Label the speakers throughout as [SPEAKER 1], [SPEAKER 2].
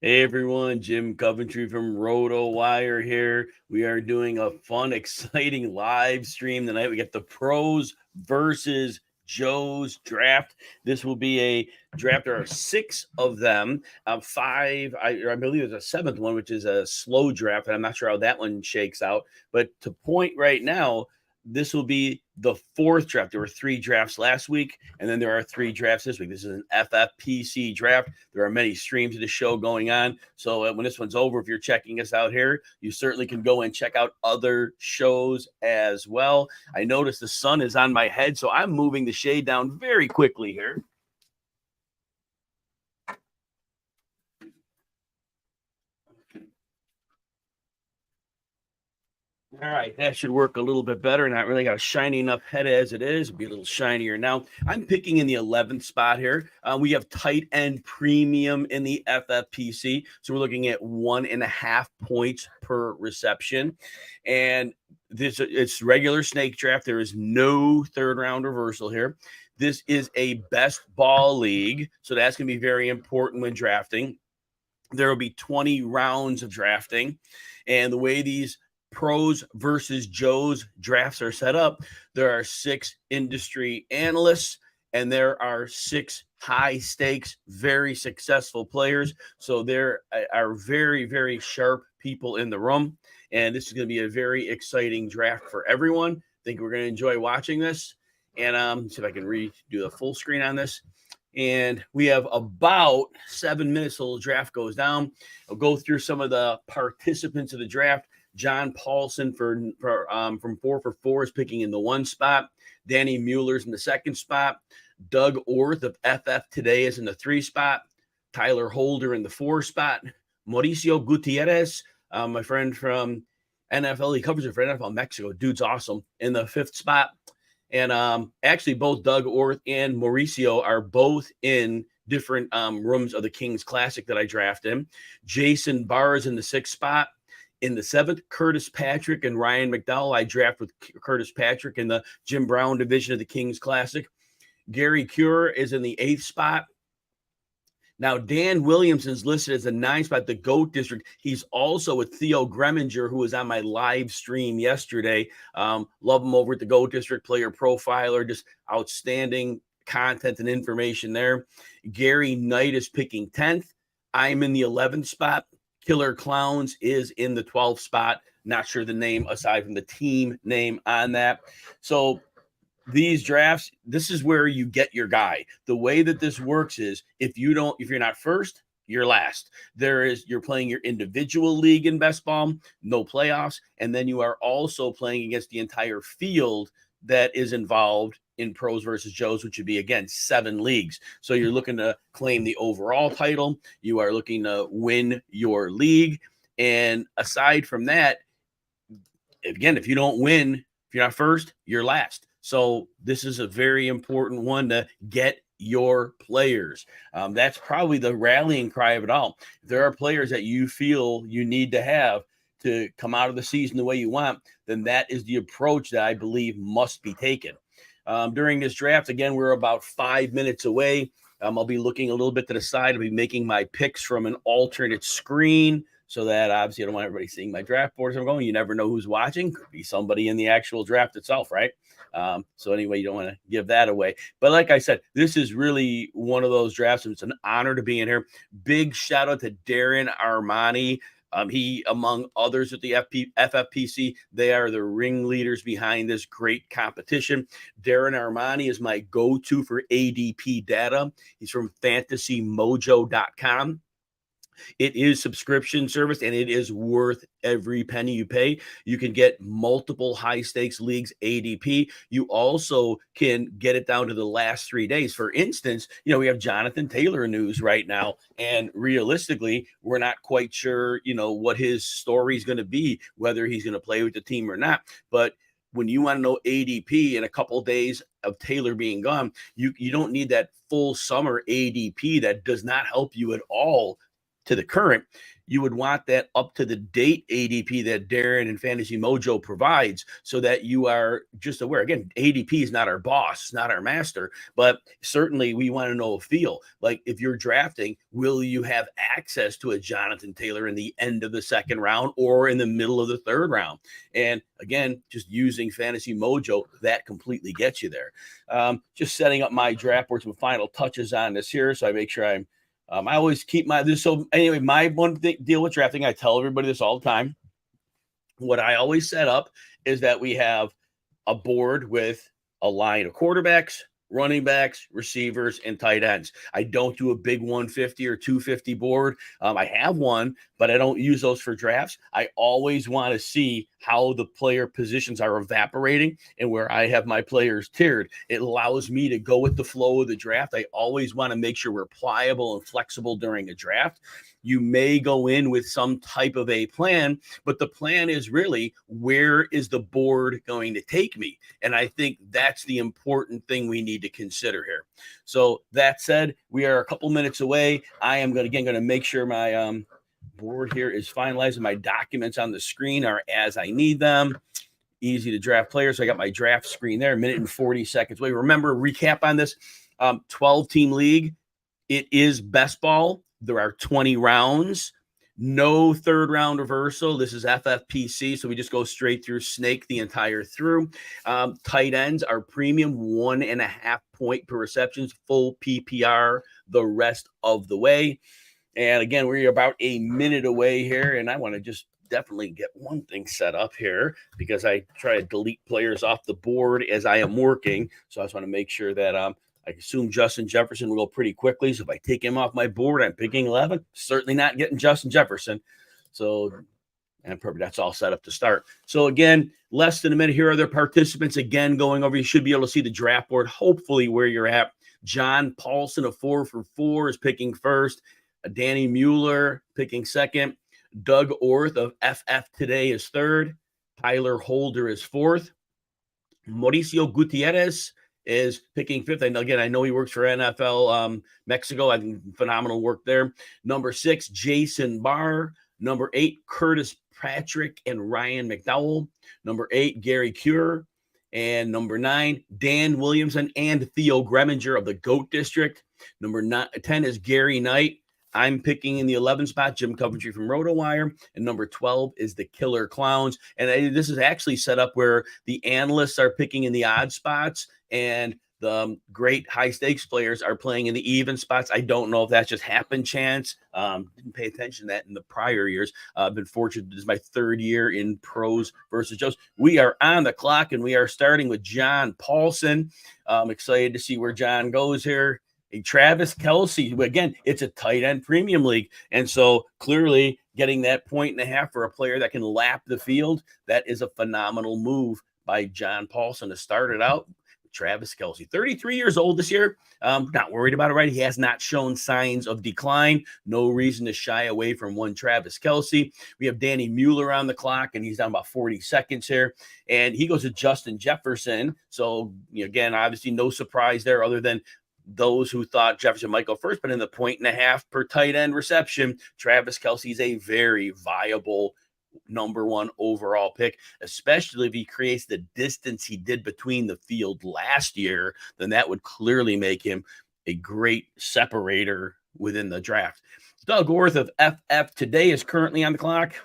[SPEAKER 1] Hey everyone, Jim Coventry from RotoWire here. We are doing a fun, exciting live stream tonight. We got the pros versus Joe's draft. This will be a draft. There are six of them. Five, I believe there's a seventh one, which is a slow draft, and I'm not sure how that one shakes out. But to point right now, this will be the fourth draft. There were three drafts last week, and then there are three drafts this week. This is an FFPC draft. There are many streams of the show going on. So when this one's over, if you're checking us out here, you certainly can go and check out other shows as well. I notice the sun is on my head, so I'm moving the shade down very quickly here. All right, that should work a little bit better. Not really got a shiny enough head as it is. It'll be a little shinier now. I'm picking in the 11th spot here. We have tight end premium in the FFPC. So we're looking at 1.5 points per reception. And it's regular snake draft. There is no third round reversal here. This is a best ball league. So that's going to be very important when drafting. There will be 20 rounds of drafting. And the way these pros versus Joe's drafts are set up, there are 6 industry analysts and there are 6 high stakes, very successful players. So there are very, very sharp people in the room. And this is going to be a very exciting draft for everyone. I think we're going to enjoy watching this. And see if I can redo the full screen on this. And we have about 7 minutes till the draft goes down. I'll go through some of the participants of the draft. John Paulson from 4 for 4 is picking in the 1 spot. Danny Mueller's in the 2nd spot. Doug Orth of FF Today is in the 3 spot. Tyler Holder in the 4 spot. Mauricio Gutierrez, my friend from NFL, he covers it for NFL Mexico. Dude's awesome, in the 5th spot. And actually, both Doug Orth and Mauricio are both in different rooms of the Kings Classic that I drafted. Jason Barr is in the 6th spot. In the 7th, Curtis Patrick and Ryan McDowell. I draft with Curtis Patrick in the Jim Brown division of the Kings Classic. Gary Cure is in the 8th spot. Now, Dan Williamson's listed as the 9th spot, the GOAT District. He's also with Theo Greminger, who was on my live stream yesterday. Love him over at the GOAT District, player profiler, just outstanding content and information there. Gary Knight is picking 10th. I'm in the 11th spot. Killer Clowns is in the 12th spot. Not sure the name aside from the team name on that. So these drafts, this is where you get your guy. The way that this works is if you're not first, you're last. You're playing your individual league in best ball, no playoffs, and then you are also playing against the entire field that is involved in pros versus Joes, which would be, again, 7 leagues. So you're looking to claim the overall title. You are looking to win your league. And aside from that, again, if you don't win, if you're not first, you're last. So this is a very important one to get your players. That's probably the rallying cry of it all. If there are players that you feel you need to have to come out of the season the way you want, then that is the approach that I believe must be taken. During this draft, again, we're about 5 minutes away. I'll be looking a little bit to the side. I'll be making my picks from an alternate screen so that obviously I don't want everybody seeing my draft board as I'm going. You never know who's watching. Could be somebody in the actual draft itself, right? So anyway, you don't want to give that away. But like I said, this is really one of those drafts. It's an honor to be in here. Big shout out to Darren Armani. He, among others at the FFPC, they are the ringleaders behind this great competition. Darren Armani is my go-to for ADP data. He's from fantasymojo.com. It is subscription service and it is worth every penny you pay. You can get multiple high stakes leagues ADP. You also can get it down to the last 3 days. For instance, we have Jonathan Taylor news right now, and realistically, we're not quite sure, what his story is going to be, whether he's going to play with the team or not. But when you want to know ADP in a couple of days of Taylor being gone, you don't need that full summer ADP that does not help you at all to the current, you would want that up to the date ADP that Darren and Fantasy Mojo provides, so that you are just aware. Again, ADP is not our boss, not our master, but certainly we want to know a feel. Like if you're drafting, will you have access to a Jonathan Taylor in the end of the second round or in the middle of the third round? And again, just using Fantasy Mojo, that completely gets you there. Just setting up my draft board, some final touches on this here, so I make sure I always keep this. So anyway, my one deal with drafting, I tell everybody this all the time. What I always set up is that we have a board with a line of quarterbacks, running backs, receivers, and tight ends. I don't do a big 150 or 250 board. I have one, but I don't use those for drafts. I always want to see how the player positions are evaporating and where I have my players tiered. It allows me to go with the flow of the draft. I always want to make sure we're pliable and flexible during a draft. You may go in with some type of a plan, but the plan is really, where is the board going to take me? And I think that's the important thing we need to consider here. So that said, we are a couple minutes away. I am going to make sure my board here is finalized and my documents on the screen are as I need them. Easy to draft players. So I got my draft screen there, 1 minute and 40 seconds. Wait, remember, recap on this 12-team league. It is best ball. There are 20 rounds, no third round reversal. This is FFPC, so we just go straight through snake the entire through. Tight ends are premium, 1.5 point per receptions, full PPR the rest of the way. And again, we're about a minute away here, and I want to just definitely get one thing set up here, because I try to delete players off the board as I am working. So I just want to make sure that I assume Justin Jefferson will go pretty quickly. So if I take him off my board, I'm picking 11. Certainly not getting Justin Jefferson. So, and perfect. That's all set up to start. So again, less than a minute. Here are the participants again going over. You should be able to see the draft board, hopefully where you're at. John Paulson of 4 for 4 is picking first. Danny Mueller picking second. Doug Orth of FF Today is third. Tyler Holder is fourth. Mauricio Gutierrez is picking fifth. And again, I know he works for NFL Mexico. I think phenomenal work there. Number 6, Jason Barr. Number 8, Curtis Patrick and Ryan McDowell. Number 8, Gary Cure. And number 9, Dan Williamson and Theo Greminger of the GOAT District. Number 10 is Gary Knight. I'm picking in the 11th spot, Jim Coventry from RotoWire. And number 12 is the Killer Clowns. And this is actually set up where the analysts are picking in the odd spots and the great high stakes players are playing in the even spots. I don't know if that's just happen chance. Didn't pay attention to that in the prior years. I've been fortunate. This is my 3rd year in pros versus Joes. We are on the clock and we are starting with John Paulson. I'm excited to see where John goes here. Travis Kelce, again, it's a tight end premium league. And so clearly getting that 1.5 for a player that can lap the field, that is a phenomenal move by John Paulson to start it out. Travis Kelce, 33 years old this year. Not worried about it, right? He has not shown signs of decline. No reason to shy away from one Travis Kelce. We have Danny Mueller on the clock, and he's down about 40 seconds here. And he goes to Justin Jefferson. So, again, obviously no surprise there other than those who thought Jefferson might go first, but in the 1.5 per tight end reception, Travis Kelce is a very viable number 1 overall pick, especially if he creates the distance he did between the field last year. Then that would clearly make him a great separator within the draft. Doug Orth of FF Today is currently on the clock,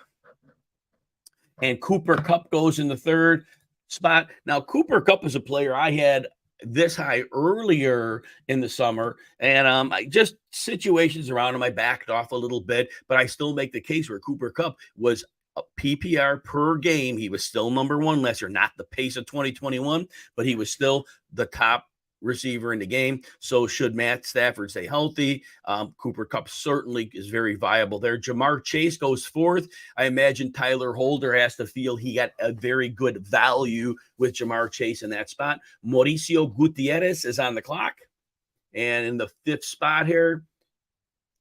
[SPEAKER 1] and Cooper Kupp goes in the 3rd spot. Now, Cooper Kupp is a player I had this high earlier in the summer, and I just situations around him, I backed off a little bit, but I still make the case where Cooper Kupp was a PPR per game. He was still number 1 last year, not the pace of 2021, but he was still the top receiver in the game. So should Matt Stafford stay healthy, Cooper Kupp certainly is very viable there. Jamar Chase goes 4th. I imagine Tyler Holder has to feel he got a very good value with Jamar Chase in that spot. Mauricio Gutierrez is on the clock. And in the 5th spot here,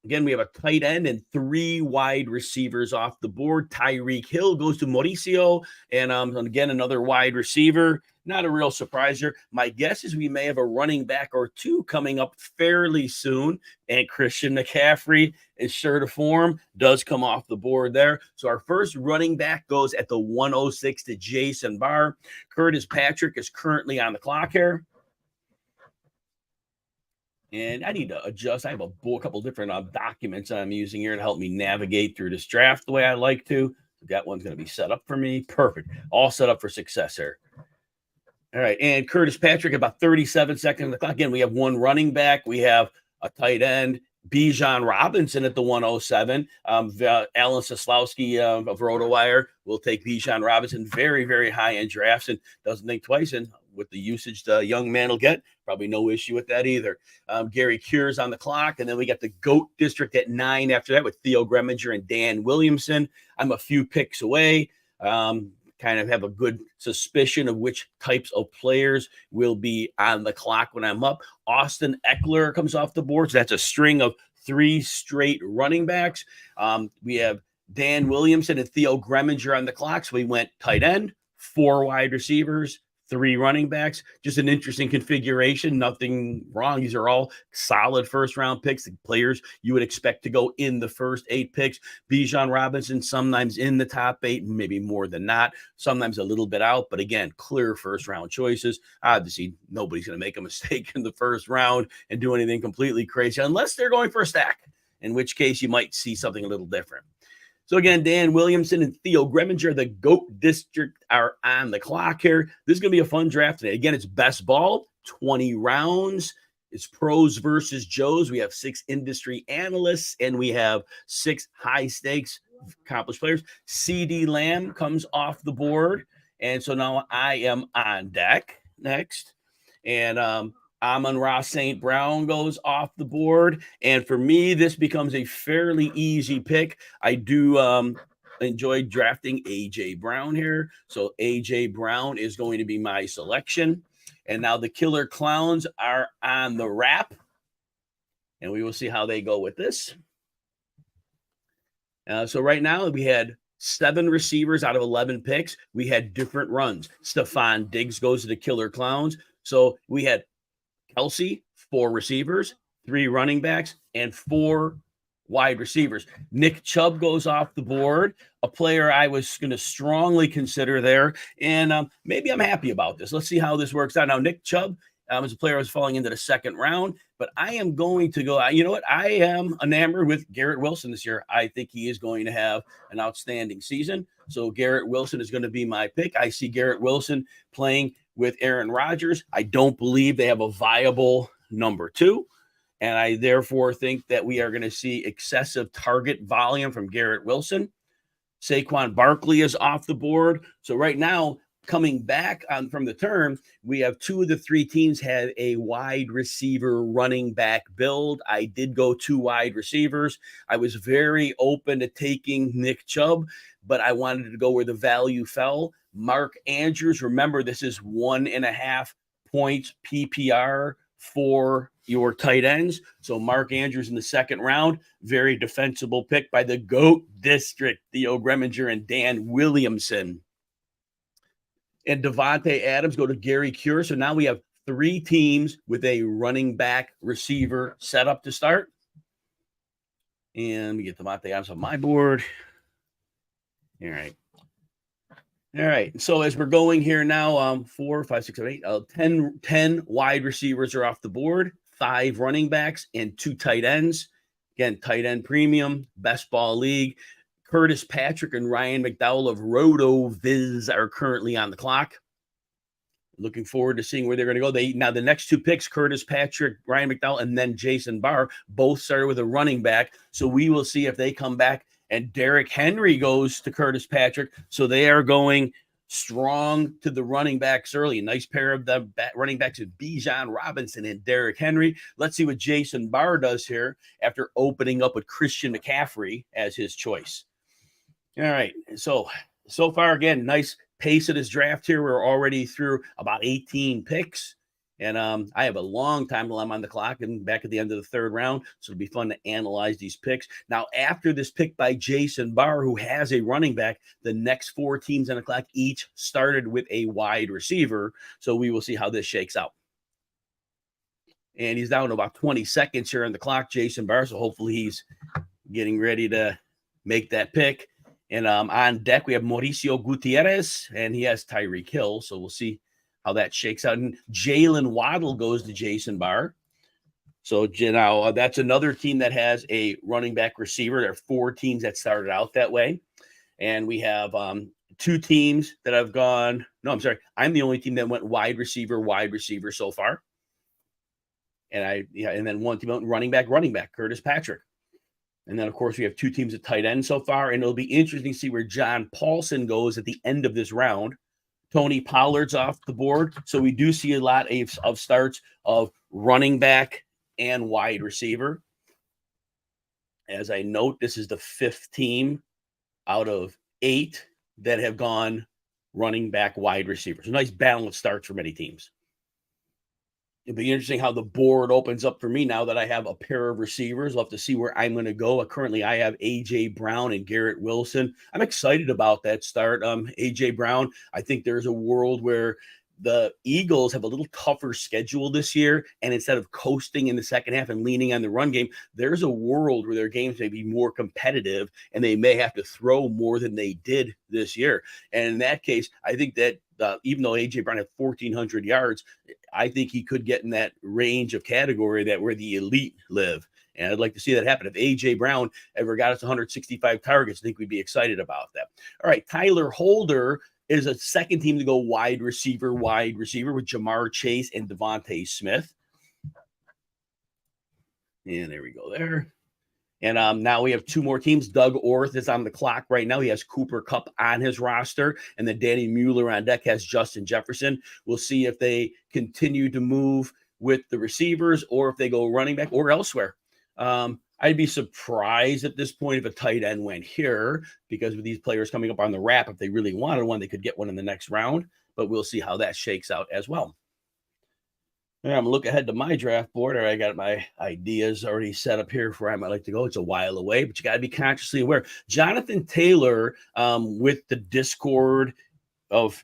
[SPEAKER 1] Again, we have a tight end and 3 wide receivers off the board. Tyreek Hill goes to Mauricio, and again, another wide receiver. Not a real surprise here. My guess is we may have a running back or two coming up fairly soon, and Christian McCaffrey is sure to form, does come off the board there. So our first running back goes at the 106 to Jason Barr. Curtis Patrick is currently on the clock here. And I need to adjust. I have a couple different documents I'm using here to help me navigate through this draft the way I like to. That one's going to be set up for me. Perfect. All set up for success here. All right. And Curtis Patrick, about 37 seconds on the clock. Again, we have one running back. We have a tight end. Bijan Robinson at the 107. Alan Seslowski of RotoWire will take Bijan Robinson very, very high in drafts and doesn't think twice. And with the usage the young man will get, probably no issue with that either. Gary Cure's on the clock. And then we got the GOAT district at 9 after that with Theo Greminger and Dan Williamson. I'm a few picks away. Kind of have a good suspicion of which types of players will be on the clock when I'm up. Austin Eckler comes off the board. So that's a string of 3 straight running backs. We have Dan Williamson and Theo Greminger on the clock. So we went tight end, 4 wide receivers, 3 running backs. Just an interesting configuration. Nothing wrong. These are all solid first-round picks. The players you would expect to go in the first 8 picks. Bijan Robinson sometimes in the top 8, maybe more than not. Sometimes a little bit out, but again, clear first-round choices. Obviously, nobody's going to make a mistake in the first round and do anything completely crazy unless they're going for a stack, in which case you might see something a little different. So again, Dan Williamson and Theo Greminger, the GOAT district, are on the clock here. This is going to be a fun draft today. Again, it's best ball, 20 rounds. It's pros versus Joes. We have 6 industry analysts, and we have 6 high-stakes accomplished players. CD Lamb comes off the board, and so now I am on deck next. And Amon-Ra St. Brown goes off the board. And for me, this becomes a fairly easy pick. I do enjoy drafting A.J. Brown here. So A.J. Brown is going to be my selection. And now the Killer Clowns are on the wrap. And we will see how they go with this. So right now we had 7 receivers out of 11 picks. We had different runs. Stephon Diggs goes to the Killer Clowns. So we had Kelsey, 4 receivers, 3 running backs, and 4 wide receivers. Nick Chubb goes off the board, a player I was going to strongly consider there, and maybe I'm happy about this. Let's see how this works out. Now, Nick Chubb is a player I was falling into the second round, but I am going to go, you know what? I am enamored with Garrett Wilson this year. I think he is going to have an outstanding season, so Garrett Wilson is going to be my pick. I see Garrett Wilson playing with Aaron Rodgers. I don't believe they have a viable number 2. And I therefore think that we are going to see excessive target volume from Garrett Wilson. Saquon Barkley is off the board. So right now, coming back on from the term, we have 2 of the 3 teams have a wide receiver running back build. I did go 2 wide receivers. I was very open to taking Nick Chubb, but I wanted to go where the value fell. Mark Andrews, remember, this is 1.5 points PPR for your tight ends. So Mark Andrews in the second round, very defensible pick by the GOAT district, Theo Greminger and Dan Williamson. And Devontae Adams go to Gary Cure. So now we have 3 teams with a running back receiver set up to start. And let me get Devontae Adams on my board. All right. All right. So as we're going here now, 4, 5, 6, 7, 8, 10 wide receivers are off the board, 5 running backs, and 2 tight ends. Again, tight end premium, best ball league. Curtis Patrick and Ryan McDowell of RotoViz are currently on the clock. Looking forward to seeing where they're going to go. Now, the next 2 picks, Curtis Patrick, Ryan McDowell, and then Jason Barr, both started with a running back. So we will see if they come back. And Derrick Henry goes to Curtis Patrick. So they are going strong to the running backs early. A nice pair of the running backs with Bijan Robinson and Derrick Henry. Let's see what Jason Barr does here after opening up with Christian McCaffrey as his choice. All right. So far, again, nice pace of this draft here. We're already through about 18 picks. And I have a long time till I'm on the clock and back at the end of the third round. So it'll be fun to analyze these picks. Now, after this pick by Jason Barr, who has a running back, the next 4 teams on the clock each started with a wide receiver. So we will see how this shakes out. And he's down to about 20 seconds here on the clock, Jason Barr. So hopefully he's getting ready to make that pick. And on deck, we have Mauricio Gutierrez, and he has Tyreek Hill. So we'll see how that shakes out. And Jalen Waddle goes to Jason Barr. So now that's another team that has a running back receiver. There are 4 teams that started out that way. And we have 2 teams that have gone. No, I'm sorry. I'm the only team that went wide receiver so far. And then one team went running back, Curtis Patrick. And then, of course, we have 2 teams at tight end so far. And it'll be interesting to see where John Paulson goes at the end of this round. Tony Pollard's off the board. So we do see a lot of starts of running back and wide receiver. As I note, this is the 5th team out of 8 that have gone running back, wide receiver. So nice balanced starts for many teams. It'll be interesting how the board opens up for me now that I have a pair of receivers. We'll have to see where I'm going to go. Currently, I have A.J. Brown and Garrett Wilson. I'm excited about that start. A.J. Brown, I think there's a world where the Eagles have a little tougher schedule this year, and instead of coasting in the second half and leaning on the run game, there's a world where their games may be more competitive, and they may have to throw more than they did this year. And in that case, I think that even though A.J. Brown had 1,400 yards, I think he could get in that range of category that where the elite live. And I'd like to see that happen. If A.J. Brown ever got us 165 targets, I think we'd be excited about that. All right, Tyler Holder is a second team to go wide receiver with Jamar Chase and Devontae Smith. And there we go there. And now we have 2 more teams. Doug Orth is on the clock right now. He has Cooper Kupp on his roster. And then Danny Mueller on deck has Justin Jefferson. We'll see if they continue to move with the receivers or if they go running back or elsewhere. I'd be surprised at this point if a tight end went here, because with these players coming up on the wrap, if they really wanted one, they could get one in the next round. But we'll see how that shakes out as well. I'm going to look ahead to my draft board. I got my ideas already set up here for where I might like to go. It's a while away, but you got to be consciously aware. Jonathan Taylor, with the discord of,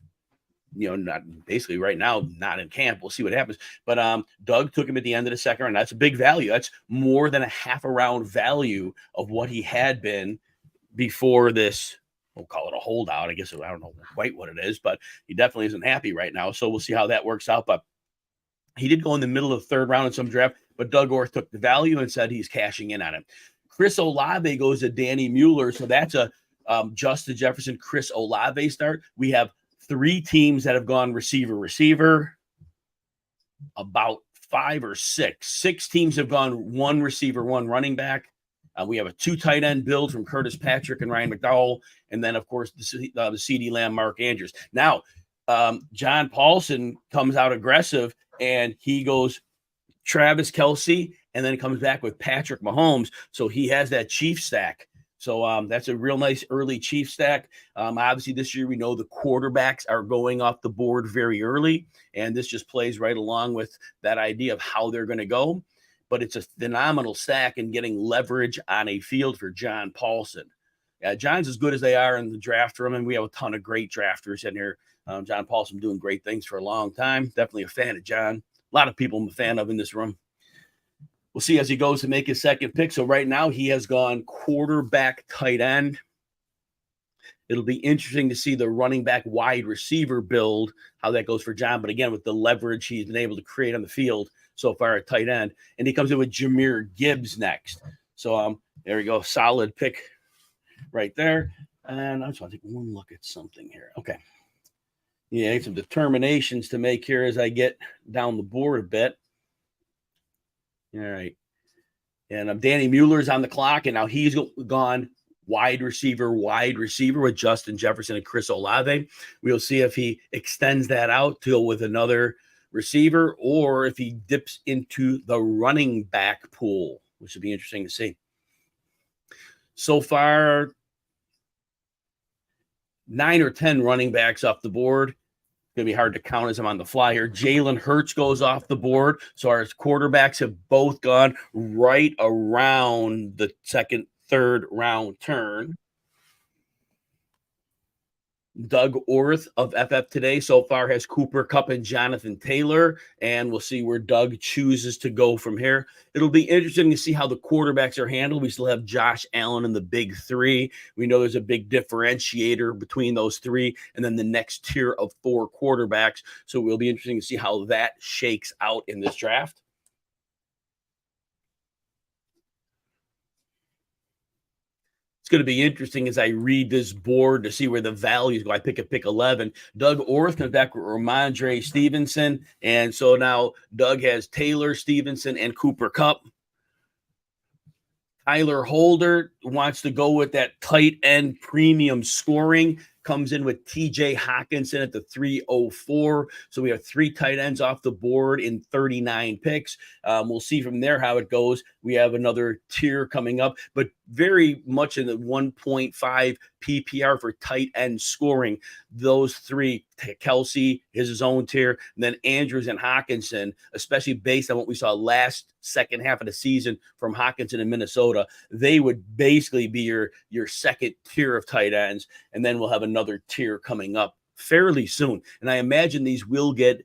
[SPEAKER 1] not basically right now, not in camp. We'll see what happens. But Doug took him at the end of the second round. That's a big value. That's more than a half a round value of what he had been before this. We'll call it a holdout. I guess I don't know quite what it is, but he definitely isn't happy right now. So we'll see how that works out. But he did go in the middle of the third round in some draft, but Doug Orth took the value and said he's cashing in on it. Chris Olave goes to Danny Mueller. So that's a Justin Jefferson, Chris Olave start. We have 3 teams that have gone receiver, about 5 or 6. 6 teams have gone 1 receiver, 1 running back. We have a 2 tight end build from Curtis Patrick and Ryan McDowell. And then, of course, the CeeDee Lamb, Mark Andrews. Now, John Paulson comes out aggressive, and he goes Travis Kelce, and then comes back with Patrick Mahomes. So he has that Chief stack. So that's a real nice early Chief stack. Obviously, this year we know the quarterbacks are going off the board very early, and this just plays right along with that idea of how they're going to go. But it's a phenomenal stack and getting leverage on a field for John Paulson. John's as good as they are in the draft room, and we have a ton of great drafters in here. John Paulson doing great things for a long time. Definitely a fan of John. A lot of people I'm a fan of in this room. We'll see as he goes to make his second pick. So right now he has gone quarterback, tight end. It'll be interesting to see the running back, wide receiver build, how that goes for John. But again, with the leverage he's been able to create on the field so far at tight end. And he comes in with Jahmyr Gibbs next. So there we go. Solid pick right there. And I just want to take one look at something here. Okay. Yeah, I have some determinations to make here as I get down the board a bit. All right. And Danny Mueller's on the clock, and now he's gone wide receiver with Justin Jefferson and Chris Olave. We'll see if he extends that out to go with another receiver or if he dips into the running back pool, which would be interesting to see. So far, 9 or 10 running backs off the board. going to be hard to count as I'm on the fly here. Jalen Hurts goes off the board. So our quarterbacks have both gone right around the second, third round turn. Doug Orth of FF Today so far has Cooper Kupp and Jonathan Taylor, and we'll see where Doug chooses to go from here. It'll be interesting to see how the quarterbacks are handled. We still have Josh Allen in the big three. We know there's a big differentiator between those three and then the next tier of 4 quarterbacks. So it will be interesting to see how that shakes out in this draft. It's going to be interesting as I read this board to see where the values go. I pick 11. Doug Orth comes back with Ramondre Stevenson. And so now Doug has Taylor, Stevenson, and Cooper Kupp. Tyler Holder wants to go with that tight end premium scoring. Comes in with TJ Hawkinson at the 304. So we have 3 tight ends off the board in 39 picks. We'll see from there how it goes. We have another tier coming up, but very much in the 1.5 PPR for tight end scoring. Those 3, Kelsey is his own tier, and then Andrews and Hawkinson, especially based on what we saw last second half of the season from Hawkinson in Minnesota, they would basically be your second tier of tight ends, and then we'll have another tier coming up fairly soon. And I imagine these will get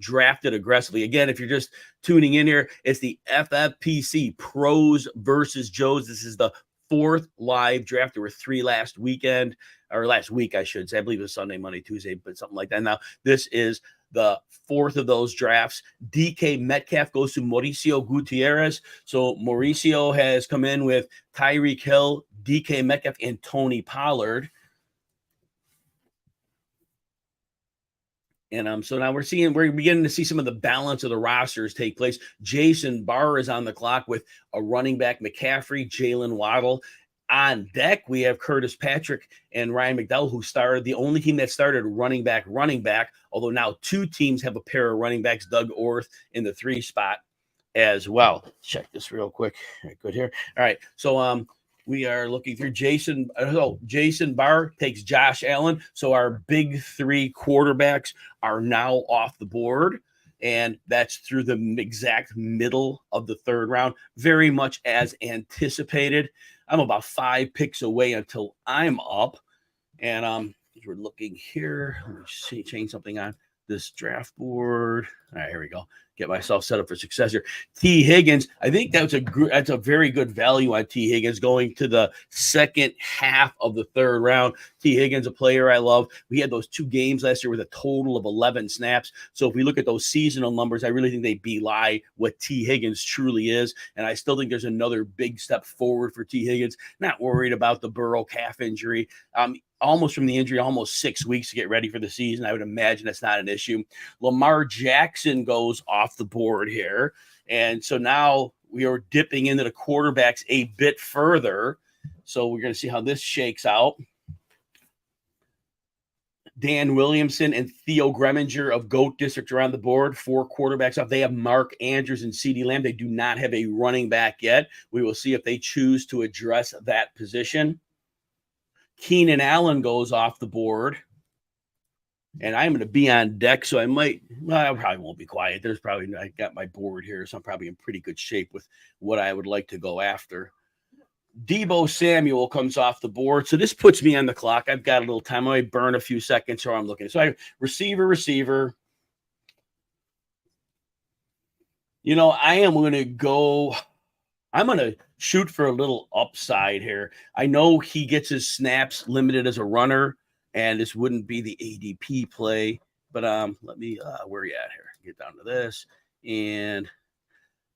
[SPEAKER 1] drafted aggressively. Again, if you're just tuning in here, it's the FFPC Pros versus Joes. This is the 4th live draft. There were 3 last week, I should say. I believe it was Sunday, Monday, Tuesday, but something like that. Now, this is the 4th of those drafts. DK Metcalf goes to Mauricio Gutierrez. So Mauricio has come in with Tyreek Hill, DK Metcalf, and Tony Pollard. And so now we're beginning to see some of the balance of the rosters take place. Jason Barr is on the clock with a running back, McCaffrey, Jalen Waddle. On deck, we have Curtis Patrick and Ryan McDowell, who started the only team that started running back, although now 2 teams have a pair of running backs, Doug Orth in the 3 spot as well. Check this real quick. All right, good here. All right, so we are looking through Jason Barr takes Josh Allen. So our big 3 quarterbacks are now off the board. And that's through the exact middle of the 3rd round, very much as anticipated. I'm about 5 picks away until I'm up. And we're looking here. Let me see, change something on this draft board. All right, here we go. Get myself set up for success here. T. Higgins, I think that's a very good value on T. Higgins going to the second half of the 3rd round. T. Higgins, a player I love. We had those 2 games last year with a total of 11 snaps. So if we look at those seasonal numbers, I really think they belie what T. Higgins truly is. And I still think there's another big step forward for T. Higgins. Not worried about the Burrow calf injury. Almost from the injury, almost 6 weeks to get ready for the season. I would imagine that's not an issue. Lamar Jackson goes off the board here. And so now we are dipping into the quarterbacks a bit further. So we're going to see how this shakes out. Dan Williamson and Theo Greminger of GOAT District are on the board. 4 quarterbacks up. They have Mark Andrews and CeeDee Lamb. They do not have a running back yet. We will see if they choose to address that position. Keenan Allen goes off the board. And I'm going to be on deck, so I probably won't be quiet. I got my board here, so I'm probably in pretty good shape with what I would like to go after. Deebo Samuel comes off the board. So this puts me on the clock. I've got a little time. I might burn a few seconds or I'm looking. So receiver. I am going to go. I'm going to shoot for a little upside here. I know he gets his snaps limited as a runner, and this wouldn't be the ADP play. But let me, where are you at here? Get down to this. And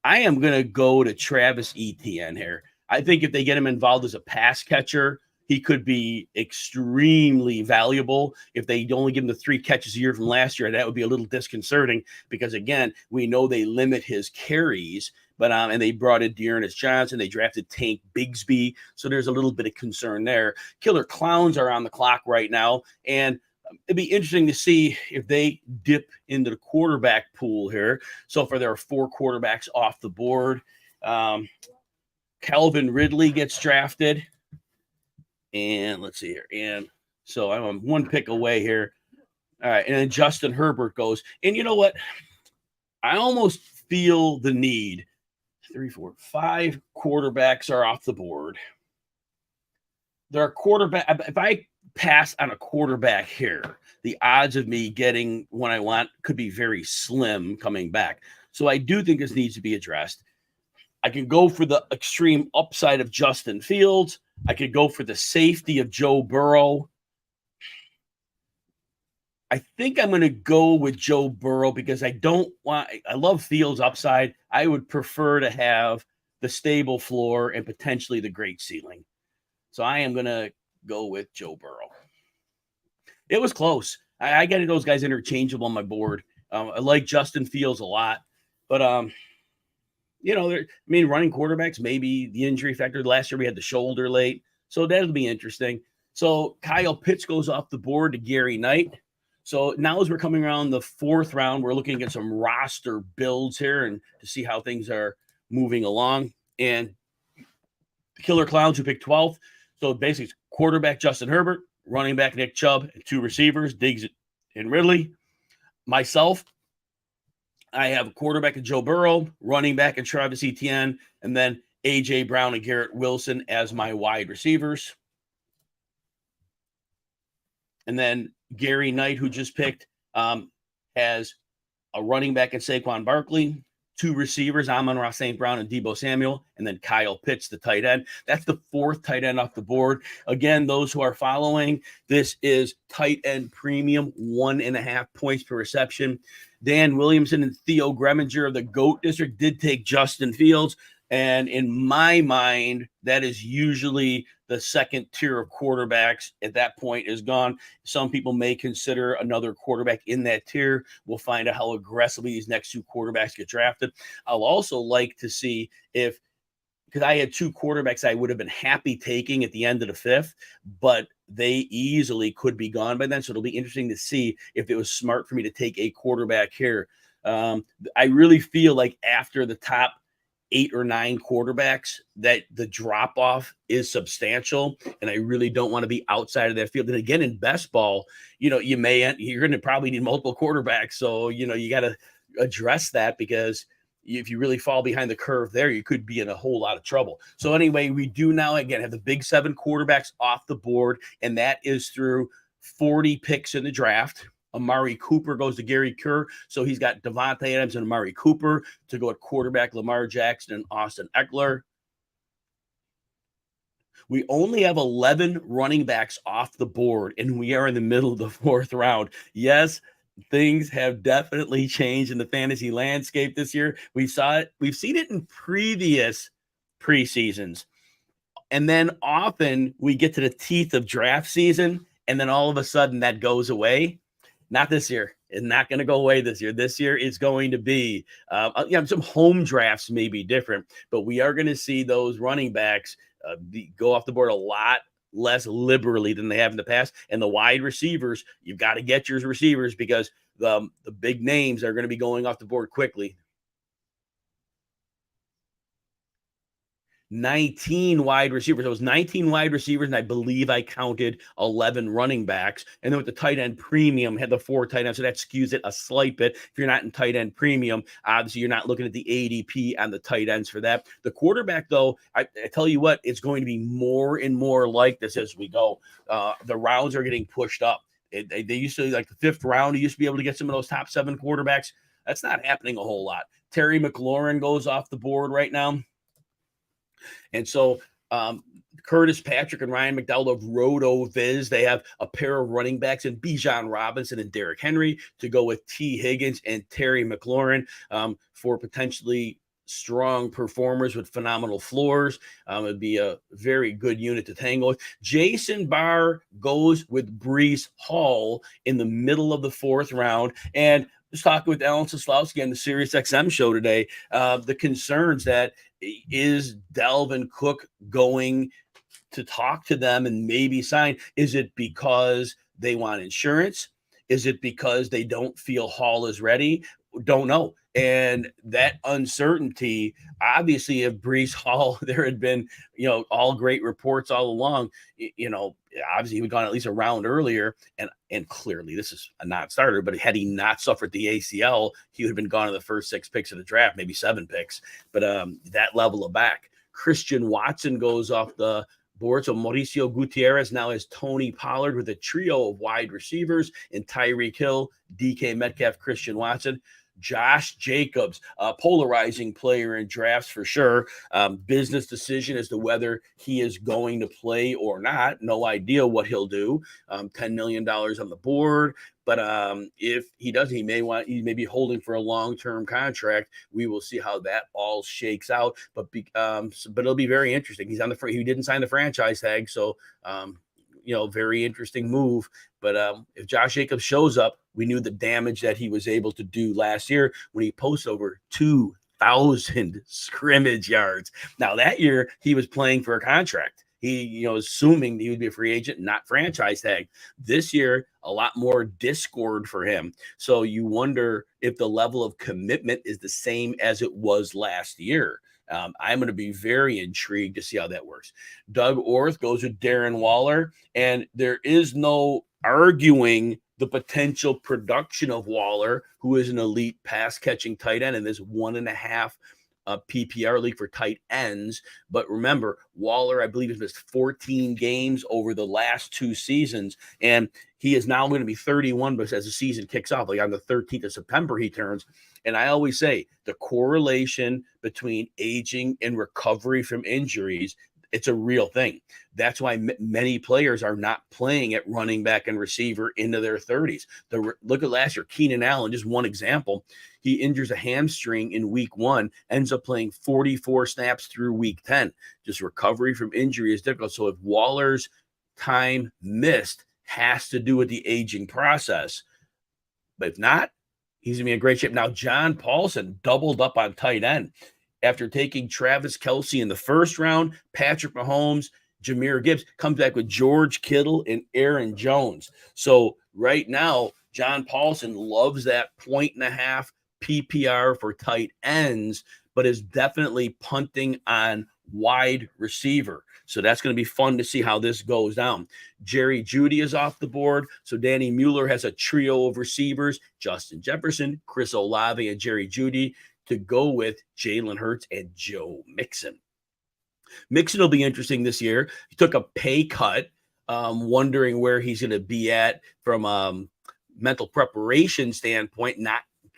[SPEAKER 1] I am going to go to Travis Etienne here. I think if they get him involved as a pass catcher, he could be extremely valuable. If they only give him the 3 catches a year from last year, that would be a little disconcerting because, again, we know they limit his carries. But and they brought in Dearness Johnson. They drafted Tank Bigsby. So there's a little bit of concern there. Killer Clowns are on the clock right now. And it'd be interesting to see if they dip into the quarterback pool here. So far, there are 4 quarterbacks off the board. Calvin Ridley gets drafted. And let's see here. And so I'm 1 pick away here. All right. And then Justin Herbert goes. And you know what? I almost feel the need. 3, 4, 5 quarterbacks are off the board. There are quarterback. If I pass on a quarterback here, the odds of me getting what I want could be very slim coming back. So I do think this needs to be addressed. I can go for the extreme upside of Justin Fields. I could go for the safety of Joe Burrow. I think I'm going to go with Joe Burrow because I love Fields' upside. I would prefer to have the stable floor and potentially the great ceiling. So I am going to go with Joe Burrow. It was close. I got those guys interchangeable on my board. I like Justin Fields a lot, but running quarterbacks, maybe the injury factor. Last year we had the shoulder late, so that'll be interesting. So Kyle Pitts goes off the board to Gary Knight. So now as we're coming around the 4th round, we're looking at some roster builds here and to see how things are moving along. And the Killer Clowns who picked 12th. So basically quarterback Justin Herbert, running back Nick Chubb, and 2 receivers, Diggs and Ridley. Myself, I have a quarterback of Joe Burrow, running back and Travis Etienne, and then A.J. Brown and Garrett Wilson as my wide receivers. And then Gary Knight, who just picked, has a running back in Saquon Barkley, 2 receivers, Amon-Ra St. Brown and Deebo Samuel, and then Kyle Pitts, the tight end. That's the 4th tight end off the board. Again, those who are following, this is tight end premium, 1.5 points per reception. Dan Williamson and Theo Greminger of the GOAT District did take Justin Fields. And in my mind, that is usually the second tier of quarterbacks at that point is gone. Some people may consider another quarterback in that tier. We'll find out how aggressively these next 2 quarterbacks get drafted. I'll also like to see because I had 2 quarterbacks I would have been happy taking at the end of the 5th, but they easily could be gone by then. So it'll be interesting to see if it was smart for me to take a quarterback here. I really feel like after the top 8 or 9 quarterbacks that the drop off is substantial, and I really don't want to be outside of that field. And again, in best ball, you're going to probably need multiple quarterbacks, so you got to address that, because if you really fall behind the curve there, you could be in a whole lot of trouble. So anyway, we do now again have the big 7 quarterbacks off the board, and that is through 40 picks in the draft. Amari Cooper goes to Gary Kerr. So he's got Devontae Adams and Amari Cooper to go at quarterback, Lamar Jackson and Austin Eckler. We only have 11 running backs off the board, and we are in the middle of the 4th round. Yes, things have definitely changed in the fantasy landscape this year. We've seen it in previous preseasons. And then often we get to the teeth of draft season, and then all of a sudden that goes away. Not this year. It's not going to go away this year. This year is going to be, some home drafts may be different, but we are going to see those running backs go off the board a lot less liberally than they have in the past. And the wide receivers, you've got to get your receivers, because the big names are going to be going off the board quickly. 19 wide receivers. It was 19 wide receivers, and I believe I counted 11 running backs. And then with the tight end premium, had the 4 tight ends, so that skews it a slight bit. If you're not in tight end premium, obviously you're not looking at the ADP on the tight ends for that. The quarterback, though, I tell you what, it's going to be more and more like this as we go. The rounds are getting pushed up. They used to, like the 5th round, you used to be able to get some of those top 7 quarterbacks. That's not happening a whole lot. Terry McLaurin goes off the board right now. And so Curtis Patrick and Ryan McDowell of RotoViz, they have a pair of running backs in Bijan Robinson and Derrick Henry to go with T. Higgins and Terry McLaurin for potentially strong performers with phenomenal floors. It'd be a very good unit to tangle with. Jason Barr goes with Breece Hall in the middle of the 4th round. And just talking with Alan Soslowski on the SiriusXM show today, the concerns that is Dalvin Cook going to talk to them and maybe sign? Is it because they want insurance? Is it because they don't feel Hall is ready? don't know. And that uncertainty, obviously, if Brees Hall, there had been, all great reports all along, obviously he would gone at least a round earlier. And clearly this is a non-starter, but had he not suffered the ACL, he would have been gone in the first 6 picks of the draft, maybe 7 picks. But that level of back. Christian Watson goes off the board. So Mauricio Gutierrez now has Tony Pollard with a trio of wide receivers in Tyreek Hill, DK Metcalf, Christian Watson. Josh Jacobs, a polarizing player in drafts for sure. Business decision as to whether he is going to play or not. No idea what he'll do. $10 million on the board. But if he doesn't, he may be holding for a long-term contract. We will see how that all shakes out. But it'll be very interesting. He's on he didn't sign the franchise tag, so very interesting move. But if Josh Jacobs shows up, we knew the damage that he was able to do last year when he posted over 2,000 scrimmage yards. Now that year he was playing for a contract. He, assuming he would be a free agent, not franchise tag. This year, a lot more discord for him. So you wonder if the level of commitment is the same as it was last year. I'm going to be very intrigued to see how that works. Doug Orth goes with Darren Waller, and there is no arguing the potential production of Waller, who is an elite pass-catching tight end in this 1.5 PPR league for tight ends. But remember, Waller, I believe, has missed 14 games over the last 2 seasons, and he is now going to be 31, but as the season kicks off, like on the 13th of September, he turns. And I always say the correlation between aging and recovery from injuries, it's a real thing. That's why many players are not playing at running back and receiver into their 30s. Look at last year, Keenan Allen, just one example. He injures a hamstring in week 1, ends up playing 44 snaps through week 10. Just recovery from injury is difficult. So if Waller's time missed has to do with the aging process, but if not, he's going to be in great shape. Now, John Paulson doubled up on tight end after taking Travis Kelce in the first round, Patrick Mahomes, Jahmyr Gibbs, comes back with George Kittle and Aaron Jones. So right now, John Paulson loves that 1.5 PPR for tight ends, but is definitely punting on wide receiver. So that's going to be fun to see how this goes down. Jerry Jeudy is off the board. So Danny Mueller has a trio of receivers, Justin Jefferson, Chris Olave, and Jerry Jeudy, to go with Jalen Hurts and Joe Mixon. Mixon will be interesting this year. He took a pay cut, wondering where he's going to be at from a mental preparation standpoint.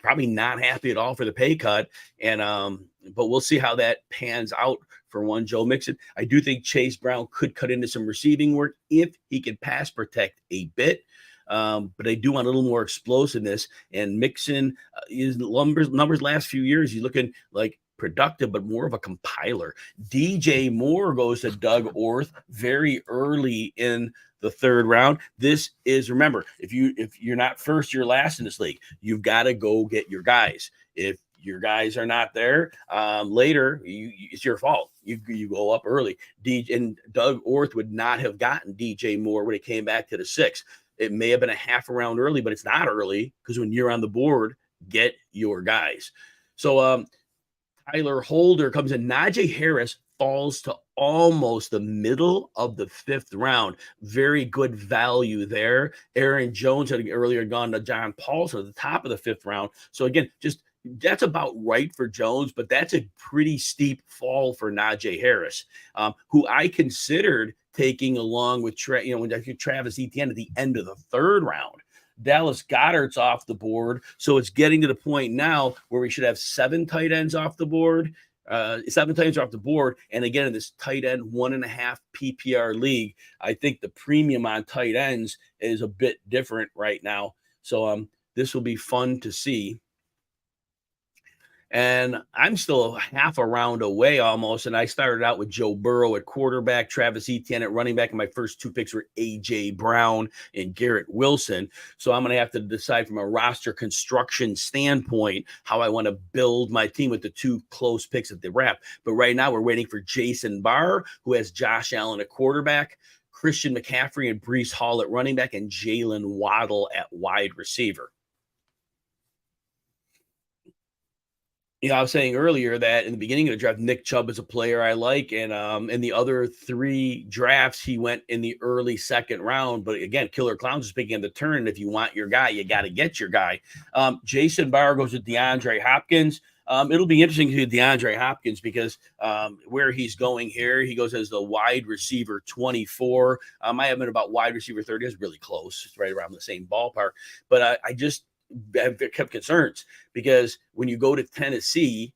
[SPEAKER 1] Probably not happy at all for the pay cut. And but we'll see how that pans out for one Joe Mixon. I do think Chase Brown could cut into some receiving work if he can pass protect a bit. But I do want a little more explosiveness. And Mixon, his numbers last few years, he's looking like productive, but more of a compiler. DJ Moore goes to Doug Orth very early in the 3rd round. This is, remember, if you're not first, you're last in this league. You've got to go get your guys. If your guys are not there later, it's your fault. You go up early. And Doug Orth would not have gotten DJ Moore when he came back to the 6th. It may have been a half a round early, but it's not early because when you're on the board, get your guys. So Tyler Holder comes in. Najee Harris falls to almost the middle of the 5th round. Very good value there. Aaron Jones had earlier gone to John Paulson at the top of the 5th round. So again, just that's about right for Jones, but that's a pretty steep fall for Najee Harris, who I considered taking along with Travis Etienne at the end of the 3rd round. Dallas Goedert's off the board, so it's getting to the point now where we should have 7 tight ends off the board. 7 tight ends are off the board, and again in this tight end 1.5 PPR league, I think the premium on tight ends is a bit different right now. So this will be fun to see. And I'm still half a round away almost. And I started out with Joe Burrow at quarterback, Travis Etienne at running back. And my first 2 picks were A.J. Brown and Garrett Wilson. So I'm going to have to decide from a roster construction standpoint how I want to build my team with the 2 close picks at the wrap. But right now we're waiting for Jason Barr, who has Josh Allen at quarterback, Christian McCaffrey and Breece Hall at running back, and Jalen Waddle at wide receiver. I was saying earlier that in the beginning of the draft, Nick Chubb is a player I like, and in the other 3 drafts, he went in the early second round. But again, Killer Clowns is picking in the turn. If you want your guy, you got to get your guy. Jason Barr goes with DeAndre Hopkins. It'll be interesting to see DeAndre Hopkins because where he's going here, he goes as the wide receiver 24. I have been about wide receiver 30. It's really close. It's right around the same ballpark. But I just have kept concerns because when you go to Tennessee,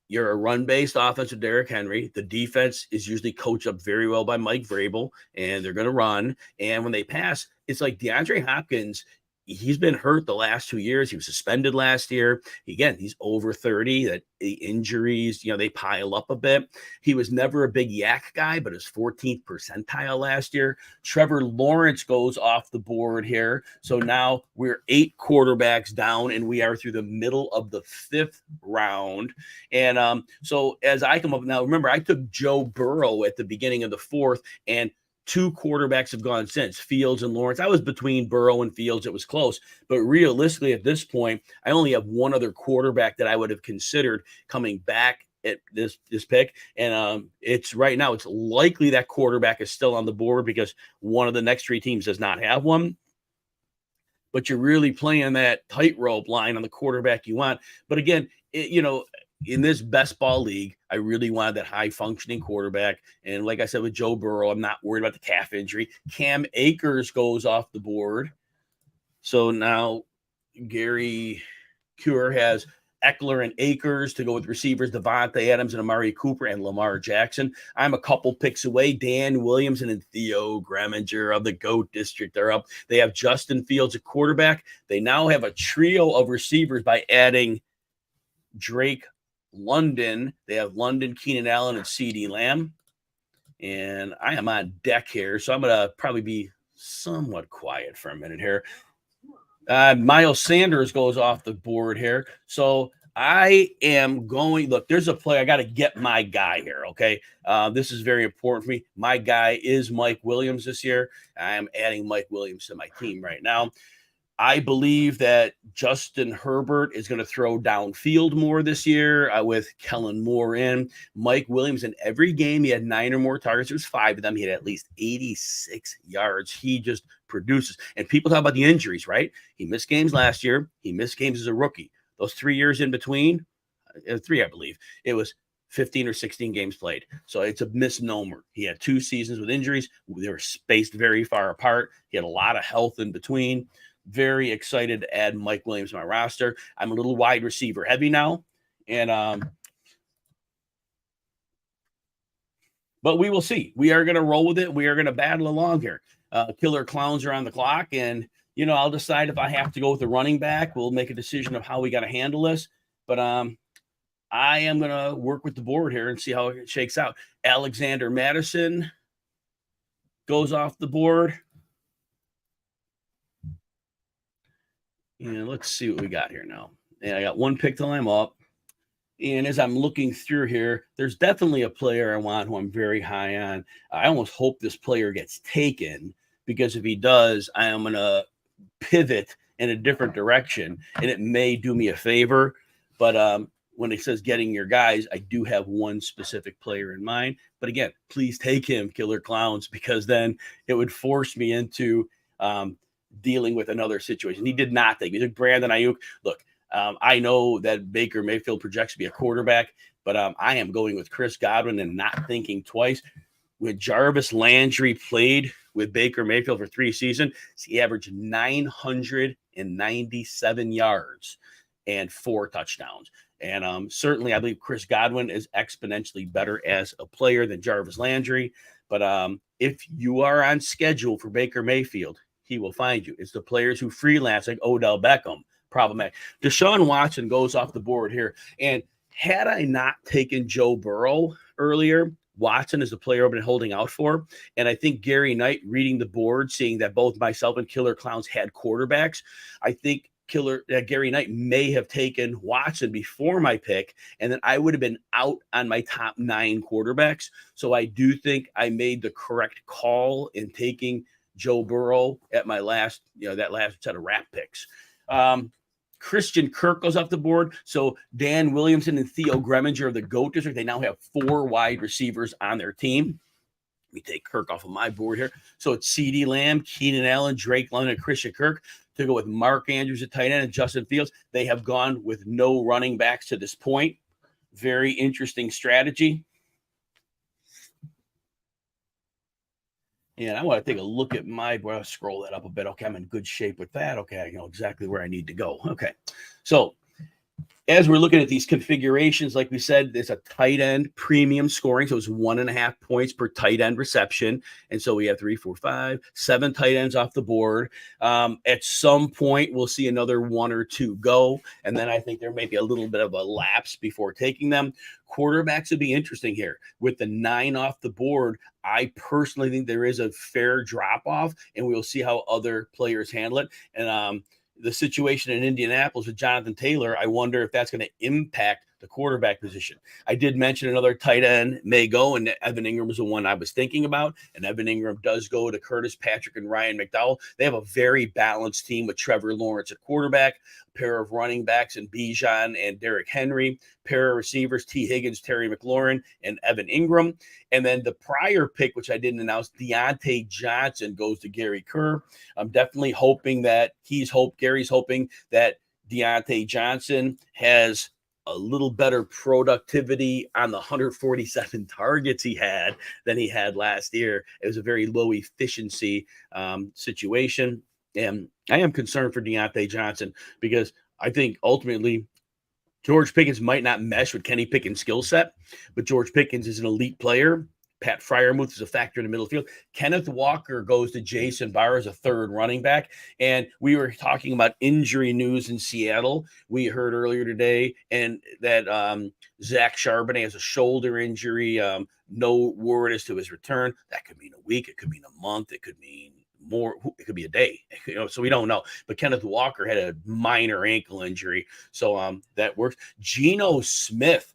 [SPEAKER 1] you're a run-based offense with Derrick Henry. The defense is usually coached up very well by Mike Vrabel, and they're going to run. And when they pass, it's like DeAndre Hopkins. He's been hurt the last 2 years. He was suspended last year. Again, he's over 30. That the injuries, they pile up a bit. He was never a big yak guy, but his 14th percentile last year. Trevor Lawrence goes off the board here. So now we're 8 quarterbacks down, and we are through the middle of the 5th round. And so as I come up now, remember, I took Joe Burrow at the beginning of the 4th, and 2 quarterbacks have gone since, Fields and Lawrence. I was between Burrow and Fields. It was close. But realistically, at this point, I only have one other quarterback that I would have considered coming back at this pick. And it's right now, it's likely that quarterback is still on the board because one of the next 3 teams does not have one. But you're really playing that tightrope line on the quarterback you want. But again, in this best ball league, I really wanted that high functioning quarterback. And like I said, with Joe Burrow, I'm not worried about the calf injury. Cam Akers goes off the board. So now Gary Cure has Eckler and Akers to go with receivers, Devontae Adams and Amari Cooper and Lamar Jackson. I'm a couple picks away. Dan Williamson and Theo Greminger of the GOAT District are up. They have Justin Fields at quarterback. They now have a trio of receivers by adding Drake London. They have London, Keenan Allen, and CeeDee Lamb. And I am on deck here, so I'm going to probably be somewhat quiet for a minute here. Miles Sanders goes off the board here. So I am going, look, there's a play. I got to get my guy here, okay? This is very important for me. My guy is Mike Williams this year. I am adding Mike Williams to my team right now. I believe that Justin Herbert is going to throw downfield more this year with Kellen Moore in. Mike Williams, in every game, he had 9 or more targets. There was 5 of them. He had at least 86 yards. He just produces. And people talk about the injuries, right? He missed games last year. He missed games as a rookie. Those 3 years in between, 3, I believe, it was 15 or 16 games played. So it's a misnomer. He had 2 seasons with injuries. They were spaced very far apart. He had a lot of health in between. Very excited to add Mike Williams to my roster. I'm a little wide receiver heavy now. And but we will see. We are going to roll with it. We are going to battle along here. Killer Clowns are on the clock. And, I'll decide if I have to go with the running back. We'll make a decision of how we got to handle this. But I am going to work with the board here and see how it shakes out. Alexander Madison goes off the board. And let's see what we got here now. And I got 1 pick till I'm up. And as I'm looking through here, there's definitely a player I want who I'm very high on. I almost hope this player gets taken because if he does, I am going to pivot in a different direction and it may do me a favor. But when it says getting your guys, I do have one specific player in mind. But again, please take him, Killer Clowns, because then it would force me into dealing with another situation. He did not take me. He took Brandon Ayuk. Look, I know that Baker Mayfield projects to be a quarterback, but I am going with Chris Godwin and not thinking twice. When Jarvis Landry played with Baker Mayfield for 3 seasons, he averaged 997 yards and 4 touchdowns. And certainly I believe Chris Godwin is exponentially better as a player than Jarvis Landry. But if you are on schedule for Baker Mayfield, he will find you. It's the players who freelance like Odell Beckham. Problematic. Deshaun Watson goes off the board here. And had I not taken Joe Burrow earlier, Watson is the player I've been holding out for. And I think Gary Knight reading the board, seeing that both myself and Killer Clowns had quarterbacks, I think Gary Knight may have taken Watson before my pick, and then I would have been out on my top 9 quarterbacks. So I do think I made the correct call in taking Joe Burrow at my last, that last set of wrap picks. Christian Kirk goes off the board. So Dan Williamson and Theo Greminger of the GOAT District, they now have 4 wide receivers on their team. Let me take Kirk off of my board here. So it's CeeDee Lamb, Keenan Allen, Drake London, and Christian Kirk to go with Mark Andrews at tight end and Justin Fields. They have gone with no running backs to this point. Very interesting strategy. And I want to take a look at my, well, I'll scroll that up a bit. Okay, I'm in good shape with that. Okay, I know exactly where I need to go. Okay, so as we're looking at these configurations, like we said, there's a tight end premium scoring. So it's 1.5 points per tight end reception. And so we have 3, 4, 5, 7 tight ends off the board. At some point, we'll see another 1 or 2 go. And then I think there may be a little bit of a lapse before taking them. Quarterbacks would be interesting here. With the 9 off the board, I personally think there is a fair drop-off, and we'll see how other players handle it. And the situation in Indianapolis with Jonathan Taylor, I wonder if that's going to impact the quarterback position. I did mention another tight end may go, and Evan Ingram was the one I was thinking about. And Evan Ingram does go to Curtis Patrick and Ryan McDowell. They have a very balanced team with Trevor Lawrence at quarterback, a pair of running backs in Bijan and Derrick Henry, pair of receivers, T. Higgins, Terry McLaurin, and Evan Ingram. And then the prior pick, which I didn't announce, Deontay Johnson goes to Gary Kerr. I'm definitely hoping that Gary's hoping that Deontay Johnson has a little better productivity on the 147 targets he had than he had last year. It was a very low efficiency situation. And I am concerned for Deontay Johnson because I think ultimately George Pickens might not mesh with Kenny Pickett's skill set, but George Pickens is an elite player. Pat Freiermuth is a factor in the middle field. Kenneth Walker goes to Jason Barr as a 3rd running back. And we were talking about injury news in Seattle. We heard earlier today and that Zach Charbonnet has a shoulder injury. No word as to his return. That could mean a week. It could mean a month. It could mean more. It could be a day. So we don't know. But Kenneth Walker had a minor ankle injury. So that works. Geno Smith.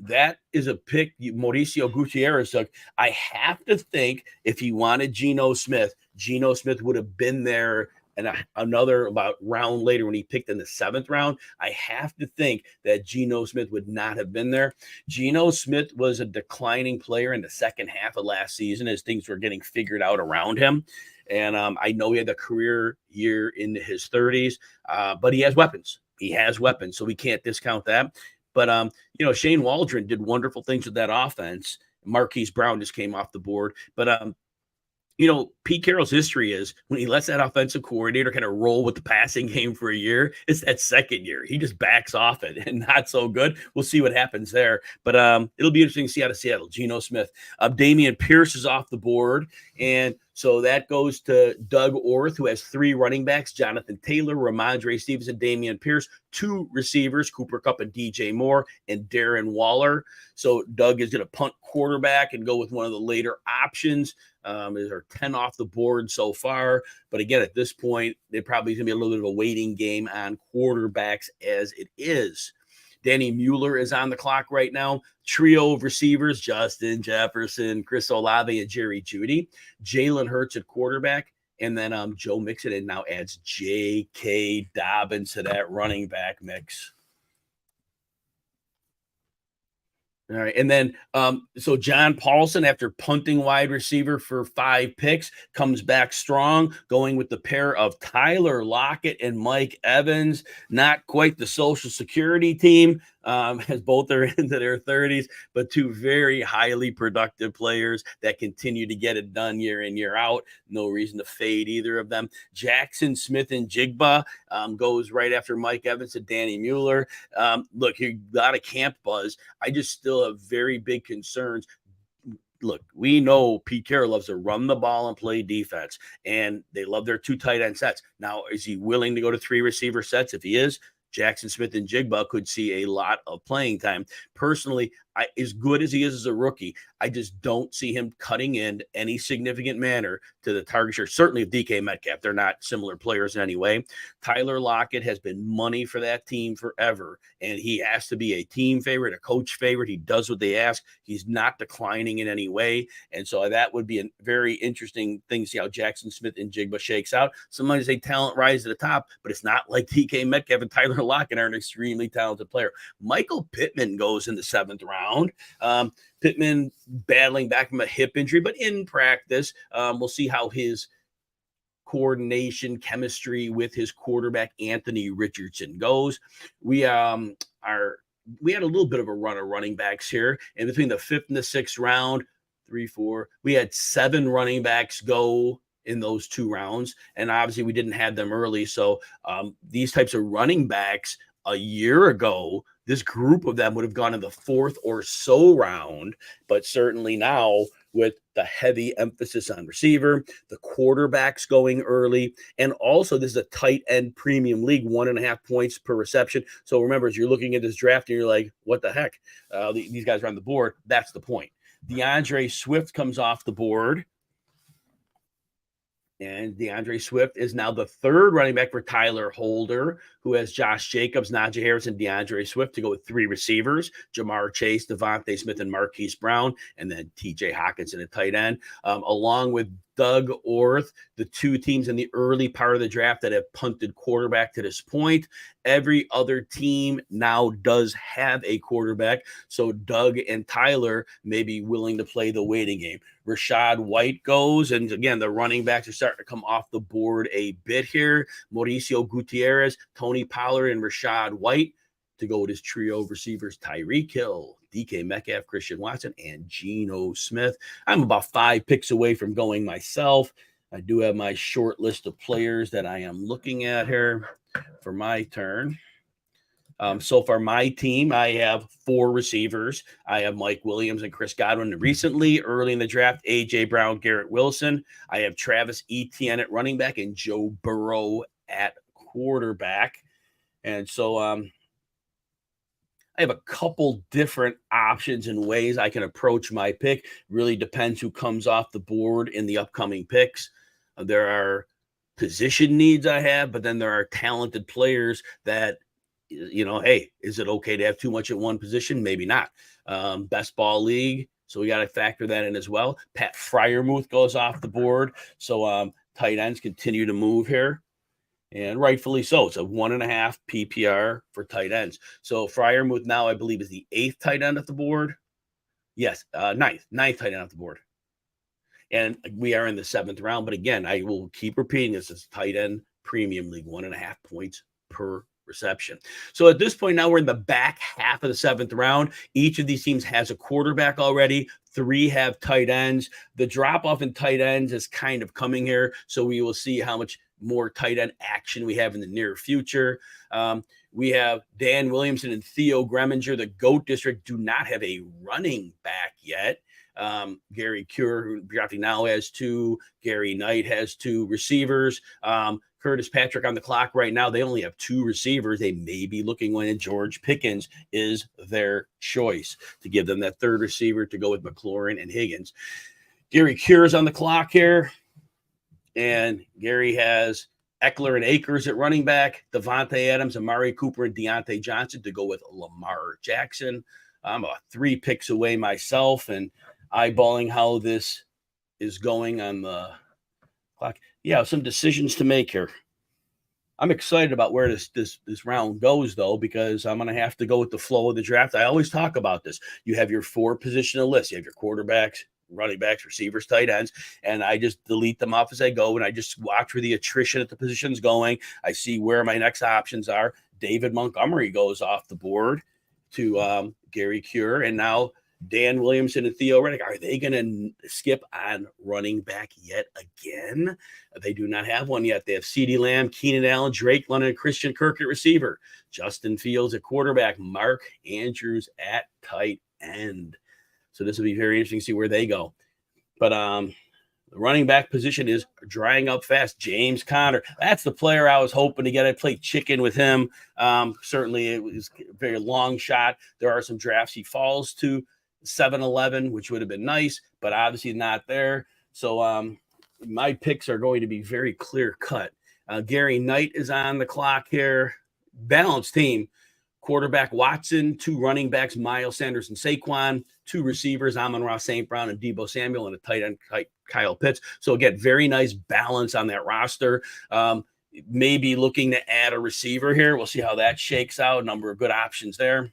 [SPEAKER 1] That is a pick Mauricio Gutierrez took. I have to think if he wanted Geno Smith would have been there and another about round later when he picked in the 7th round. I have to think that Geno Smith would not have been there. Geno Smith was a declining player in the second half of last season as things were getting figured out around him. And I know he had a career year in his 30s, but he has weapons. So we can't discount that. But, Shane Waldron did wonderful things with that offense. Marquise Brown just came off the board. But, Pete Carroll's history is when he lets that offensive coordinator kind of roll with the passing game for a year, it's that second year. He just backs off it and not so good. We'll see what happens there. But it'll be interesting to see out of Seattle. Geno Smith. Dameon Pierce is off the board. And so that goes to Doug Orth, who has 3 running backs, Jonathan Taylor, Ramondre Stevenson, Dameon Pierce, 2 receivers, Cooper Kupp and DJ Moore, and Darren Waller. So Doug is going to punt quarterback and go with one of the later options. There are 10 off the board so far. But again, at this point, it probably is going to be a little bit of a waiting game on quarterbacks as it is. Danny Mueller is on the clock right now. Trio of receivers, Justin Jefferson, Chris Olave, and Jerry Jeudy. Jalen Hurts at quarterback. And then Joe Mixon now adds J.K. Dobbins to that running back mix. All right. And then, so John Paulson, after punting wide receiver for 5 picks, comes back strong, going with the pair of Tyler Lockett and Mike Evans. Not quite the Social Security team, as both are into their 30s, but 2 very highly productive players that continue to get it done year in, year out. No reason to fade either of them. Jackson Smith and Jigba goes right after Mike Evans and Danny Mueller. Look, you got a camp buzz. I just still have very big concerns. Look, we know Pete Carroll loves to run the ball and play defense, and they love their 2 tight end sets. Now, is he willing to go to 3 receiver sets? If he is, Jackson Smith and Jigba could see a lot of playing time. Personally, as good as he is as a rookie, I just don't see him cutting in any significant manner to the target share. Certainly of DK Metcalf. They're not similar players in any way. Tyler Lockett has been money for that team forever, and he has to be a team favorite, a coach favorite. He does what they ask. He's not declining in any way, and so that would be a very interesting thing to see how Jackson Smith and Jigba shakes out. Sometimes they talent rise to the top, but it's not like DK Metcalf and Tyler Lockett are an extremely talented player. Michael Pittman goes in the 7th round. Pittman battling back from a hip injury, but in practice, we'll see how his coordination, chemistry with his quarterback Anthony Richardson goes. We had a little bit of a run of running backs here, and between the 5th and the 6th round, 3, 4, we had 7 running backs go in those 2 rounds, and obviously we didn't have them early. So these types of running backs a year ago, this group of them would have gone in the 4th or so round, but certainly now with the heavy emphasis on receiver, the quarterbacks going early, and also this is a tight end premium league, 1.5 points per reception. So remember, as you're looking at this draft and you're like, what the heck? These guys are on the board. That's the point. DeAndre Swift comes off the board. And DeAndre Swift is now the 3rd running back for Tyler Holder, who has Josh Jacobs, Najee Harris, and DeAndre Swift to go with 3 receivers: Jamar Chase, Devontae Smith, and Marquise Brown, and then TJ Hockenson at tight end, along with Doug Orth, the 2 teams in the early part of the draft that have punted quarterback to this point. Every other team now does have a quarterback, so Doug and Tyler may be willing to play the waiting game. Rashad White goes, and again, the running backs are starting to come off the board a bit here. Mauricio Gutierrez, Tony Pollard, and Rashad White to go with his trio of receivers: Tyreek Hill, DK Metcalf, Christian Watson, and Geno Smith. I'm about 5 picks away from going myself. I do have my short list of players that I am looking at here for my turn. So far, my team, I have 4 receivers. I have Mike Williams and Chris Godwin. Recently, early in the draft, A.J. Brown, Garrett Wilson. I have Travis Etienne at running back and Joe Burrow at quarterback. And so I have a couple different options and ways I can approach my pick. Really depends who comes off the board in the upcoming picks. There are position needs I have, but then there are talented players that, hey, is it okay to have too much at one position? Maybe not. Best ball league, so we got to factor that in as well. Pat Freiermuth goes off the board, so tight ends continue to move here. And rightfully so. It's a 1.5 PPR for tight ends. So Freiermuth now, I believe, is the 8th tight end off the board. Yes, ninth tight end off the board. And we are in the 7th round. But again, I will keep repeating this as tight end premium league, 1.5 points per reception. So at this point now, we're in the back half of the 7th round. Each of these teams has a quarterback already. 3 have tight ends. The drop off in tight ends is kind of coming here. So we will see how much more tight end action we have in the near future. We have Dan Williamson and Theo Greminger. The GOAT District do not have a running back yet. Gary Cure, who drafting now, has 2. Gary Knight has 2 receivers. Curtis Patrick on the clock right now. They only have 2 receivers. They may be looking when George Pickens is their choice to give them that 3rd receiver to go with McLaurin and Higgins. Gary Cure is on the clock here. And Gary has Eckler and Akers at running back, Devontae Adams, Amari Cooper, and Deontay Johnson to go with Lamar Jackson. I'm 3 picks away myself, and eyeballing how this is going on the clock. Yeah, some decisions to make here. I'm excited about where this round goes, though, because I'm going to have to go with the flow of the draft. I always talk about this. You have your 4 positional lists. You have your quarterbacks, running backs, receivers, tight ends, and I just delete them off as I go, and I just watch where the attrition at the position's going. I see where my next options are. David Montgomery goes off the board to Gary Cure, and now Dan Williamson and Theo Reddick. Are they going to skip on running back yet again? They do not have one yet. They have CeeDee Lamb, Keenan Allen, Drake London, and Christian Kirk at receiver, Justin Fields at quarterback, Mark Andrews at tight end. So this will be very interesting to see where they go. But The running back position is drying up fast. James Conner, that's the player I was hoping to get. I played chicken with him. Certainly, it was a very long shot. There are some drafts he falls to 7-11, which would have been nice, but obviously not there. So my picks are going to be very clear cut. Gary Knight is on the clock here. Balanced team. Quarterback Watson, 2 running backs, Miles Sanders and Saquon, 2 receivers, Amon-Ra St. Brown and Deebo Samuel, and a tight end, Kyle Pitts. So again, very nice balance on that roster. Maybe looking to add a receiver here. We'll see how that shakes out. A number of good options there.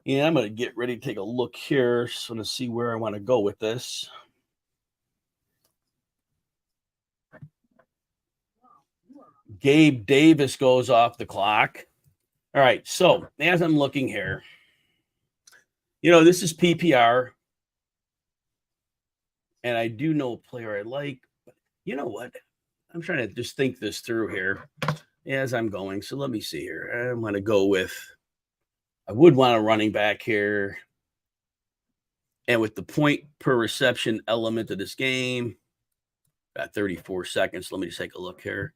[SPEAKER 1] And I'm going to get ready to take a look here. Just want to see where I want to go with this. Gabe Davis goes off the clock. All right, so as I'm looking here, this is PPR, and I do know a player I like, but you know what? I'm trying to just think this through here as I'm going. So let me see here. I'm going to go with, I would want a running back here. And with the point per reception element of this game, got 34 seconds. Let me just take a look here.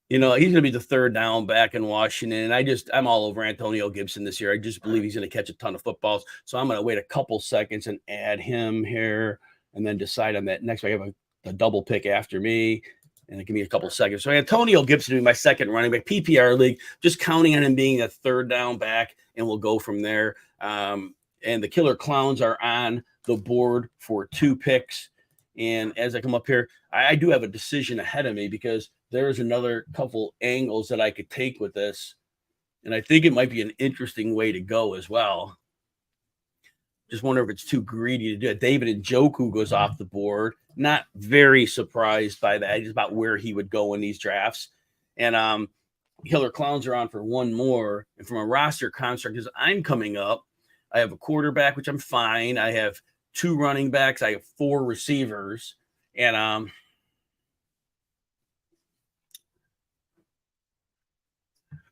[SPEAKER 1] He's going to be the third down back in Washington. And I'm all over Antonio Gibson this year. I just believe he's going to catch a ton of footballs. So I'm going to wait a couple seconds and add him here and then decide on that next. I have a double pick after me, and give me a couple seconds. So Antonio Gibson will be my second running back, PPR league, just counting on him being a third down back, and we'll go from there. And the Killer Clowns are on the board for 2 picks. And as I come up here, I do have a decision ahead of me because there's another couple angles that I could take with this. And I think it might be an interesting way to go as well. Just wonder if it's too greedy to do it. David Njoku goes off the board. Not very surprised by that. Just about where he would go in these drafts. And Killer Clowns are on for one more. And from a roster construct, as I'm coming up, I have a quarterback, which I'm fine. I have 2 running backs. I have 4 receivers. And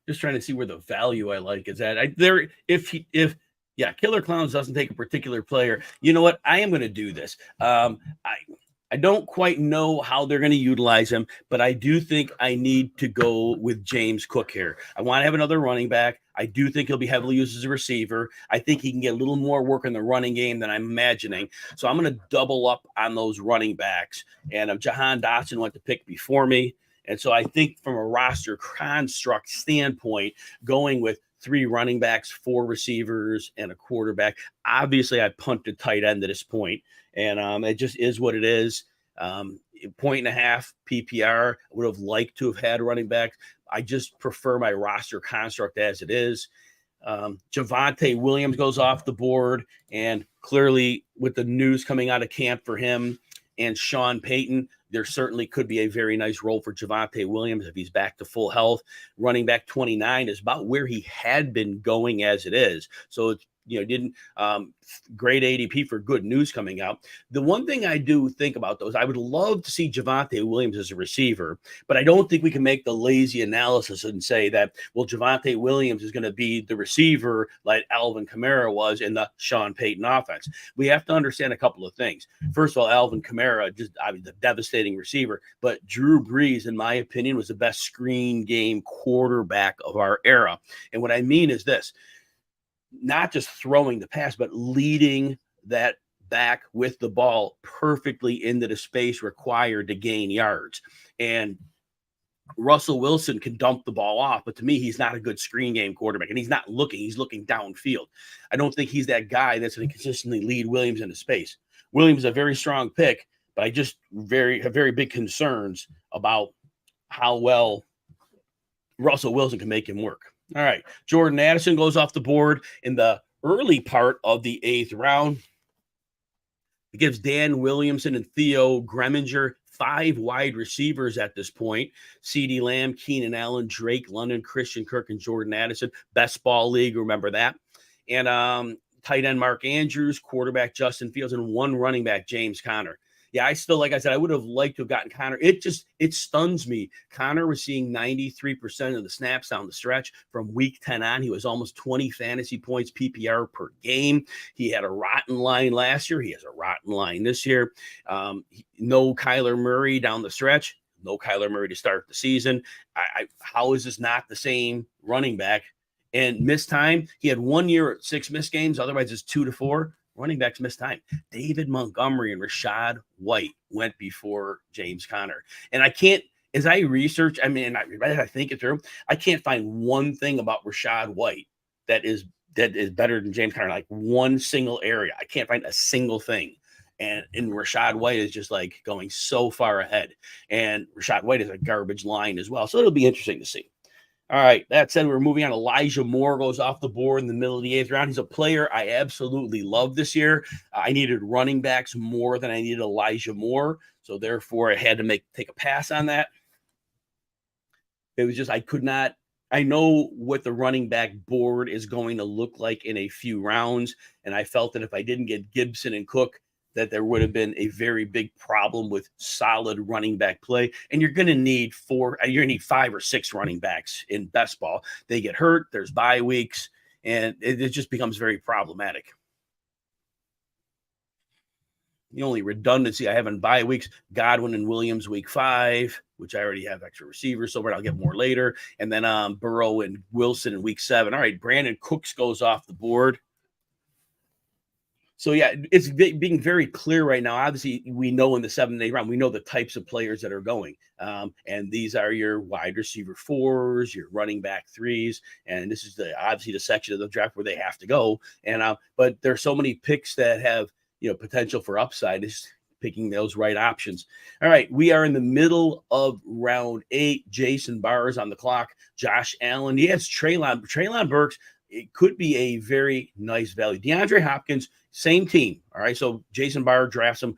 [SPEAKER 1] just trying to see where the value I like is at. Killer Clowns doesn't take a particular player. You know what? I am going to do this. I don't quite know how they're going to utilize him, but I do think I need to go with James Cook here. I want to have another running back. I do think he'll be heavily used as a receiver. I think he can get a little more work in the running game than I'm imagining. So I'm going to double up on those running backs. And Jahan Dotson went to pick before me. And so I think from a roster construct standpoint, going with 3 running backs, 4 receivers, and a quarterback. Obviously, I punted tight end to this point, and it just is what it is. 1.5 PPR. I would have liked to have had running backs. I just prefer my roster construct as it is. Javonte Williams goes off the board, and clearly with the news coming out of camp for him and Sean Payton, there certainly could be a very nice role for Javonte Williams if he's back to full health. Running back 29 is about where he had been going as it is. So it's didn't great ADP for good news coming out. The one thing I do think about those, I would love to see Javonte Williams as a receiver, but I don't think we can make the lazy analysis and say that, well, Javonte Williams is going to be the receiver like Alvin Kamara was in the Sean Payton offense. We have to understand a couple of things. First of all, Alvin Kamara, the devastating receiver, but Drew Brees, in my opinion, was the best screen game quarterback of our era. And what I mean is this: not just throwing the pass, but leading that back with the ball perfectly into the space required to gain yards. And Russell Wilson can dump the ball off, but to me, he's not a good screen game quarterback, and he's not looking. He's looking downfield. I don't think he's that guy that's going to consistently lead Williams into space. Williams is a very strong pick, but I just have very big concerns about how well Russell Wilson can make him work. All right, Jordan Addison goes off the board in the early part of the 8th round. It gives Dan Williamson and Theo Greminger 5 wide receivers at this point. CeeDee Lamb, Keenan Allen, Drake London, Christian Kirk, and Jordan Addison. Best ball league, remember that. And tight end Mark Andrews, quarterback Justin Fields, and 1 running back, James Conner. Yeah, I still, like I said, I would have liked to have gotten Connor. It stuns me. Connor was seeing 93% of the snaps down the stretch from week 10 on. He was almost 20 fantasy points PPR per game. He had a rotten line last year. He has a rotten line this year. No Kyler Murray down the stretch. No Kyler Murray to start the season. How is this not the same running back? And missed time. He had 1 year at 6 missed games. Otherwise, it's 2 to 4. Running backs missed time. David Montgomery and Rachaad White went before James Conner. And I can't, as I research, I mean, I think it through, I can't find one thing about Rachaad White that is better than James Conner. Like one single area. I can't find a single thing. And Rachaad White is just like going so far ahead. And Rachaad White is a garbage line as well. So it'll be interesting to see. All right. That said, we're moving on. Elijah Moore goes off the board in the middle of the 8th round. He's a player I absolutely love this year. I needed running backs more than I needed Elijah Moore. So therefore, I had to take a pass on that. It was just, I could not. I know what the running back board is going to look like in a few rounds. And I felt that if I didn't get Gibson and Cook, that there would have been a very big problem with solid running back play. And you're going to need 5 or 6 running backs in best ball. They get hurt. There's bye weeks, and it just becomes very problematic. The only redundancy I have in bye weeks, Godwin and Williams week 5, which I already have extra receivers, so I'll get more later. And then Burrow and Wilson in week 7. All right, Brandon Cooks goes off the board. So, yeah, it's being very clear right now. Obviously, we know in the 7th and 8th round, we know the types of players that are going. And these are your wide receiver 4s, your running back 3s. And this is obviously the section of the draft where they have to go. And but there's so many picks that have, potential for upside. Is picking those right options. All right, we are in the middle of round 8. Jason Barr is on the clock. Josh Allen. He has Treylon Burks. It could be a very nice value. DeAndre Hopkins, same team. All right. So Jason Barr drafts him.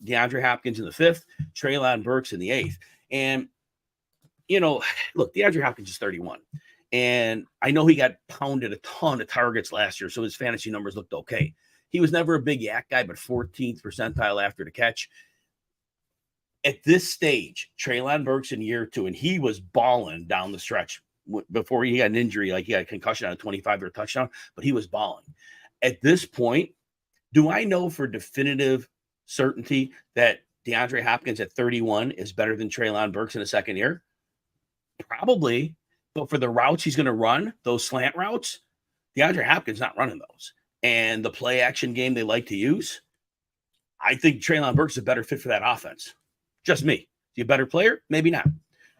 [SPEAKER 1] DeAndre Hopkins in the 5th, Treylon Burks in the 8th. And, look, DeAndre Hopkins is 31. And I know he got pounded a ton of targets last year, so his fantasy numbers looked okay. He was never a big yak guy, but 14th percentile after the catch. At this stage, Treylon Burks in year 2, and he was balling down the stretch before he had an injury, like he had a concussion on a 25-yard touchdown, but he was balling. At this point, do I know for definitive certainty that DeAndre Hopkins at 31 is better than Treylon Burks in the second year? Probably, but for the routes he's going to run, those slant routes, DeAndre Hopkins not running those. And the play action game they like to use, I think Treylon Burks is a better fit for that offense. Just me. Is he a better player? Maybe not.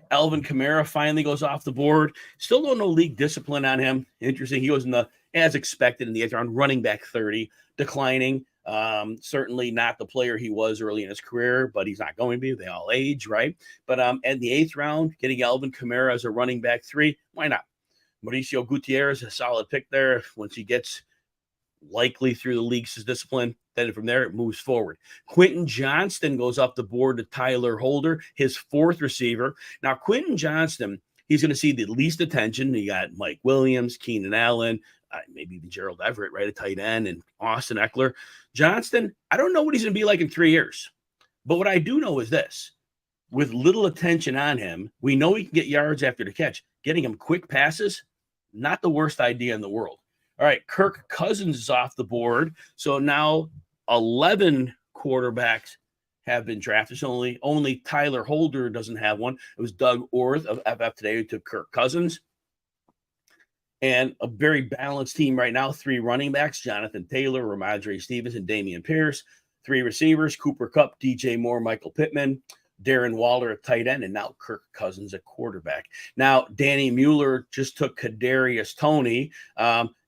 [SPEAKER 1] Alvin Kamara finally goes off the board. Still don't know league discipline on him. Interesting. He was as expected in the 8th round, running back 30, declining. Certainly not the player he was early in his career, but he's not going to be. They all age, right? But in the 8th round, getting Alvin Kamara as a running back 3, why not? Mauricio Gutierrez, a solid pick there. Once he gets likely through the league's discipline, then from there it moves forward. Quentin Johnston goes up the board to Tyler Holder, his 4th receiver. Now, Quentin Johnston, he's going to see the least attention. You got Mike Williams, Keenan Allen, maybe even Gerald Everett, right, a tight end, and Austin Eckler. Johnston, I don't know what he's going to be like in 3 years. But what I do know is this. With little attention on him, we know he can get yards after the catch. Getting him quick passes, not the worst idea in the world. All right, Kirk Cousins is off the board. So now 11 quarterbacks have been drafted. So only Tyler Holder doesn't have one. It was Doug Orth of FF Today who took Kirk Cousins. And a very balanced team right now. 3 running backs, Jonathan Taylor, Ramondre Stevenson, Damian Pierce. 3 receivers, Cooper Kupp, DJ Moore, Michael Pittman, Darren Waller at tight end, and now Kirk Cousins at quarterback. Now, Danny Mueller just took Kadarius Toney.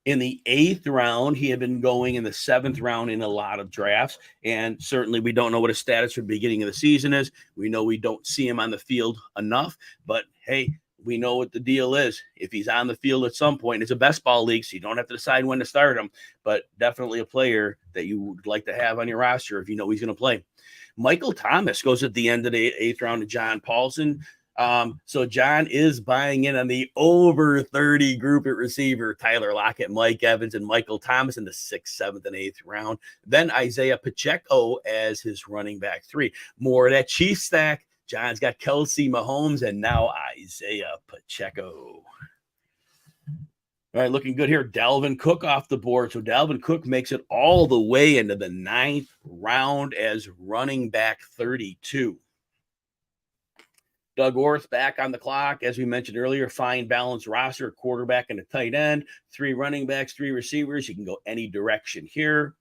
[SPEAKER 1] In the 8th round, he had been going in the 7th round in a lot of drafts, and certainly we don't know what his status for the beginning of the season is. We know we don't see him on the field enough, but hey, we know what the deal is. If he's on the field at some point, it's a best ball league, so you don't have to decide when to start him, but definitely a player that you would like to have on your roster if you know he's going to play. Michael Thomas goes at the end of the 8th round to John Paulson. So John is buying in on the over 30 group at receiver, Tyler Lockett, Mike Evans, and Michael Thomas in the 6th, 7th, and 8th round. Then Isaiah Pacheco as his running back 3. More of that Chiefs stack. John's got Kelsey, Mahomes, and now Isaiah Pacheco. All right, looking good here. Dalvin Cook off the board. So Dalvin Cook makes it all the way into the 9th round as running back 32. Doug Orth back on the clock. As we mentioned earlier, fine balanced roster, quarterback and a tight end, 3 running backs, 3 receivers. You can go any direction here.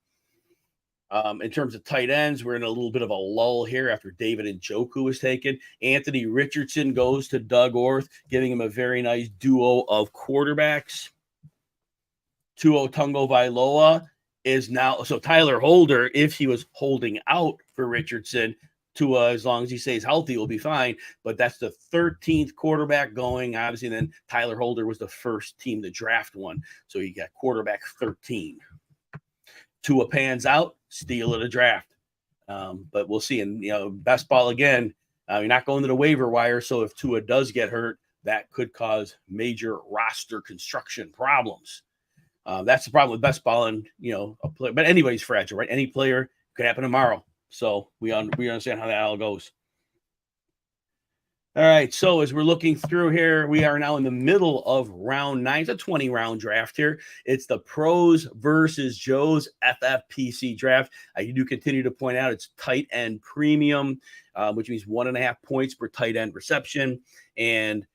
[SPEAKER 1] In terms of tight ends, we're in a little bit of a lull here after David Njoku was taken. Anthony Richardson goes to Doug Orth, giving him a very nice duo of quarterbacks. Tua Tagovailoa is now, so Tyler Holder, if he was holding out for Richardson, Tua, as long as he stays healthy, will be fine. But that's the 13th quarterback going. Obviously, then Tyler Holder was the first team to draft one. So you got quarterback 13. Tua pans out, steal of the draft. But we'll see. And, best ball again, you're not going to the waiver wire. So if Tua does get hurt, that could cause major roster construction problems. That's the problem with best ball, and a player, but anybody's fragile, right? Any player could happen tomorrow. So we understand how that all goes. All right. So as we're looking through here, we are now in the middle of round 9. It's a 20-round draft here. It's the Pros versus Joe's FFPC draft. I do continue to point out it's tight end premium, which means 1.5 points per tight end reception, and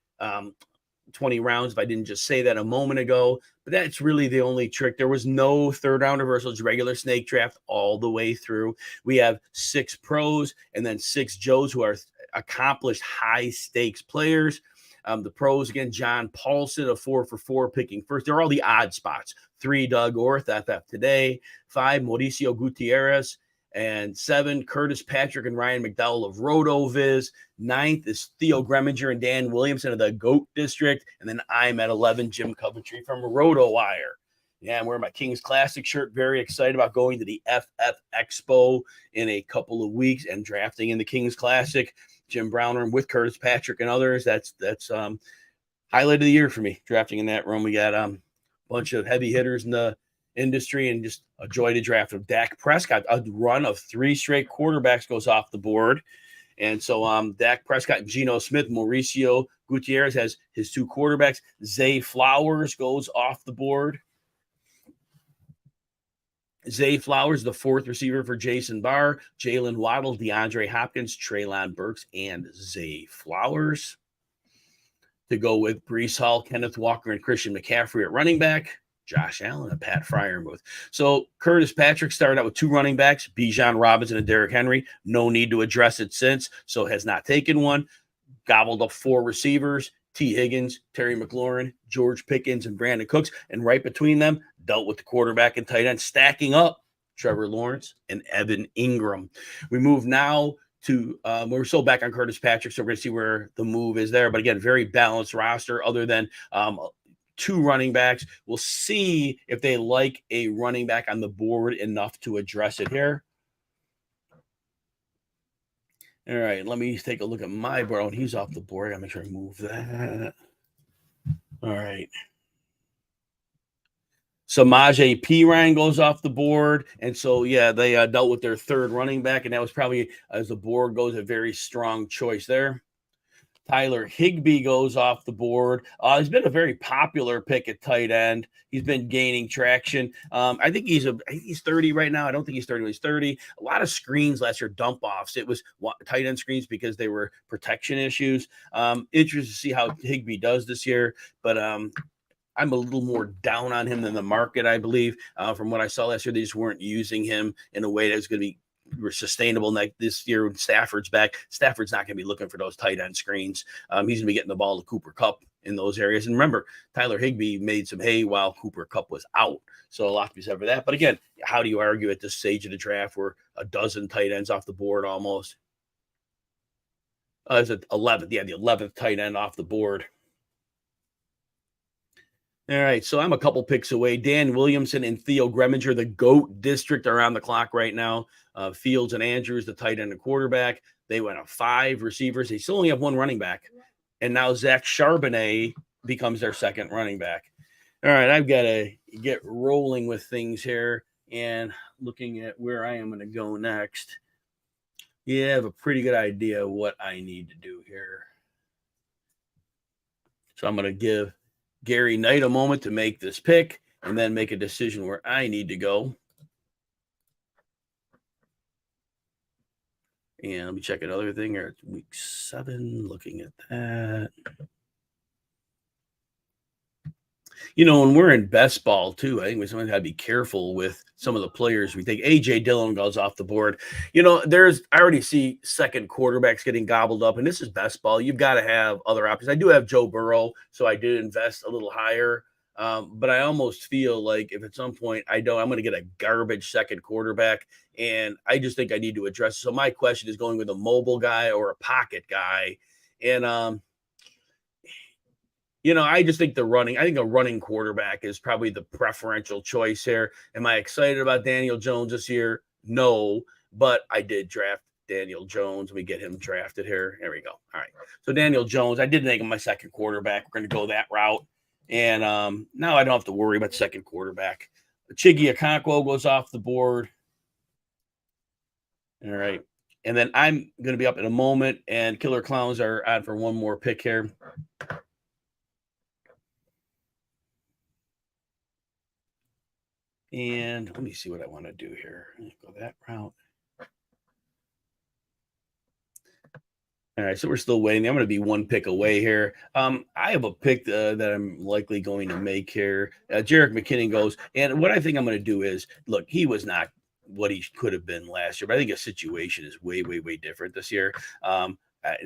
[SPEAKER 1] 20 rounds, if I didn't just say that a moment ago. But that's really the only trick. There was no third round reversal. It's regular snake draft all the way through. We have 6 pros and then 6 Joes who are accomplished high stakes players. The pros, again, John Paulson, a 4 for 4 picking first. They're all the odd spots. 3, Doug Orth, FF Today. 5, Mauricio Gutierrez. And 7, Curtis Patrick and Ryan McDowell of RotoViz. 9th is Theo Greminger and Dan Williamson of the GOAT District. And then I'm at 11, Jim Coventry from RotoWire. Yeah, I'm wearing my Kings Classic shirt. Very excited about going to the FF Expo in a couple of weeks and drafting in the Kings Classic. Jim Browner with Curtis Patrick and others. That's highlight of the year for me, drafting in that room. We got a bunch of heavy hitters in the industry and just a joy to draft. Of Dak Prescott, a run of 3 straight quarterbacks goes off the board. And so Dak Prescott and Geno Smith, Mauricio Gutierrez has his 2 quarterbacks. Zay Flowers goes off the board. Zay Flowers, the 4th receiver for Jason Barr. Jalen Waddle, DeAndre Hopkins, Treylon Burks, and Zay Flowers. To go with Breece Hall, Kenneth Walker, and Christian McCaffrey at running back. Josh Allen and Pat Fryermuth. So Curtis Patrick started out with 2 running backs, Bijan Robinson and Derrick Henry. No need to address it since, so has not taken one. Gobbled up 4 receivers, T. Higgins, Terry McLaurin, George Pickens, and Brandon Cooks. And right between them, dealt with the quarterback and tight end, stacking up Trevor Lawrence and Evan Ingram. We move now to we're still back on Curtis Patrick, so we're going to see where the move is there. But again, very balanced roster other than 2 running backs. We'll see if they like a running back on the board enough to address it here. All right, let me take a look at my board. He's off the board. I gotta make sure I move that. All right. Samaje Perine goes off the board. And so, yeah, they dealt with their 3rd running back, and that was probably, as the board goes, a very strong choice there. Tyler Higbee goes off the board. He's been a very popular pick at tight end. He's been gaining traction. I think he's 30 right now. I don't think he's 30. He's 30. A lot of screens last year, dump offs. It was tight end screens because they were protection issues. Interested to see how Higbee does this year, but I'm a little more down on him than the market, I believe. From what I saw last year, they just weren't using him in a way that was going to be sustainable. Like this year when Stafford's back, Stafford's not going to be looking for those tight end screens. He's going to be getting the ball to Cooper Kupp in those areas. And remember, Tyler Higbee made some hay while Cooper Kupp was out. So a lot to be said for that. But again, how do you argue at this stage of the draft where a dozen tight ends off the board almost? It's at 11th. Yeah, the 11th tight end off the board. All right, so I'm a couple picks away. Dan Williamson and Theo Greminger, the GOAT District, are on the clock right now. Fields and Andrews, the tight end and quarterback. They went on 5 receivers. They still only have 1 running back, and now Zach Charbonnet becomes their second running back. All right, I've got to get rolling with things here and looking at where I am going to go next. Yeah, I have a pretty good idea of what I need to do here. So I'm going to give Gary Knight a moment to make this pick and then make a decision where I need to go. And let me check another thing here. It's week 7, looking at that. When we're in best ball too, I think we sometimes got to be careful with some of the players we think. AJ Dillon goes off the board. I already see second quarterbacks getting gobbled up, and this is best ball. You've got to have other options. I do have Joe Burrow, so I did invest a little higher. But I almost feel like if at some point I'm going to get a garbage second quarterback, and I just think I need to address it. So my question is going with a mobile guy or a pocket guy, and I just think I think a running quarterback is probably the preferential choice here. Am I excited about Daniel Jones this year? No, but I did draft Daniel Jones. Let me get him drafted here. There we go. All right. So Daniel Jones, I did make him my second quarterback. We're going to go that route. And now I don't have to worry about second quarterback. Chiggy Okonkwo goes off the board. All right. And then I'm going to be up in a moment, and Killer Clowns are on for one more pick here. And let me see what I want to do here. Go that route. All right, so we're still waiting. I'm going to be one pick away here. I have a pick that I'm likely going to make here. Jerick McKinnon goes. And what I think I'm going to do is, look, he was not what he could have been last year, but I think his situation is way, way, way different this year.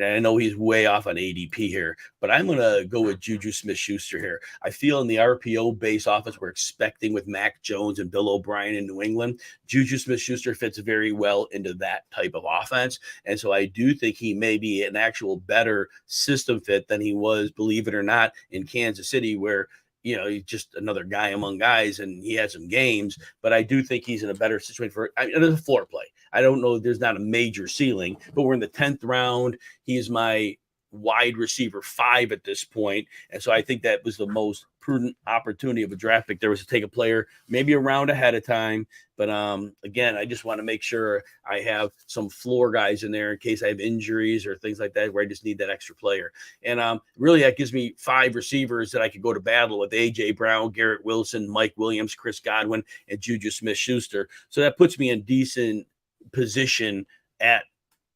[SPEAKER 1] I know he's way off on ADP here, but I'm going to go with Juju Smith-Schuster here. I feel in the RPO-based offense we're expecting with Mac Jones and Bill O'Brien in New England, Juju Smith-Schuster fits very well into that type of offense. And so I do think he may be an actual better system fit than he was, believe it or not, in Kansas City, where he's just another guy among guys, and he had some games, but I do think he's in a better situation for a floor play. I don't know. There's not a major ceiling, but we're in the 10th round. He's my wide receiver 5 at this point. And so I think that was the most prudent opportunity of a draft pick. There was to take a player maybe a round ahead of time. But again, I just want to make sure I have some floor guys in there in case I have injuries or things like that, where I just need that extra player. And really that gives me 5 receivers that I could go to battle with: AJ Brown, Garrett Wilson, Mike Williams, Chris Godwin, and Juju Smith-Schuster. So that puts me in decent position at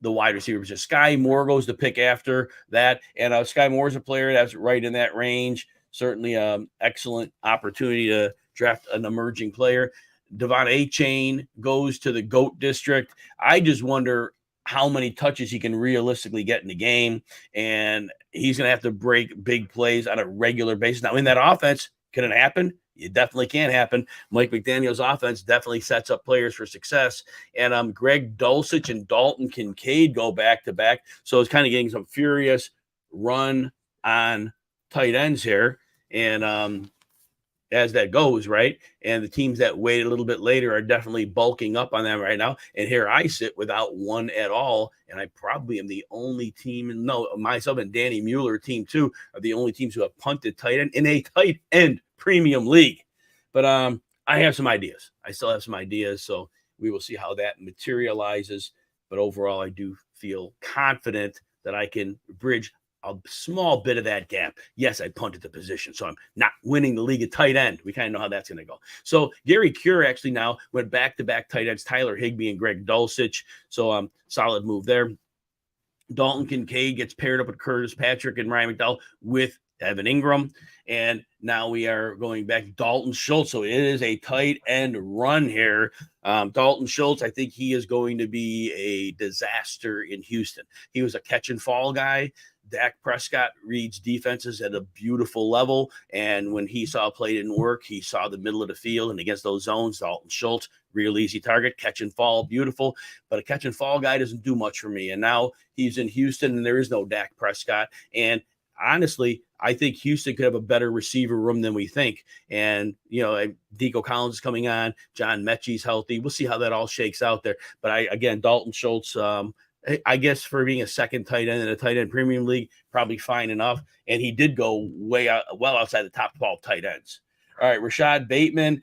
[SPEAKER 1] the wide receiver position. Sky Moore goes to pick after that. And Sky Moore is a player that's right in that range. Certainly excellent opportunity to draft an emerging player. Devon Achane goes to the GOAT district. I just wonder how many touches he can realistically get in the game. And he's going to have to break big plays on a regular basis. Now, in that offense, can it happen? It definitely can happen. Mike McDaniel's offense definitely sets up players for success. And Greg Dulcich and Dalton Kincaid go back-to-back. So it's kind of getting some furious run on tight ends here. And as that goes, right? And the teams that wait a little bit later are definitely bulking up on them right now. And here I sit without one at all. And I probably am the only team, myself and Danny Mueller, team 2, are the only teams who have punted tight end in a tight end premium league. But I have some ideas. I still have some ideas. So we will see how that materializes. But overall, I do feel confident that I can bridge a small bit of that gap. Yes, I punted the position, so I'm not winning the league at tight end. We kind of know how that's going to go. So Gary Cure actually now went back-to-back tight ends, Tyler Higbee and Greg Dulcich. So solid move there. Dalton Kincaid gets paired up with Curtis Patrick and Ryan McDowell with Evan Ingram. And now we are going back to Dalton Schultz. So it is a tight end run here. Dalton Schultz, I think he is going to be a disaster in Houston. He was a catch and fall guy. Dak Prescott reads defenses at a beautiful level. And when he saw a play didn't work, he saw the middle of the field. And against those zones, Dalton Schultz, real easy target, catch and fall, beautiful. But a catch and fall guy doesn't do much for me. And now he's in Houston, and there is no Dak Prescott. And honestly, I think Houston could have a better receiver room than we think. And, Deco Collins is coming on. John Mechie's healthy. We'll see how that all shakes out there. But Dalton Schultz, I guess for being a second tight end in a tight end premium league, probably fine enough. And he did go way out, well outside the top 12 tight ends. All right, Rashad Bateman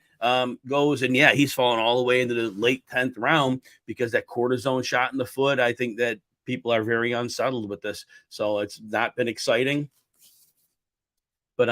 [SPEAKER 1] goes, and yeah, he's fallen all the way into the late 10th round because that cortisone shot in the foot. I think that people are very unsettled with this. So it's not been exciting. But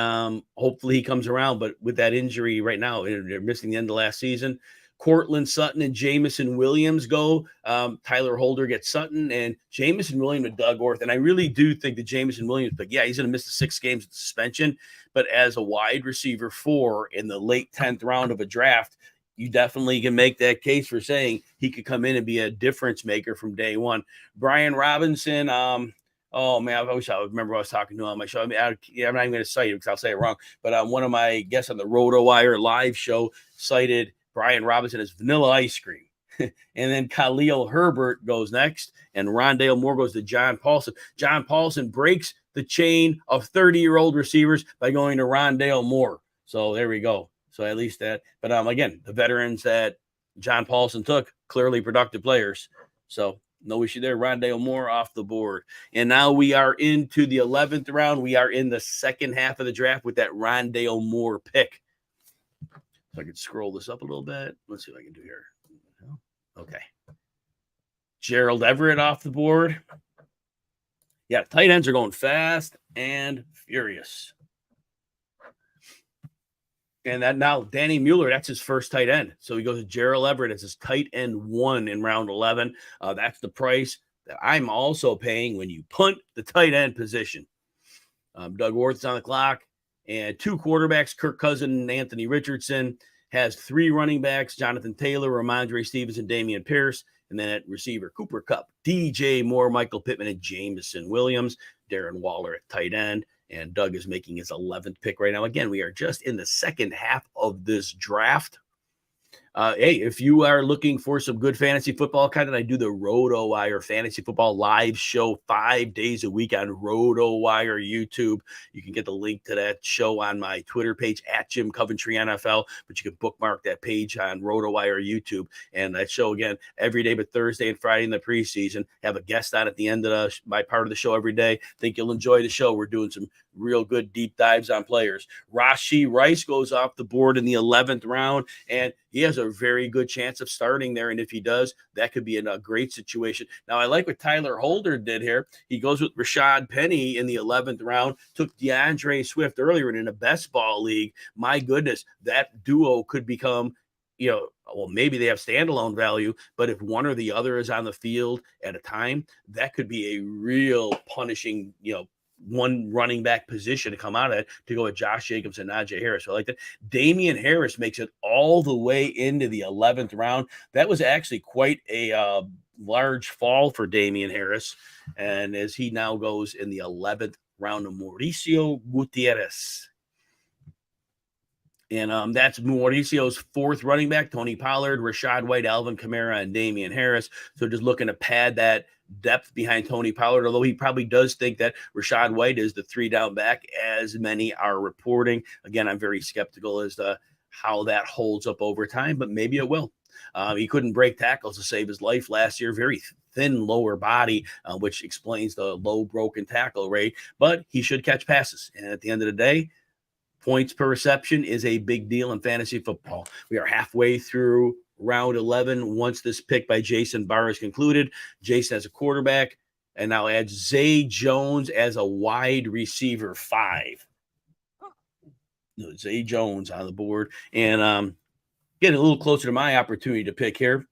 [SPEAKER 1] hopefully he comes around. But with that injury right now, they're missing the end of last season. Cortland Sutton and Jamison Williams go. Tyler Holder gets Sutton, and Jamison Williams and Doug Orth. And I really do think that Jamison Williams, but yeah, he's going to miss the 6 games with suspension. But as a wide receiver 4 in the late 10th round of a draft, you definitely can make that case for saying he could come in and be a difference maker from day one. Brian Robinson, oh man, I wish I would remember what I was talking to on my show. I mean, I'm not even going to cite it because I'll say it wrong. But one of my guests on the RotoWire live show cited Brian Robinson as vanilla ice cream. And then Khalil Herbert goes next, and Rondale Moore goes to John Paulson. John Paulson breaks the chain of 30-year-old receivers by going to Rondale Moore. So there we go. So at least that. But again, the veterans that John Paulson took, clearly productive players. So no issue there. Rondale Moore off the board. And now we are into the 11th round. We are in the second half of the draft with that Rondale Moore pick. So I can scroll this up a little bit. Let's see what I can do here. Okay. Gerald Everett off the board. Yeah, tight ends are going fast and furious. And that now Danny Mueller, that's his first tight end. So he goes to Gerald Everett as his tight end 1 in round 11. That's the price that I'm also paying when you punt the tight end position. Doug Orth's on the clock, and 2 quarterbacks, Kirk Cousins and Anthony Richardson. Has 3 running backs, Jonathan Taylor, Ramondre Stevenson, Damian Pierce, and then at receiver, Cooper Kupp, DJ Moore, Michael Pittman, and Jameson Williams. Darren Waller at tight end. And Doug is making his 11th pick right now. Again, we are just in the second half of this draft. Hey, if you are looking for some good fantasy football content, I do the RotoWire Fantasy Football live show 5 days a week on RotoWire YouTube. You can get the link to that show on my Twitter page at Jim Coventry NFL, but you can bookmark that page on RotoWire YouTube. And that show, again, every day but Thursday and Friday in the preseason. Have a guest on at the end of my part of the show every day. Think you'll enjoy the show. We're doing some real good deep dives on players. Rashee Rice goes off the board in the 11th round, and he has a very good chance of starting there. And if he does, that could be a great situation. Now, I like what Tyler Holder did here. He goes with Rashad Penny in the 11th round, took DeAndre Swift earlier, and in a best ball league, my goodness, that duo could become, well, maybe they have standalone value, but if one or the other is on the field at a time, that could be a real punishing, one running back position to come out of it to go with Josh Jacobs and Najee Harris. So I like that. Damian Harris makes it all the way into the 11th round. That was actually quite a large fall for Damian Harris. And as he now goes in the 11th round of Mauricio Gutierrez. And that's Mauricio's 4th running back, Tony Pollard, Rashad White, Alvin Kamara, and Damian Harris. So just looking to pad that depth behind Tony Pollard, although he probably does think that Rashad White is the 3-down back, as many are reporting. Again, I'm very skeptical as to how that holds up over time, but maybe it will. He couldn't break tackles to save his life last year. Very thin lower body, which explains the low broken tackle rate, but he should catch passes. And at the end of the day, points per reception is a big deal in fantasy football. We are halfway through round 11 once this pick by Jason Barr is concluded. Jason as a quarterback, and now adds Zay Jones as a wide receiver 5. Zay Jones on the board. And getting a little closer to my opportunity to pick here.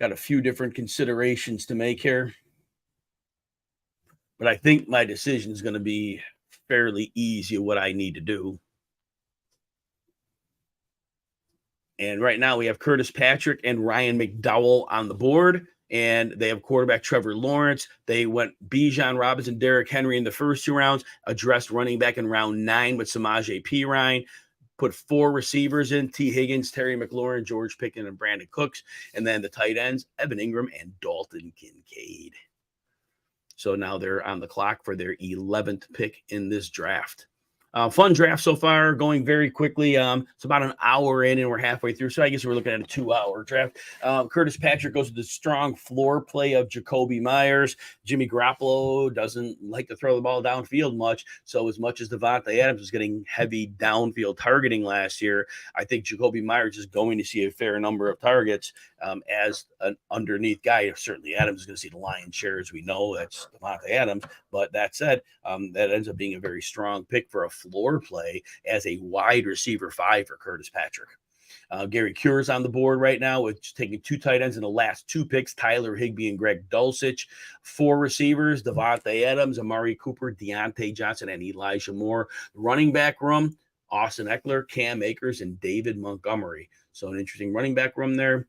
[SPEAKER 1] Got a few different considerations to make here. But I think my decision is going to be fairly easy what I need to do. And right now we have Curtis Patrick and Ryan McDowell on the board, and they have quarterback Trevor Lawrence. They went Bijan Robinson, Derrick Henry in the first 2 rounds, addressed running back in round 9 with Samaje Perine, put 4 receivers in, T. Higgins, Terry McLaurin, George Pickens, and Brandon Cooks, and then the tight ends, Evan Ingram and Dalton Kincaid. So now they're on the clock for their 11th pick in this draft. Fun draft so far, going very quickly. It's about an hour in, and we're halfway through. So I guess we're looking at a 2-hour draft. Curtis Patrick goes with the strong floor play of Jacoby Myers. Jimmy Garoppolo doesn't like to throw the ball downfield much. So as much as Devontae Adams was getting heavy downfield targeting last year, I think Jacoby Myers is going to see a fair number of targets as an underneath guy. Certainly Adams is going to see the lion's share, as we know. That's Devontae Adams. But that said, that ends up being a very strong pick for a floor play as a wide receiver 5 for Curtis Patrick. Gary Cure's on the board right now with taking 2 tight ends in the last 2 picks, Tyler Higbee and Greg Dulcich. 4 receivers, Devontae Adams, Amari Cooper, Deontay Johnson, and Elijah Moore. Running back room, Austin Eckler, Cam Akers, and David Montgomery. So an interesting running back room there.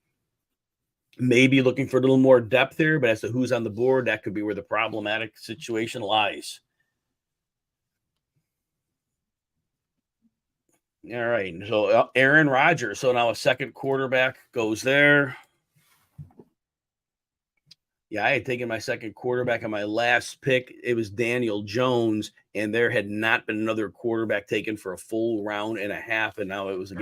[SPEAKER 1] Maybe looking for a little more depth here, but as to who's on the board, that could be where the problematic situation lies. All right. So Aaron Rodgers. So now a second quarterback goes there. Yeah, I had taken my second quarterback on my last pick. It was Daniel Jones, and there had not been another quarterback taken for a full round and a half. And now it was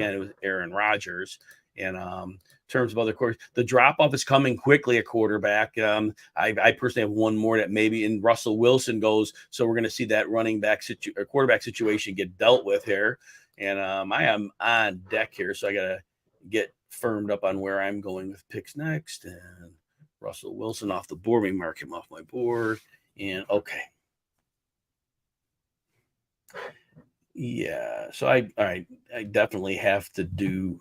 [SPEAKER 1] Aaron Rodgers. And in terms of other quarterbacks, the drop-off is coming quickly at quarterback. I personally have one more that maybe in Russell Wilson goes. So we're going to see that running back quarterback situation get dealt with here. And I am on deck here, so I got to get firmed up on where I'm going with picks next. And Russell Wilson off the board. We mark him off my board. And okay. Yeah, so I definitely have to do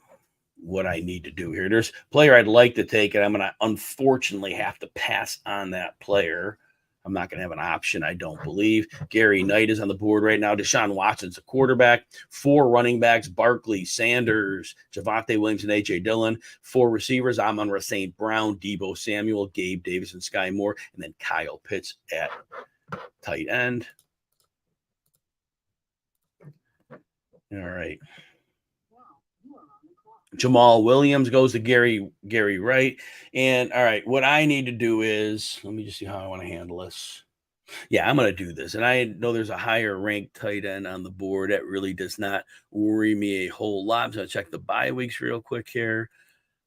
[SPEAKER 1] what I need to do here. There's a player I'd like to take, and I'm going to unfortunately have to pass on that player. I'm not going to have an option, I don't believe. Gary Knight is on the board right now. Deshaun Watson's a quarterback. 4 running backs, Barkley, Sanders, Javonte Williams, and A.J. Dillon. 4 receivers, Amon-Ra St. Brown, Deebo Samuel, Gabe Davis, and Sky Moore, and then Kyle Pitts at tight end. All right. Jamal Williams goes to Gary Wright. And all right, what I need to do is, let me just see how I want to handle this. Yeah, I'm going to do this. And I know there's a higher ranked tight end on the board that really does not worry me a whole lot. I'm going to check the bye weeks real quick here.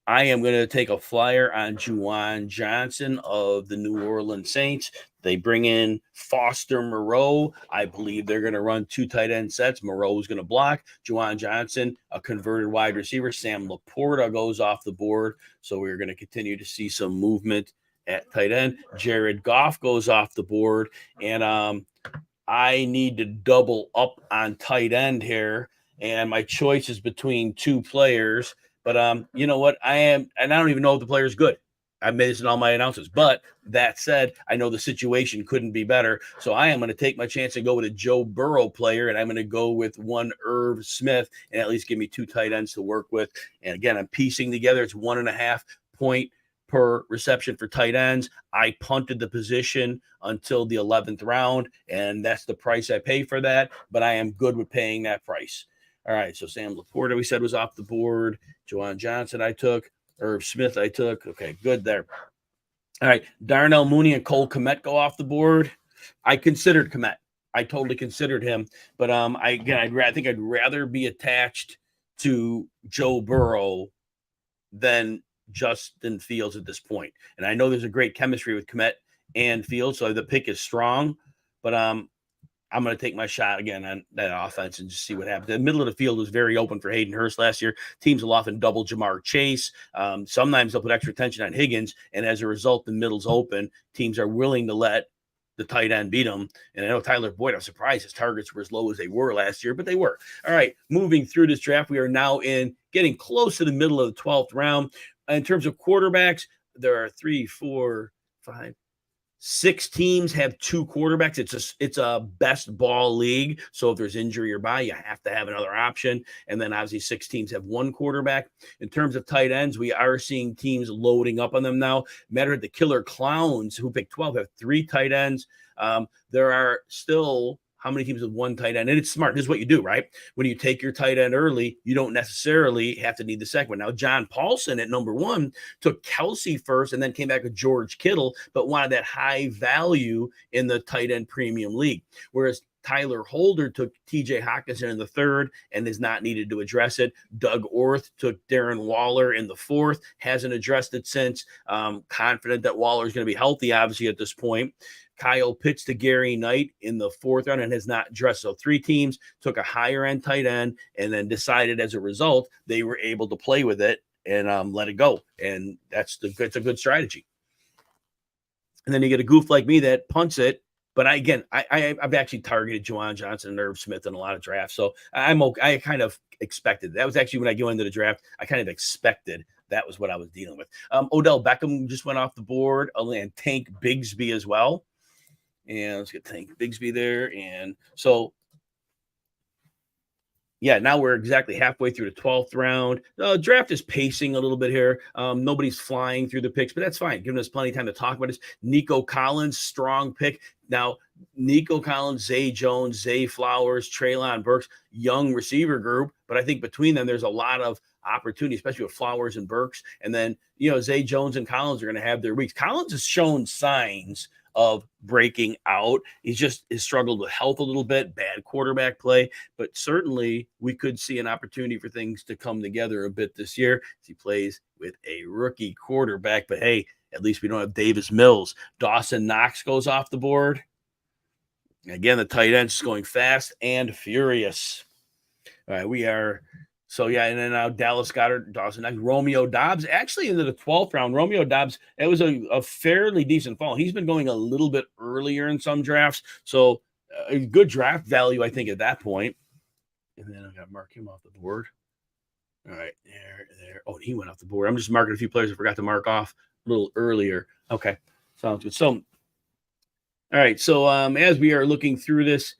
[SPEAKER 1] I am going to take a flyer on Juwan Johnson of the New Orleans Saints. They bring in Foster Moreau. I believe they're going to run 2 tight end sets. Moreau is going to block. Juwan Johnson, a converted wide receiver. Sam Laporta goes off the board. So we're going to continue to see some movement at tight end. Jared Goff goes off the board. And I need to double up on tight end here. And my choice is between 2 players. But you know what? And I don't even know if the player is good. I made this in all my announcements. But that said, I know the situation couldn't be better. So I am going to take my chance and go with a Joe Burrow player, and I'm going to go with one Irv Smith and at least give me 2 tight ends to work with. And again, I'm piecing together. It's 1.5 point per reception for tight ends. I punted the position until the 11th round, and that's the price I pay for that. But I am good with paying that price. All right, so Sam Laporta, we said, was off the board. Juwan Johnson I took. Irv Smith I took. Okay, good there. All right, Darnell Mooney and Cole Kmet go off the board. I considered Kmet. I totally considered him. But I think I'd rather be attached to Joe Burrow than Justin Fields at this point. And I know there's a great chemistry with Kmet and Fields, so the pick is strong. But I'm going to take my shot again on that offense and just see what happens. The middle of the field was very open for Hayden Hurst last year. Teams will often double Jamar Chase. Sometimes they'll put extra attention on Higgins, and as a result, the middle's open. Teams are willing to let the tight end beat them. And I know Tyler Boyd, I'm surprised his targets were as low as they were last year, but they were. All right, moving through this draft, we are now in getting close to the middle of the 12th round. In terms of quarterbacks, there are 3, 4, 5, 6 teams have 2 quarterbacks. It's a best ball league. So if there's injury or bye, you have to have another option. And then obviously 6 teams have 1 quarterback. In terms of tight ends, we are seeing teams loading up on them now. Matter of the Killer Clowns, who picked 12, have 3 tight ends. There are still how many teams with 1 tight end? And it's smart. This is what you do, right? When you take your tight end early, you don't necessarily have to need the second one. Now, John Paulson at number 1 took Kelsey first and then came back with George Kittle, but wanted that high value in the tight end premium league. Whereas Tyler Holder took TJ Hawkinson in the third and is not needed to address it. Doug Orth took Darren Waller in the fourth, hasn't addressed it since. Confident that Waller is going to be healthy, obviously, at this point. Kyle Pitts to Gary Knight in the fourth round and has not addressed. So 3 teams took a higher end tight end and then decided as a result they were able to play with it and let it go. And it's a good strategy. And then you get a goof like me that punts it. But I've actually targeted Juwan Johnson and Irv Smith in a lot of drafts. So I'm okay. I kind of expected. That was actually when I go into the draft, I kind of expected that was what I was dealing with. Odell Beckham just went off the board, and Tank Bigsby as well. And let's get Tank Bigsby there. And so, yeah, now we're exactly halfway through the 12th round. Draft is pacing a little bit here. Nobody's flying through the picks, but that's fine. Giving us plenty of time to talk about this. Nico Collins, strong pick. Now, Nico Collins, Zay Jones, Zay Flowers, Treylon Burks, young receiver group. But I think between them, there's a lot of opportunity, especially with Flowers and Burks. And then, Zay Jones and Collins are going to have their weeks. Collins has shown signs of breaking out. Has struggled with health a little bit, bad quarterback play, but certainly we could see an opportunity for things to come together a bit this year as he plays with a rookie quarterback. But hey, at least we don't have Davis Mills. Dawson Knox goes off the board. Again, the tight end's just going fast and furious. All right, we are. So, yeah, and then now Dallas Goedert, Dawson Knox, Romeo Doubs, actually into the 12th round. Romeo Doubs, it was a fairly decent fall. He's been going a little bit earlier in some drafts. So, a good draft value, I think, at that point. And then I've got to mark him off the board. All right, there. Oh, he went off the board. I'm just marking a few players I forgot to mark off a little earlier. Okay, sounds good. So, all right, so as we are looking through this,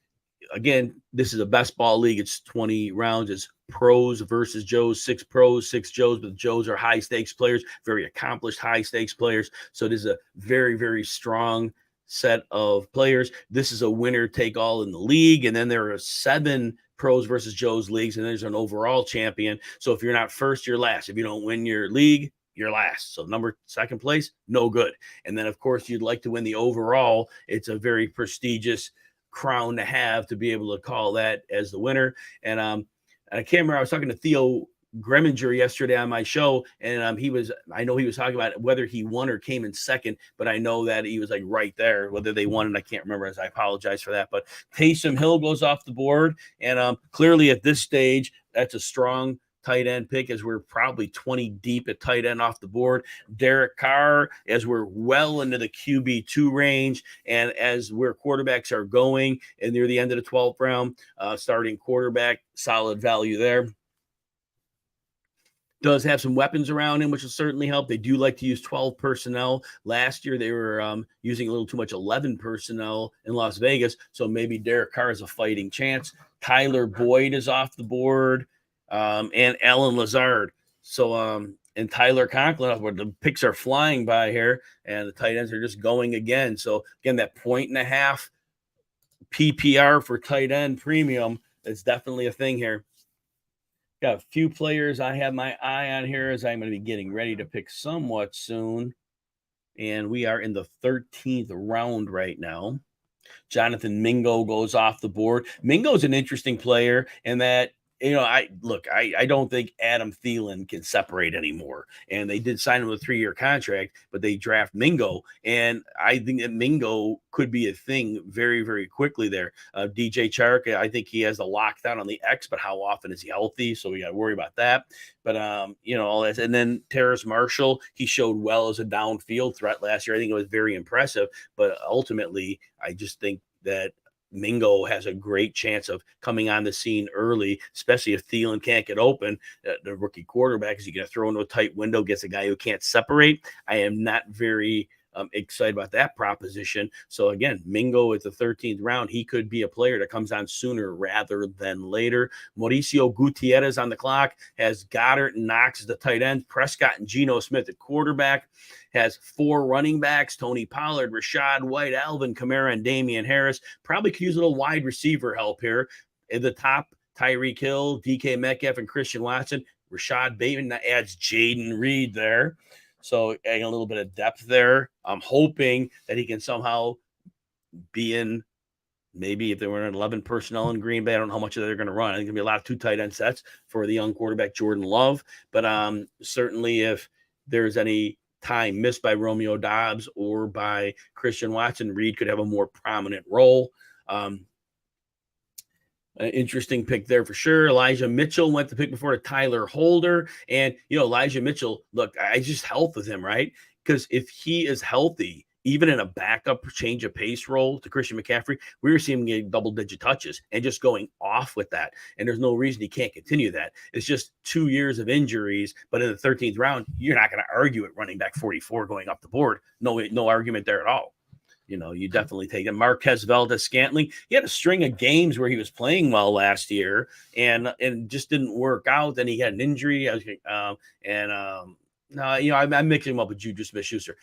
[SPEAKER 1] again, this is a best ball league. It's 20 rounds. It's pros versus Joes, 6 pros, 6 Joes, but the Joes are high stakes players, very accomplished high stakes players. So it is a very, very strong set of players. This is a winner take all in the league. And then there are 7 pros versus Joes leagues, and there's an overall champion. So if you're not first, you're last. If you don't win your league, you're last. So second place, no good. And then of course you'd like to win the overall. It's a very prestigious crown to have to be able to call that as the winner. And I can't remember, I was talking to Theo Greminger yesterday on my show, and I know he was talking about whether he won or came in second, but I know that he was like right there, whether they won, and I can't remember, as I apologize for that. But Taysom Hill goes off the board, and clearly at this stage, that's a strong tight end pick, as we're probably 20 deep at tight end off the board. Derek Carr, as we're well into the QB2 range, and as where quarterbacks are going, and near the end of the 12th round, starting quarterback, solid value there. Does have some weapons around him, which will certainly help. They do like to use 12 personnel. Last year, they were using a little too much 11 personnel in Las Vegas, so maybe Derek Carr has a fighting chance. Tyler Boyd is off the board. And Alan Lazard. So, and Tyler Conklin, where the picks are flying by here, and the tight ends are just going again. So, again, that 1.5 PPR for tight end premium is definitely a thing here. Got a few players I have my eye on here as I'm going to be getting ready to pick somewhat soon. And we are in the 13th round right now. Jonathan Mingo goes off the board. Mingo's an interesting player in that, I don't think Adam Thielen can separate anymore. And they did sign him with a 3-year contract, but they draft Mingo. And I think that Mingo could be a thing very, very quickly there. DJ Chark, I think he has the lockdown on the X, but how often is he healthy? So we got to worry about that. But, all that. And then Terrace Marshall, he showed well as a downfield threat last year. I think it was very impressive. But ultimately, I just think that Mingo has a great chance of coming on the scene early, especially if Thielen can't get open. The rookie quarterback, is he going to throw into a tight window, gets a guy who can't separate? I am not very excited about that proposition. So again, Mingo at the 13th round, he could be a player that comes on sooner rather than later. Mauricio Gutierrez on the clock, has Goddard and Knox as the tight end, Prescott and Geno Smith at quarterback, has 4 running backs, Tony Pollard, Rashad White, Alvin Kamara, and Damian Harris. Probably could use a little wide receiver help here. At the top, Tyreek Hill, DK Metcalf, and Christian Watson. Rashad Bateman, that adds Jaden Reed there. So adding a little bit of depth there. I'm hoping that he can somehow be in Maybe if they were in 11 personnel in Green Bay, I don't know how much of they're going to run. I think there's going to be a lot of 2 tight end sets for the young quarterback, Jordan Love. But certainly if there's any time missed by Romeo Doubs or by Christian Watson, Reed could have a more prominent role. An interesting pick there for sure. Elijah Mitchell went the pick before to Tyler Holder. And, Elijah Mitchell, look, I just health with him, right? Because if he is healthy, even in a backup change of pace role to Christian McCaffrey, we were seeing him getting double-digit touches and just going off with that. And there's no reason he can't continue that. It's just 2 years of injuries, but in the 13th round, you're not going to argue at running back 44 going up the board. No argument there at all. You definitely take it. Marquez Valdez-Scantling, he had a string of games where he was playing well last year and just didn't work out. Then he had an injury. I'm mixing him up with Juju Smith-Schuster.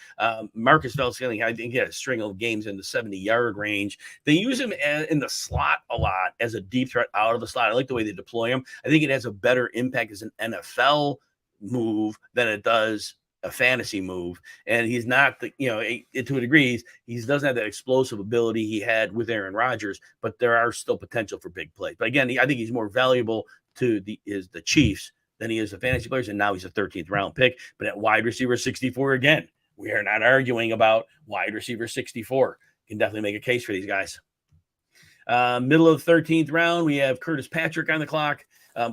[SPEAKER 1] Marcus Valdez-Scantling, I think he had a string of games in the 70-yard range. They use him in the slot a lot as a deep threat out of the slot. I like the way they deploy him. I think it has a better impact as an NFL move than it does a fantasy move. And he's not to a degree, he doesn't have that explosive ability he had with Aaron Rodgers, but there are still potential for big plays. But again, I think he's more valuable to the Chiefs than he is the fantasy players, and now he's a 13th round pick. But at wide receiver 64, again, we are not arguing about wide receiver 64. Can definitely make a case for these guys. Middle of the 13th round, we have Curtis Patrick on the clock.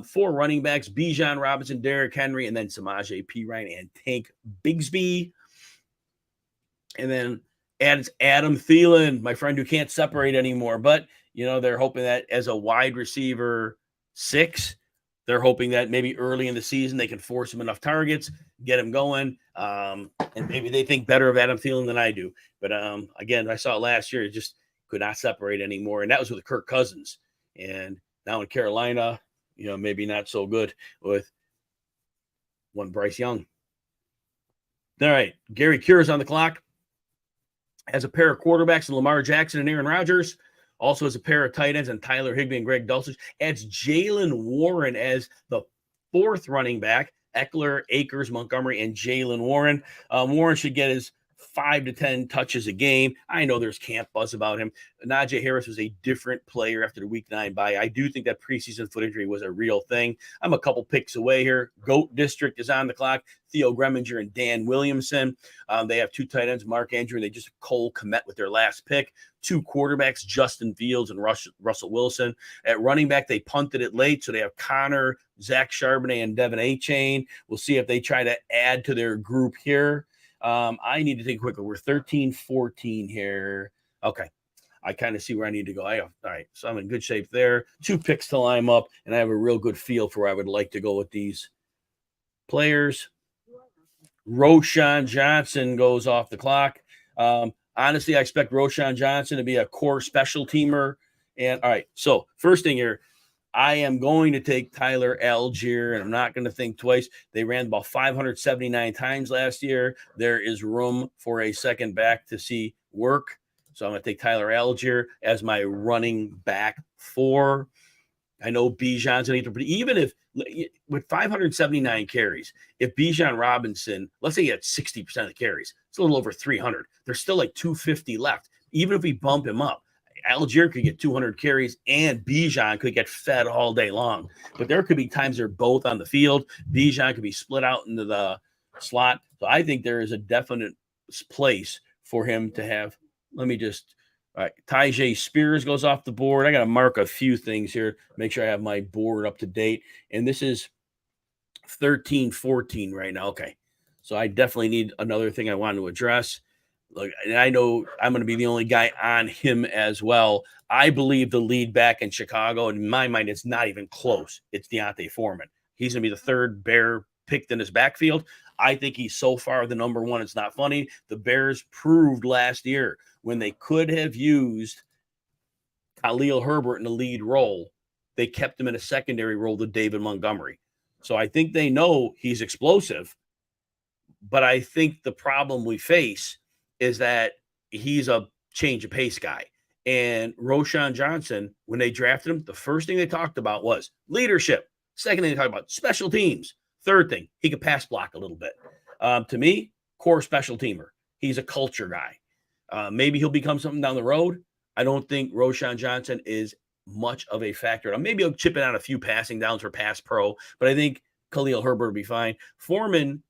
[SPEAKER 1] 4 running backs, Bijan Robinson, Derrick Henry, and then Samaje Perine and Tank Bigsby. And then adds Adam Thielen, my friend who can't separate anymore. But, they're hoping that as a wide receiver 6, they're hoping that maybe early in the season they can force him enough targets, get him going, and maybe they think better of Adam Thielen than I do. But, again, I saw it last year. It just could not separate anymore, and that was with Kirk Cousins. And now in Carolina, maybe not so good with one Bryce Young. All right, Gary Kure's on the clock. Has a pair of quarterbacks in Lamar Jackson and Aaron Rodgers. Also has a pair of tight ends and Tyler Higbee and Greg Dulcich. Adds Jaylen Warren as the 4th running back. Eckler, Akers, Montgomery, and Jaylen Warren. Warren should get his 5 to 10 touches a game. I know there's camp buzz about him. Najee Harris was a different player after the week 9 bye. I do think that preseason foot injury was a real thing. I'm a couple picks away here. GOAT District is on the clock. Theo Greminger and Dan Williamson. They have 2 tight ends, Mark Andrew, and they just Cole Kmet with their last pick. 2 quarterbacks, Justin Fields and Russell Wilson. At running back, they punted it late, so they have Connor, Zach Charbonnet, and Devin Achane. We'll see if they try to add to their group here. I need to take a quick look. We're 13-14 here. Okay. I kind of see where I need to go. All right. So I'm in good shape there. 2 picks till I'm up, and I have a real good feel for where I would like to go with these players. Roschon Johnson goes off the clock. Honestly, I expect Roschon Johnson to be a core special teamer. And all right. So first thing here, I am going to take Tyler Algier, and I'm not going to think twice. They ran about 579 times last year. There is room for a second back to see work. So I'm going to take Tyler Algier as my running back 4. I know Bijan's going to but even if with 579 carries, if Bijan Robinson, let's say he had 60% of the carries, it's a little over 300. There's still like 250 left. Even if we bump him up, Algier could get 200 carries and Bijan could get fed all day long. But there could be times they're both on the field. Bijan could be split out into the slot. So I think there is a definite place for him to have. All right, Tyjae Spears goes off the board. I got to mark a few things here, make sure I have my board up to date. And this is 13-14 right now. Okay, so I definitely need another thing I wanted to address. Look, and I know I'm going to be the only guy on him as well. I believe the lead back in Chicago, in my mind, it's not even close. It's Deontay Foreman. He's going to be the 3rd Bear picked in his backfield. I think he's so far the number 1. It's not funny. The Bears proved last year when they could have used Khalil Herbert in the lead role, they kept him in a secondary role to David Montgomery. So I think they know he's explosive, but I think the problem we face is that he's a change of pace guy. And Roschon Johnson, when they drafted him, the first thing they talked about was leadership. Second thing they talked about, special teams. Third thing, he could pass block a little bit. To me, core special teamer. He's a culture guy. Maybe he'll become something down the road, I don't think Roshan Johnson is much of a factor. Now, maybe I'll chip in on a few passing downs for pass pro, but I think Khalil Herbert will be fine. Foreman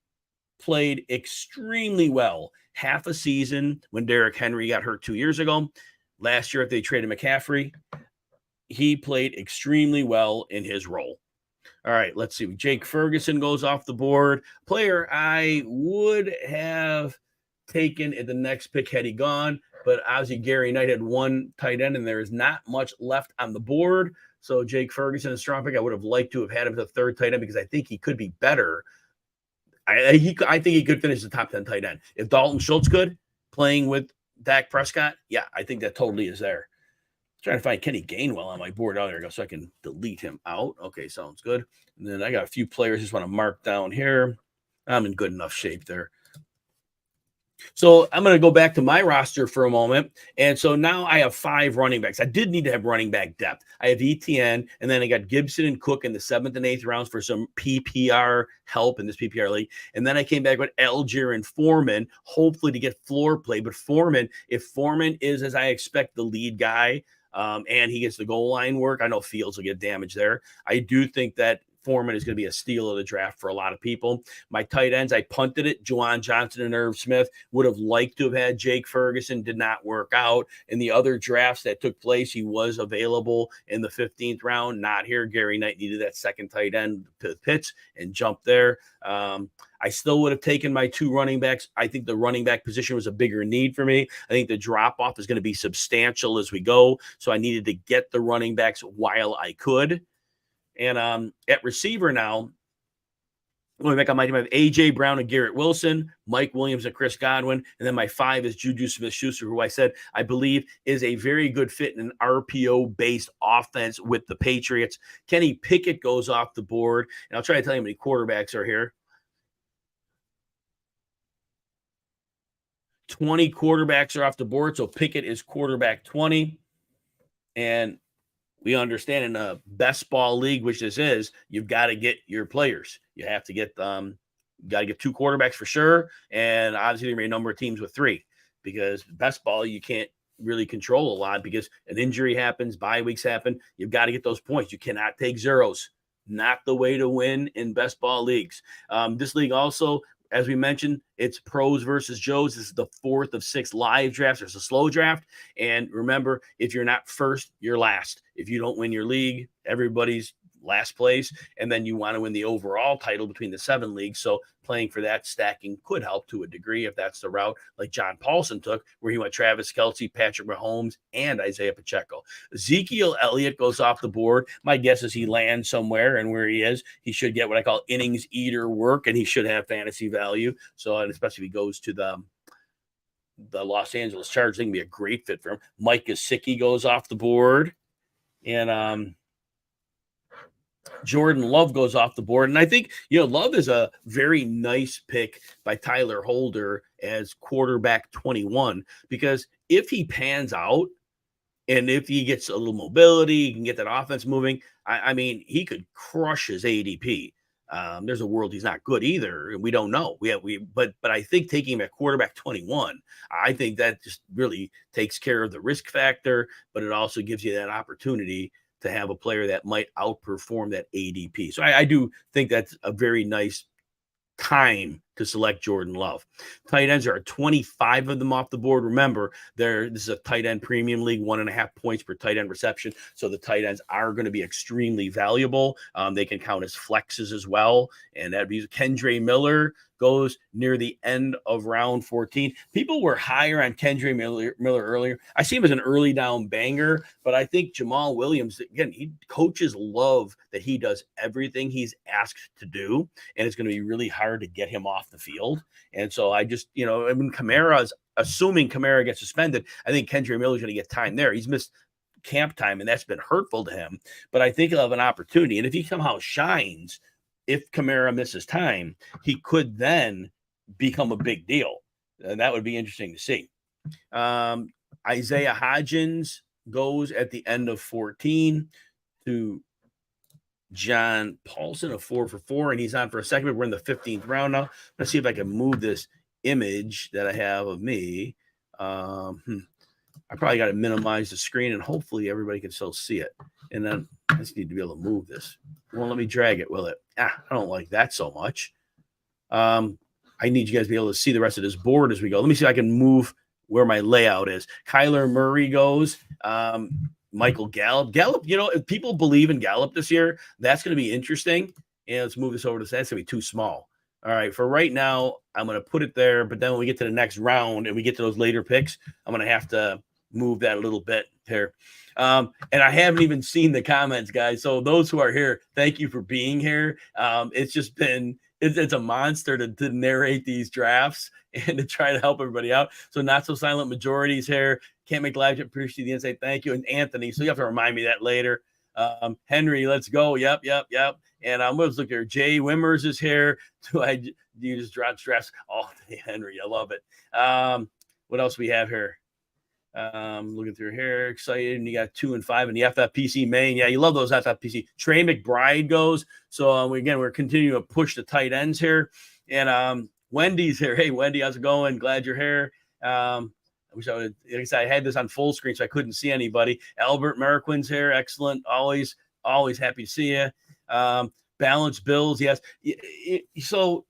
[SPEAKER 1] played extremely well half a season when Derrick Henry got hurt 2 years ago. Last year, if they traded McCaffrey, he played extremely well in his role. All right, let's see. Jake Ferguson goes off the board. Player I would have taken at the next pick had he gone, but obviously Gary Knight had one tight end, and there is not much left on the board. So Jake Ferguson, a strong pick. I would have liked to have had him as a third tight end because I think he could be better. I think he could finish the top 10 tight end. If Dalton Schultz could, playing with Dak Prescott, yeah, I think that totally is there. Trying to find Kenny Gainwell on my board. Oh, there we go. So I can delete him out. Okay, sounds good. And then I got a few players I just want to mark down here. I'm in good enough shape there. So I'm going to go back to my roster for a moment. And so now I have 5 running backs. I did need to have running back depth. I have ETN, and then I got Gibson and Cook in the 7th and 8th rounds for some PPR help in this PPR league. And then I came back with Algier and Foreman, hopefully to get floor play. But Foreman, if Foreman is, as I expect, the lead guy, and he gets the goal line work, I know Fields will get damaged there. I do think that Foreman is going to be a steal of the draft for a lot of people. My tight ends, I punted it. Juwan Johnson and Irv Smith. Would have liked to have had Jake Ferguson. Did not work out. In the other drafts that took place, he was available in the 15th round. Not here. Gary Knight needed that second tight end to Pitts and jump there. I still would have taken my 2 running backs. I think the running back position was a bigger need for me. I think the drop-off is going to be substantial as we go. So I needed to get the running backs while I could. And at receiver now, going back on my team, I have A.J. Brown and Garrett Wilson, Mike Williams and Chris Godwin. And then my 5 is Juju Smith-Schuster, who I said I believe is a very good fit in an RPO-based offense with the Patriots. Kenny Pickett goes off the board. And I'll try to tell you how many quarterbacks are here. 20 quarterbacks are off the board. So Pickett is quarterback 20. And we understand in a best ball league, which this is, you've got to get your players. You have to get 2 quarterbacks for sure. And obviously there may be a number of teams with 3 because best ball, you can't really control a lot because an injury happens, bye weeks happen. You've got to get those points. You cannot take zeros. Not the way to win in best ball leagues. This league also, as we mentioned, it's pros versus Joes. This is the 4th of 6 live drafts. There's a slow draft. And remember, if you're not first, you're last. If you don't win your league, everybody's last place. And then you want to win the overall title between the 7 leagues. So playing for that stacking could help to a degree if that's the route like John Paulson took, where he went Travis Kelce, Patrick Mahomes, and Isaiah Pacheco. Ezekiel Elliott goes off the board. My guess is he lands somewhere, and where he is, he should get what I call innings eater work, and he should have fantasy value. So, and especially if he goes to the Los Angeles Chargers, it can be a great fit for him. Mike Gesicki goes off the board. And Jordan Love goes off the board. And I think, Love is a very nice pick by Tyler Holder as quarterback 21, because if he pans out and if he gets a little mobility, he can get that offense moving. I mean, he could crush his ADP. There's a world he's not good either, and we don't know. But I think taking him at quarterback 21, I think that just really takes care of the risk factor, but it also gives you that opportunity to have a player that might outperform that ADP. So I do think that's a very nice time to select Jordan Love. Tight ends are 25 of them off the board. Remember, this is a tight end premium league, 1.5 points per tight end reception. So the tight ends are going to be extremely valuable. They can count as flexes as well. And that'd be Kendre Miller goes near the end of round 14. People were higher on Kendre Miller earlier. I see him as an early down banger, but I think Jamal Williams, again, coaches love that he does everything he's asked to do, and it's going to be really hard to get him off the field. And so I just, when assuming Kamara gets suspended, I think Kendre Miller is going to get time there. He's missed camp time, and that's been hurtful to him. But I think he'll have an opportunity. And if he somehow shines, if Kamara misses time, he could then become a big deal. And that would be interesting to see. Isaiah Hodgins goes at the end of 14 to John Paulson, a 4 for 4, and he's on for a second. We're in the 15th round now. Let's see if I can move this image that I have of me. I probably got to minimize the screen and hopefully everybody can still see it. And then I just need to be able to move this. It won't let me drag it, will it? I don't like that so much. I need you guys to be able to see the rest of this board as we go. Let me see if I can move where my layout is. Kyler Murray goes. Michael Gallup. Gallup, if people believe in Gallup this year, that's going to be interesting. And let's move this over to that's going to be too small. All right, for right now, I'm going to put it there. But then when we get to the next round and we get to those later picks, I'm going to have to move that a little bit here. And I haven't even seen the comments, guys. So those who are here, thank you for being here. It's just been it's a monster to narrate these drafts and to try to help everybody out. So not so silent majorities here. Can't make live. Appreciate the insight. Thank you. And Anthony. So you have to remind me that later. Henry, let's go. Yep. And I'm going to look here. Jay Wimmers is here. Do you just drop stress? Oh, Henry, I love it. What else we have here? Looking through here, excited. And you got 2 and 5 in the FFPC main. Yeah, you love those FFPC. Trey McBride goes. So again, we're continuing to push the tight ends here. And Wendy's here. Hey, Wendy, how's it going? Glad you're here. I wish I would. Like I said, I had this on full screen, so I couldn't see anybody. Albert Marquin's here. Excellent. Always happy to see you. Balanced Bills. Yes. So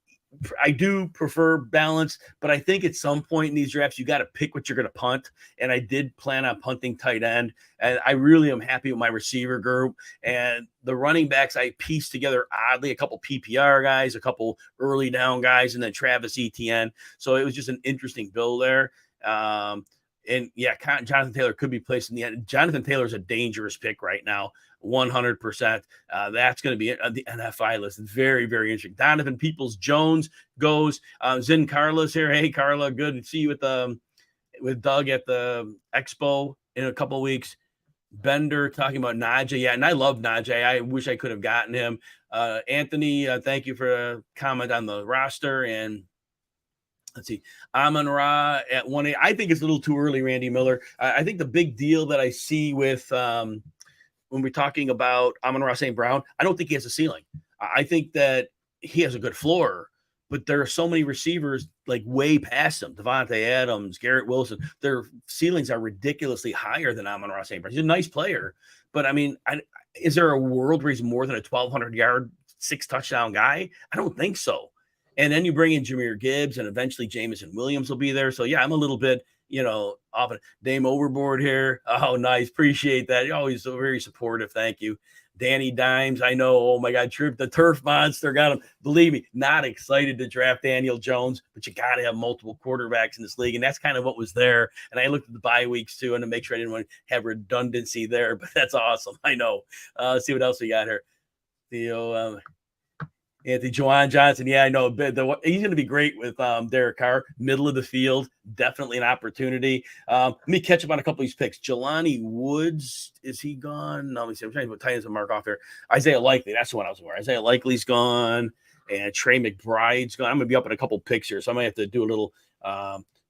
[SPEAKER 1] I do prefer balance, but I think at some point in these drafts, you got to pick what you're going to punt. And I did plan on punting tight end. And I really am happy with my receiver group. And the running backs, I pieced together oddly a couple PPR guys, a couple early down guys, and then Travis Etienne. So it was just an interesting build there. And yeah, Jonathan Taylor could be placed in the end. Jonathan Taylor is a dangerous pick right now. 100%. That's going to be the NFI list. It's very, very interesting. Donovan Peoples-Jones goes. Zin Carla's here. Hey, Carla, good to see you with Doug at the Expo in a couple of weeks. Bender talking about Najee. Yeah, and I love Najee. I wish I could have gotten him. Anthony, thank you for a comment on the roster. And let's see, Amon-Ra at 1A. I think it's a little too early, Randy Miller. I think the big deal that I see with when we're talking about Amon-Ra St. Brown, I don't think he has a ceiling. I think that he has a good floor, but there are so many receivers like way past him. Devontae Adams, Garrett Wilson, their ceilings are ridiculously higher than Amon-Ra St. Brown. He's a nice player, but I mean, is there a world where he's more than a 1,200-yard, 6-touchdown guy? I don't think so. And then you bring in Jahmyr Gibbs, and eventually Jameson Williams will be there. So, yeah, I'm a little bit, off a Dame Overboard here. Oh, nice. Appreciate that. You're always so very supportive. Thank you. Danny Dimes, I know. Oh, my God. The turf monster got him. Believe me, not excited to draft Daniel Jones, but you got to have multiple quarterbacks in this league. And that's kind of what was there. And I looked at the bye weeks, too, and to make sure I didn't want to have redundancy there. But that's awesome. I know. See what else we got here. Theo, Anthony Juwan Johnson. Yeah, I know. He's going to be great with Derek Carr. Middle of the field. Definitely an opportunity. Let me catch up on a couple of these picks. Jelani Woods, is he gone? No, let me see. I'm trying to put tight ends and mark off here. Isaiah Likely. That's the one I was aware. Isaiah Likely's gone. And Trey McBride's gone. I'm going to be up in a couple pictures, so I might have to do a little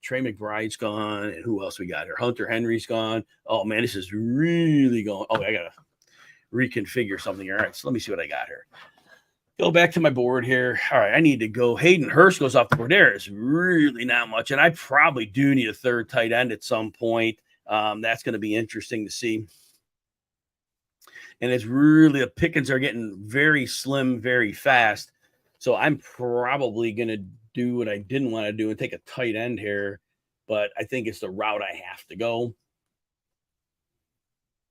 [SPEAKER 1] Trey McBride's gone. And who else we got here? Hunter Henry's gone. Oh, man, this is really going. Oh, I got to reconfigure something here. All right, so let me see what I got here. Go back to my board here. All right, I need to go. Hayden Hurst goes off the board. There is really not much, and I probably do need a third tight end at some point. That's going to be interesting to see. And it's really the pickings are getting very slim, very fast. So I'm probably going to do what I didn't want to do and take a tight end here, but I think it's the route I have to go.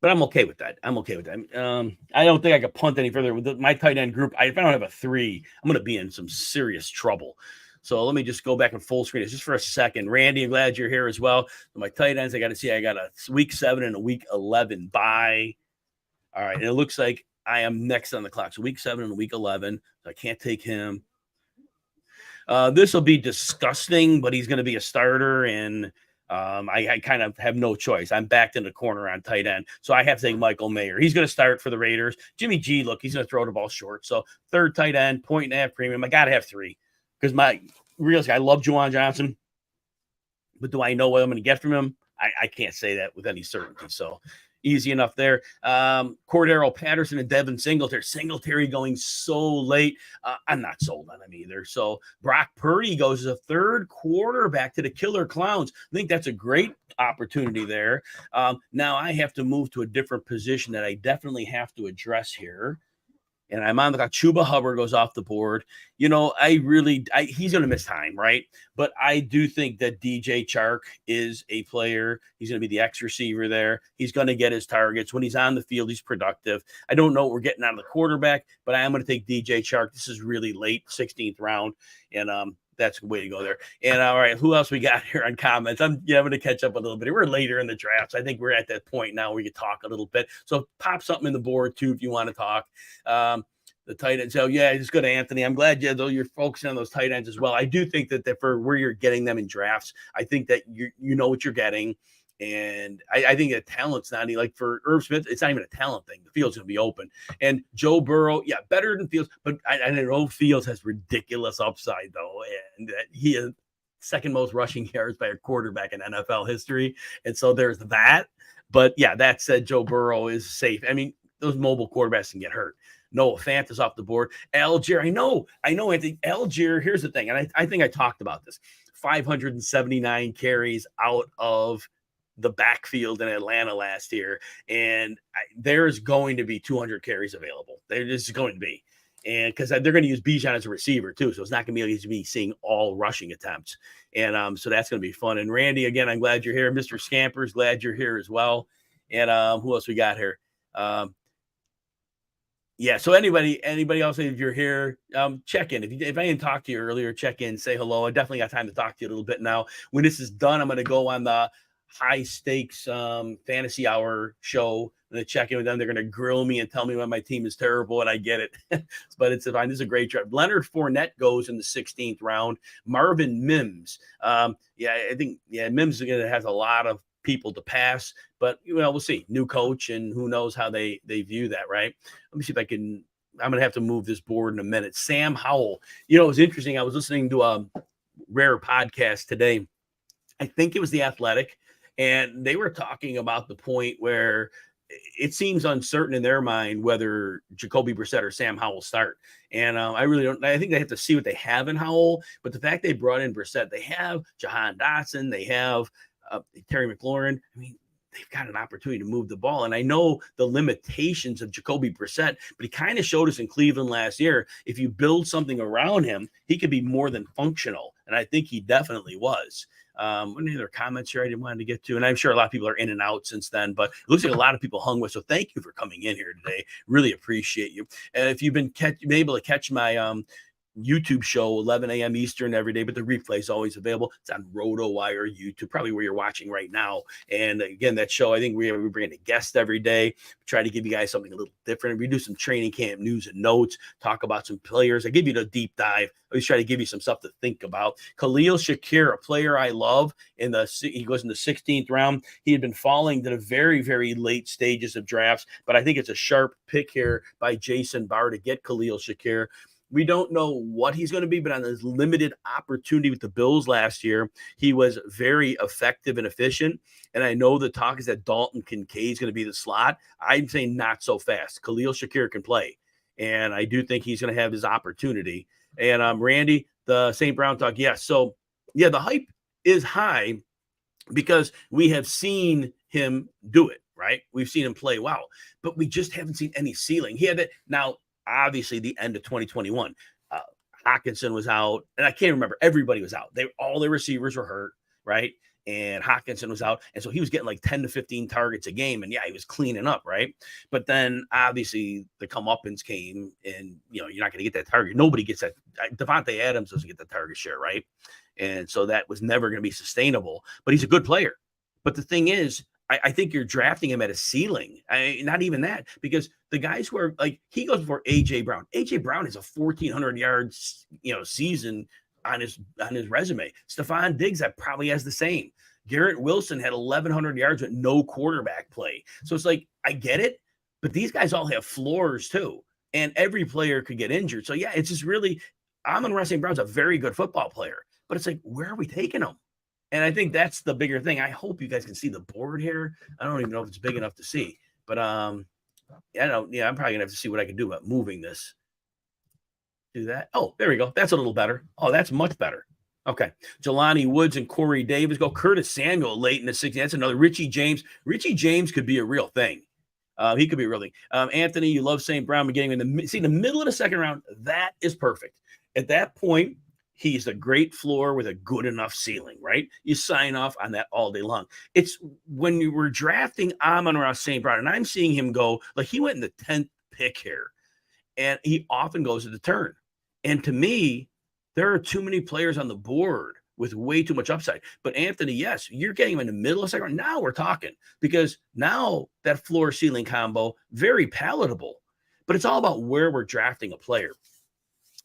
[SPEAKER 1] But I'm okay with that. I don't think I could punt any further with my tight end group. If I don't have a 3, I'm going to be in some serious trouble. So let me just go back and full screen it just for a second. Randy, I'm glad you're here as well. My tight ends, I got to see. I got a week 7 and a week 11 bye. All right, and it looks like I am next on the clock. So week 7 and week 11. So I can't take him. This will be disgusting, but he's going to be a starter, and I kind of have no choice. I'm backed in the corner on tight end. So I have to take Michael Mayer. He's going to start for the Raiders. Jimmy G, look, he's going to throw the ball short. So third tight end, 1.5 premium. I got to have 3 because I love Juwan Johnson. But do I know what I'm going to get from him? I can't say that with any certainty. So easy enough there. Cordero Patterson and Devin Singletary. Singletary going so late. I'm not sold on him either. So Brock Purdy goes as a third quarterback to the Killer Clowns. I think that's a great opportunity there. Now I have to move to a different position that I definitely have to address here. And I'm on the Chuba Hubbard goes off the board. He's going to miss time, right? But I do think that DJ Chark is a player. He's going to be the X receiver there. He's going to get his targets. When he's on the field, he's productive. I don't know what we're getting out of the quarterback, but I am going to take DJ Chark. This is really late, 16th round. And that's the way to go there. And all right, who else we got here on comments? I'm going to catch up a little bit. We're later in the drafts. I think we're at that point now where we can talk a little bit. So pop something in the board too if you want to talk. The tight ends. So yeah, just go to Anthony. I'm glad you're focusing on those tight ends as well. I do think that for where you're getting them in drafts, I think that you know what you're getting. And I think that talent's not any, like for Irv Smith, it's not even a talent thing. The field's going to be open. And Joe Burrow, yeah, better than Fields, but I know Fields has ridiculous upside though, and that he is second most rushing yards by a quarterback in NFL history. And so there's that. But yeah, that said, Joe Burrow is safe. I mean, those mobile quarterbacks can get hurt. Noah Fant is off the board. Algier, I know, Anthony. Algier, here's the thing, and I think I talked about this. 579 carries out of the backfield in Atlanta last year, and there's going to be 200 carries available. There's just going to be, and because they're going to use Bijan as a receiver too, so it's not going to be easy to be seeing all rushing attempts, and so that's going to be fun. And Randy, again, I'm glad you're here. Mr. Scampers, glad you're here as well. And who else we got here? Yeah. So anybody else, if you're here, check in. If I didn't talk to you earlier, check in, say hello. I definitely got time to talk to you a little bit now. When this is done, I'm going to go on the high stakes fantasy hour show. I'm going to check in with them. They're going to grill me and tell me when my team is terrible, and I get it. But it's fine. This is a great draft. Leonard Fournette goes in the 16th round. Marvin Mims. I think Mims has a lot of people to pass, but we'll see. New coach, and who knows how they view that, right? Let me see if I can. I'm gonna have to move this board in a minute. Sam Howell. It was interesting. I was listening to a rare podcast today. I think it was The Athletic, and they were talking about the point where it seems uncertain in their mind whether Jacoby Brissett or Sam Howell start. And I really don't. I think they have to see what they have in Howell. But the fact they brought in Brissett, they have Jahan Dotson, they have Terry McLaurin. I mean, they've got an opportunity to move the ball. And I know the limitations of Jacoby Brissett, but he kind of showed us in Cleveland last year, if you build something around him, he could be more than functional. And I think he definitely was. Any other comments here I didn't want to get to? And I'm sure a lot of people are in and out since then, but it looks like a lot of people hung with. So thank you for coming in here today. Really appreciate you. And if you've been able to catch my YouTube show 11 a.m. Eastern every day, but the replay is always available. It's on RotoWire YouTube, probably where you're watching right now. And again, that show, I think we bring in a guest every day. We try to give you guys something a little different. We do some training camp news and notes, talk about some players. I give you the deep dive. I always try to give you some stuff to think about. Khalil Shakir, a player I love, he goes in the 16th round. He had been falling to the very, very late stages of drafts, but I think it's a sharp pick here by Jason Barr to get Khalil Shakir. We don't know what he's going to be, but on his limited opportunity with the Bills last year, he was very effective and efficient. And I know the talk is that Dalton Kincaid is going to be the slot. I'm saying not so fast. Khalil Shakir can play, and I do think he's going to have his opportunity. And Randy, the St. Brown talk, yes. So, yeah, the hype is high because we have seen him do it, right? We've seen him play well, but we just haven't seen any ceiling. He had that now. Obviously, the end of 2021, Hockenson was out, and I can't remember. Everybody was out. All their receivers were hurt, right? And Hockenson was out, and so he was getting like 10 to 15 targets a game, and yeah, he was cleaning up, right? But then obviously the comeuppance came, and you're not going to get that target. Nobody gets that. Devontae Adams doesn't get the target share, right? And so that was never going to be sustainable. But he's a good player. But the thing is, I think you're drafting him at a ceiling. Not even that, because the guys who are like, he goes for AJ Brown. AJ Brown is a 1,400 yards, season on his resume. Stephon Diggs that probably has the same. Garrett Wilson had 1,100 yards with no quarterback play. So it's like, I get it, but these guys all have floors too, and every player could get injured. So yeah, it's just really, Amon-Ra St. Brown's a very good football player, but it's like, where are we taking him? And I think that's the bigger thing. I hope you guys can see the board here. I don't even know if it's big enough to see, but I'm probably gonna have to see what I can do about moving this. Do that. Oh, there we go. That's a little better. Oh, that's much better. Okay. Jelani Woods and Corey Davis go. Curtis Samuel late in the 60s. That's another. Richie James. Richie James could be a real thing. He could be a real thing. Anthony, you love St. Brown beginning in the middle of the second round. That is perfect. At that point, he's a great floor with a good enough ceiling, right? You sign off on that all day long. It's when you were drafting Amon-Ra St. Brown, and I'm seeing him go, like he went in the 10th pick here, and he often goes to the turn. And to me, there are too many players on the board with way too much upside. But Anthony, yes, you're getting him in the middle of the second round. Now we're talking, because now that floor ceiling combo, very palatable. But it's all about where we're drafting a player.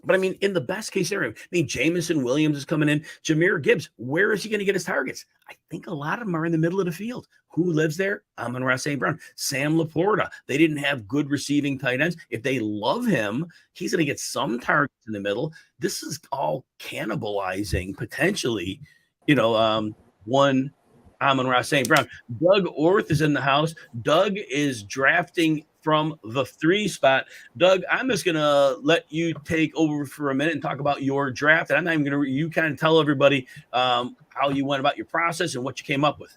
[SPEAKER 1] But I mean, in the best case scenario, Jamison Williams is coming in. Jahmyr Gibbs, where is he going to get his targets? I think a lot of them are in the middle of the field. Who lives there? Amon-Ra St. Brown. Sam Laporta. They didn't have good receiving tight ends. If they love him, he's going to get some targets in the middle. This is all cannibalizing, potentially, one Amon-Ra St. Brown. Doug Orth is in the house. Doug is drafting from the 3 spot. Doug, I'm just going to let you take over for a minute and talk about your draft. And I'm not even going to, you kind of tell everybody how you went about your process and what you came up with.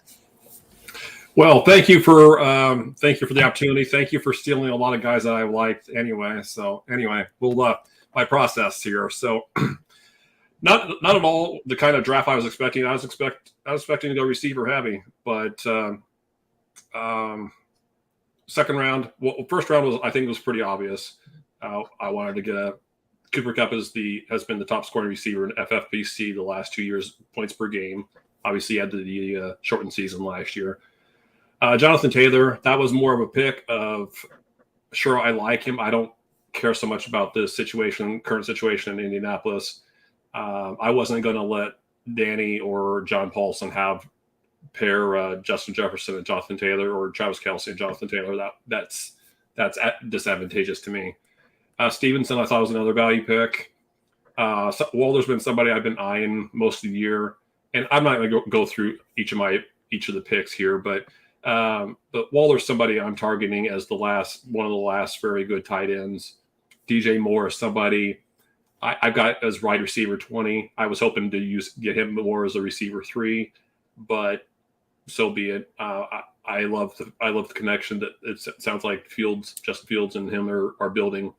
[SPEAKER 2] Well, thank you for the opportunity. Thank you for stealing a lot of guys that I liked anyway. So anyway, we'll my process here. So not at all the kind of draft I was expecting. I was expecting to go receiver heavy, but second round, first round I think was pretty obvious. I wanted to get Cooper Kupp has been the top scoring receiver in FFPC the last 2 years, points per game. Obviously, he had the shortened season last year. Jonathan Taylor, that was more of a pick of, sure, I like him. I don't care so much about the current situation in Indianapolis. I wasn't going to let Danny or John Paulson pair Justin Jefferson and Jonathan Taylor, or Travis Kelce and Jonathan Taylor. That's disadvantageous to me. Stevenson, I thought was another value pick. Waller's been somebody I've been eyeing most of the year, and I'm not going to go through each of the picks here, but Waller's somebody I'm targeting as one of the last very good tight ends. DJ Moore is somebody I've got as wide receiver 20. I was hoping to get him more as a receiver 3, but so be it. I love the connection that it sounds like Justin Fields and him are building.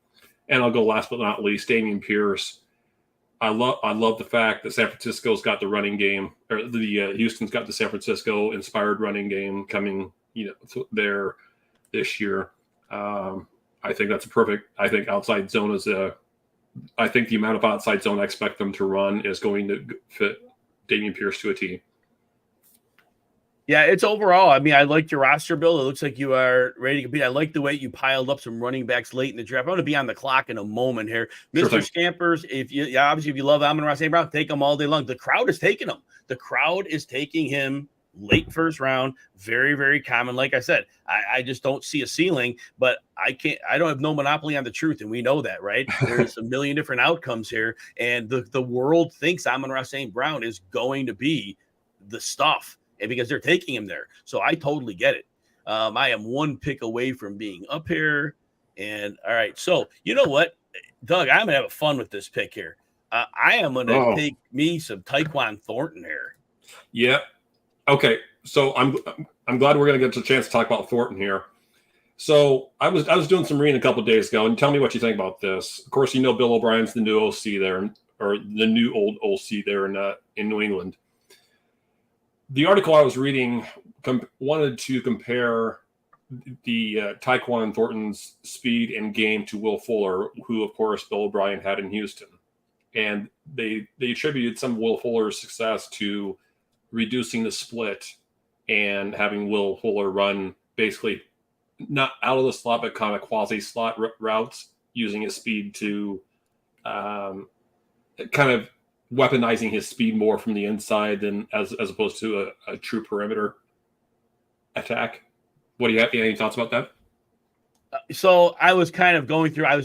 [SPEAKER 2] And I'll go last but not least, Dameon Pierce. I love the fact that San Francisco's got the running game, or Houston's got the San Francisco inspired running game coming, there this year. I think that's I think outside zone I think the amount of outside zone I expect them to run is going to fit Dameon Pierce to a T.
[SPEAKER 1] Yeah, it's overall. I mean, I like your roster build. It looks like you are ready to compete. I like the way you piled up some running backs late in the draft. I'm going to be on the clock in a moment here. Mr.
[SPEAKER 2] Sure
[SPEAKER 1] Scampers, if you love Amon-Ra St. Brown, take him all day long. The crowd is taking him. The crowd is taking him late first round. Very, very common. Like I said, I just don't see a ceiling, but I don't have no monopoly on the truth, and we know that, right? There's a million different outcomes here, and the world thinks Amon-Ra St. Brown is going to be the stuff. And because they're taking him there. So I totally get it. I am one pick away from being up here. And all right. So you know what, Doug, I'm going to have fun with this pick here. I am going to take me some Tyquan Thornton here.
[SPEAKER 2] Yeah. Okay. So I'm glad we're going to get a chance to talk about Thornton here. So I was doing some reading a couple of days ago, and tell me what you think about this. Of course, Bill O'Brien's the new OC there, or the new old OC there in New England. The article I was reading wanted to compare the Tyquan Thornton's speed and game to Will Fuller, who, of course, Bill O'Brien had in Houston. And they attributed some of Will Fuller's success to reducing the split and having Will Fuller run basically not out of the slot, but kind of quasi-slot routes, using his speed to kind of weaponizing his speed more from the inside than as opposed to a true perimeter attack. What do you have? Any thoughts about that?
[SPEAKER 1] So I was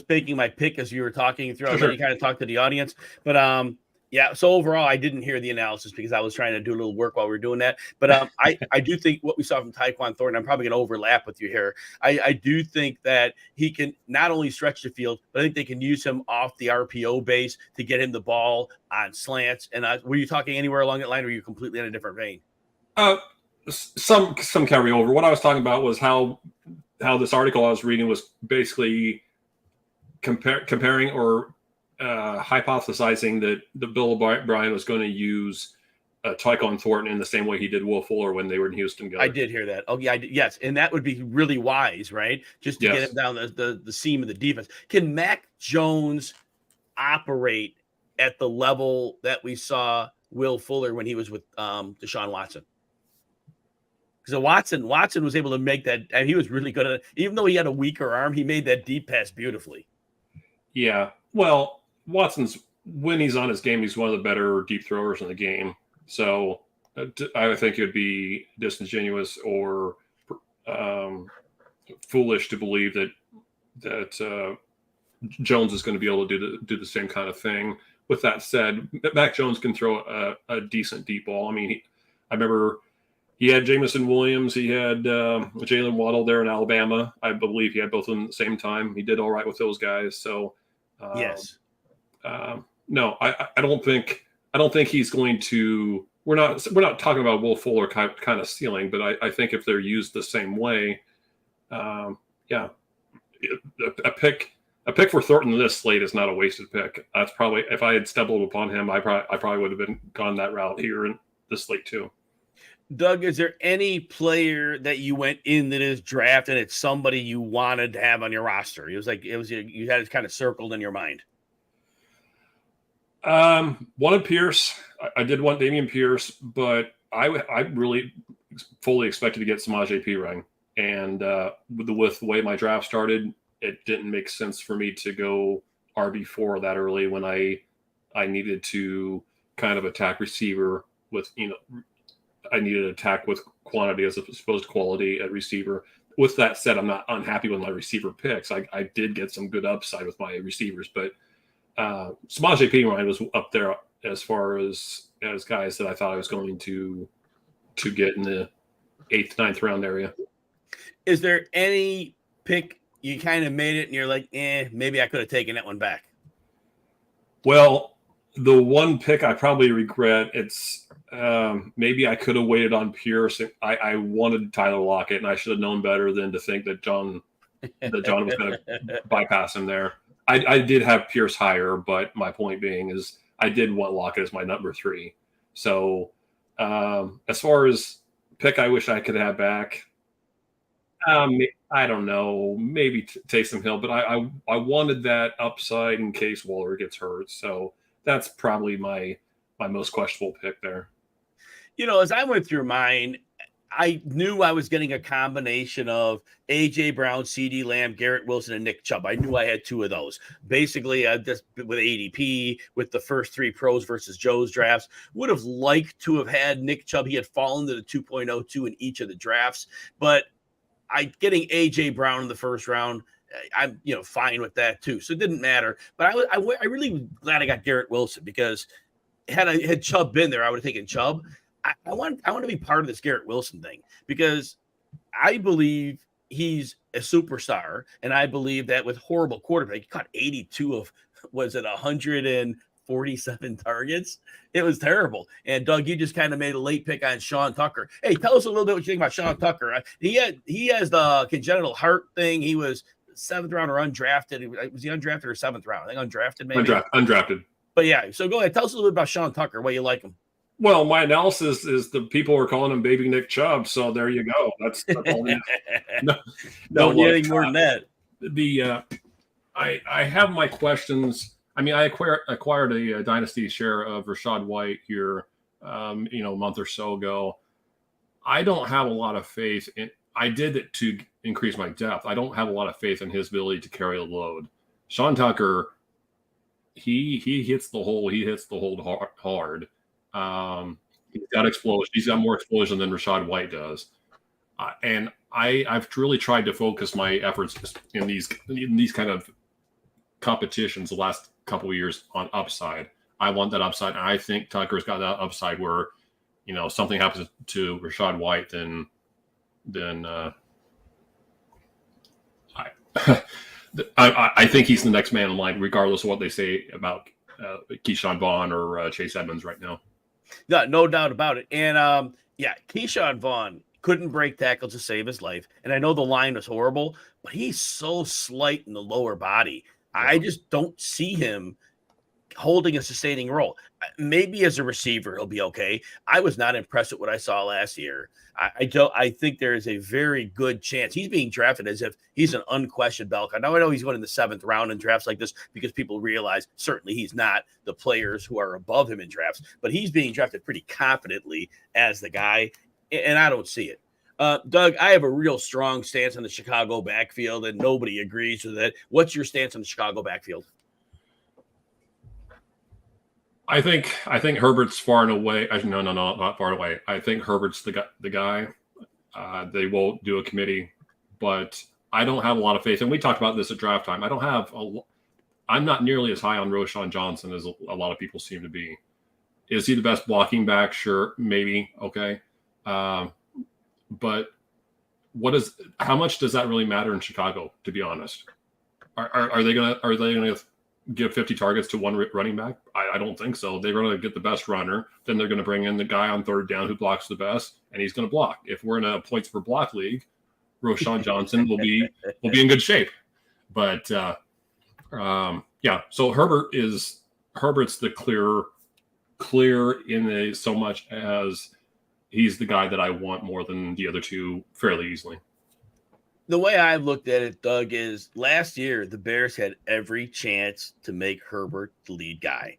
[SPEAKER 1] making my pick as you were talking through. I was letting you kind of talk to the audience, but Yeah. So overall, I didn't hear the analysis because I was trying to do a little work while we were doing that. But I do think what we saw from Tyquan Thornton, I'm probably going to overlap with you here. I do think that he can not only stretch the field, but I think they can use him off the RPO base to get him the ball on slants. And were you talking anywhere along that line, or were you completely in a different vein?
[SPEAKER 2] Some carryover. What I was talking about was how this article I was reading was basically comparing or hypothesizing that the Bill O'Brien was going to use Tyquan Thornton in the same way he did Will Fuller when they were in Houston together.
[SPEAKER 1] I did hear that. Oh yeah, I did. Yes, and that would be really wise, right? Just to get him down the seam of the defense. Can Mac Jones operate at the level that we saw Will Fuller when he was with Deshaun Watson? Because Watson was able to make that, and he was really good at it. Even though he had a weaker arm, he made that deep pass beautifully.
[SPEAKER 2] Yeah. Well, Watson's, when he's on his game, he's one of the better deep throwers in the game. So I think it would be disingenuous or foolish to believe that Jones is going to be able to do the same kind of thing. With that said, Mac Jones can throw a decent deep ball. I mean, I remember he had Jamison Williams. He had Jalen Waddle there in Alabama. I believe he had both of them at the same time. He did all right with those guys. So
[SPEAKER 1] yes.
[SPEAKER 2] No, I don't think he's going to. We're not talking about Will Fuller kind of ceiling, but I think if they're used the same way, yeah, a pick for Thornton this slate is not a wasted pick. That's probably, if I had stumbled upon him, I probably would have gone that route here in this slate too.
[SPEAKER 1] Doug, is there any player that you went into this draft and it's somebody you wanted to have on your roster? You had it kind of circled in your mind.
[SPEAKER 2] Wanted Pierce. I did want Dameon Pierce, but I really fully expected to get Samaje Perine. And with the way my draft started, it didn't make sense for me to go RB4 that early when I needed to kind of attack receiver with, I needed to attack with quantity as opposed to quality at receiver. With that said, I'm not unhappy with my receiver picks. I did get some good upside with my receivers, but Samaje Perine was up there as far as guys that I thought I was going to get in the 8th, 9th round area.
[SPEAKER 1] Is there any pick you kind of made it and you're like, maybe I could have taken that one back?
[SPEAKER 2] Well, the one pick I probably regret, it's maybe I could have waited on Pierce. I wanted Tyler Lockett, and I should have known better than to think that John was going to bypass him there. I did have Pierce higher, but my point being is I did want Lockett as my number 3. So as far as pick I wish I could have back, I don't know, maybe Taysom Hill, but I wanted that upside in case Waller gets hurt. So that's probably my most questionable pick there.
[SPEAKER 1] As I went through mine, I knew I was getting a combination of A.J. Brown, C.D. Lamb, Garrett Wilson, and Nick Chubb. I knew I had 2 of those. Basically, just with ADP, with the first 3 pros versus Joe's drafts, would have liked to have had Nick Chubb. He had fallen to the 2.02 in each of the drafts, but getting A.J. Brown in the first round, I'm fine with that too. So it didn't matter. But I really glad I got Garrett Wilson, because had Chubb been there, I would have taken Chubb. I want to be part of this Garrett Wilson thing, because I believe he's a superstar, and I believe that with horrible quarterback, he caught 82 of 147 targets. It was terrible. And Doug, you just kind of made a late pick on Sean Tucker. Hey, tell us a little bit what you think about Sean Tucker. He has the congenital heart thing. He was 7th round or undrafted. Was he undrafted or 7th round? I think undrafted, maybe.
[SPEAKER 2] Undrafted.
[SPEAKER 1] But yeah, so go ahead. Tell us a little bit about Sean Tucker. Why you like him?
[SPEAKER 2] Well, my analysis is the people are calling him Baby Nick Chubb, so there you go. That's all.
[SPEAKER 1] No, anything more than that.
[SPEAKER 2] I have my questions. I mean, I acquired a dynasty share of Rachaad White here, a month or so ago. I don't have a lot of faith in. I did it to increase my depth. I don't have a lot of faith in his ability to carry a load. Sean Tucker, he hits the hole. He hits the hole hard. He's got explosion. He's got more explosion than Rachaad White does. And I've really tried to focus my efforts in these kind of competitions the last couple of years on upside. I want that upside. And I think Tucker's got that upside where, something happens to Rashad White, then I think he's the next man in line, regardless of what they say about Keyshawn Vaughn or Chase Edmonds right now.
[SPEAKER 1] No doubt about it. And Keyshawn Vaughn couldn't break tackles to save his life. And I know the line was horrible, but he's so slight in the lower body. Yeah. I just don't see him holding a sustaining role. Maybe as a receiver, he'll be okay. I was not impressed with what I saw last year. I think there is a very good chance he's being drafted as if he's an unquestioned bell cow. Now I know he's going in the 7th round in drafts like this because people realize certainly he's not the players who are above him in drafts, but he's being drafted pretty confidently as the guy, and I don't see it. Doug, I have a real strong stance on the Chicago backfield, and nobody agrees with it. What's your stance on the Chicago backfield?
[SPEAKER 2] I think Herbert's far and away. No, not far away. I think Herbert's the guy. They will do a committee, but I don't have a lot of faith. And we talked about this at draft time. I'm not nearly as high on Roschon Johnson as a lot of people seem to be. Is he the best blocking back? Sure, maybe. Okay. But how much does that really matter in Chicago, to be honest? Are they gonna give 50 targets to one running back? I don't think so. They're going to get the best runner. Then they're going to bring in the guy on 3rd down who blocks the best, and he's going to block. If we're in a points per block league, Roschon Johnson will be in good shape. But so Herbert's the clear in so much as he's the guy that I want more than the other two fairly easily.
[SPEAKER 1] The way I looked at it, Doug, is last year the Bears had every chance to make Herbert the lead guy,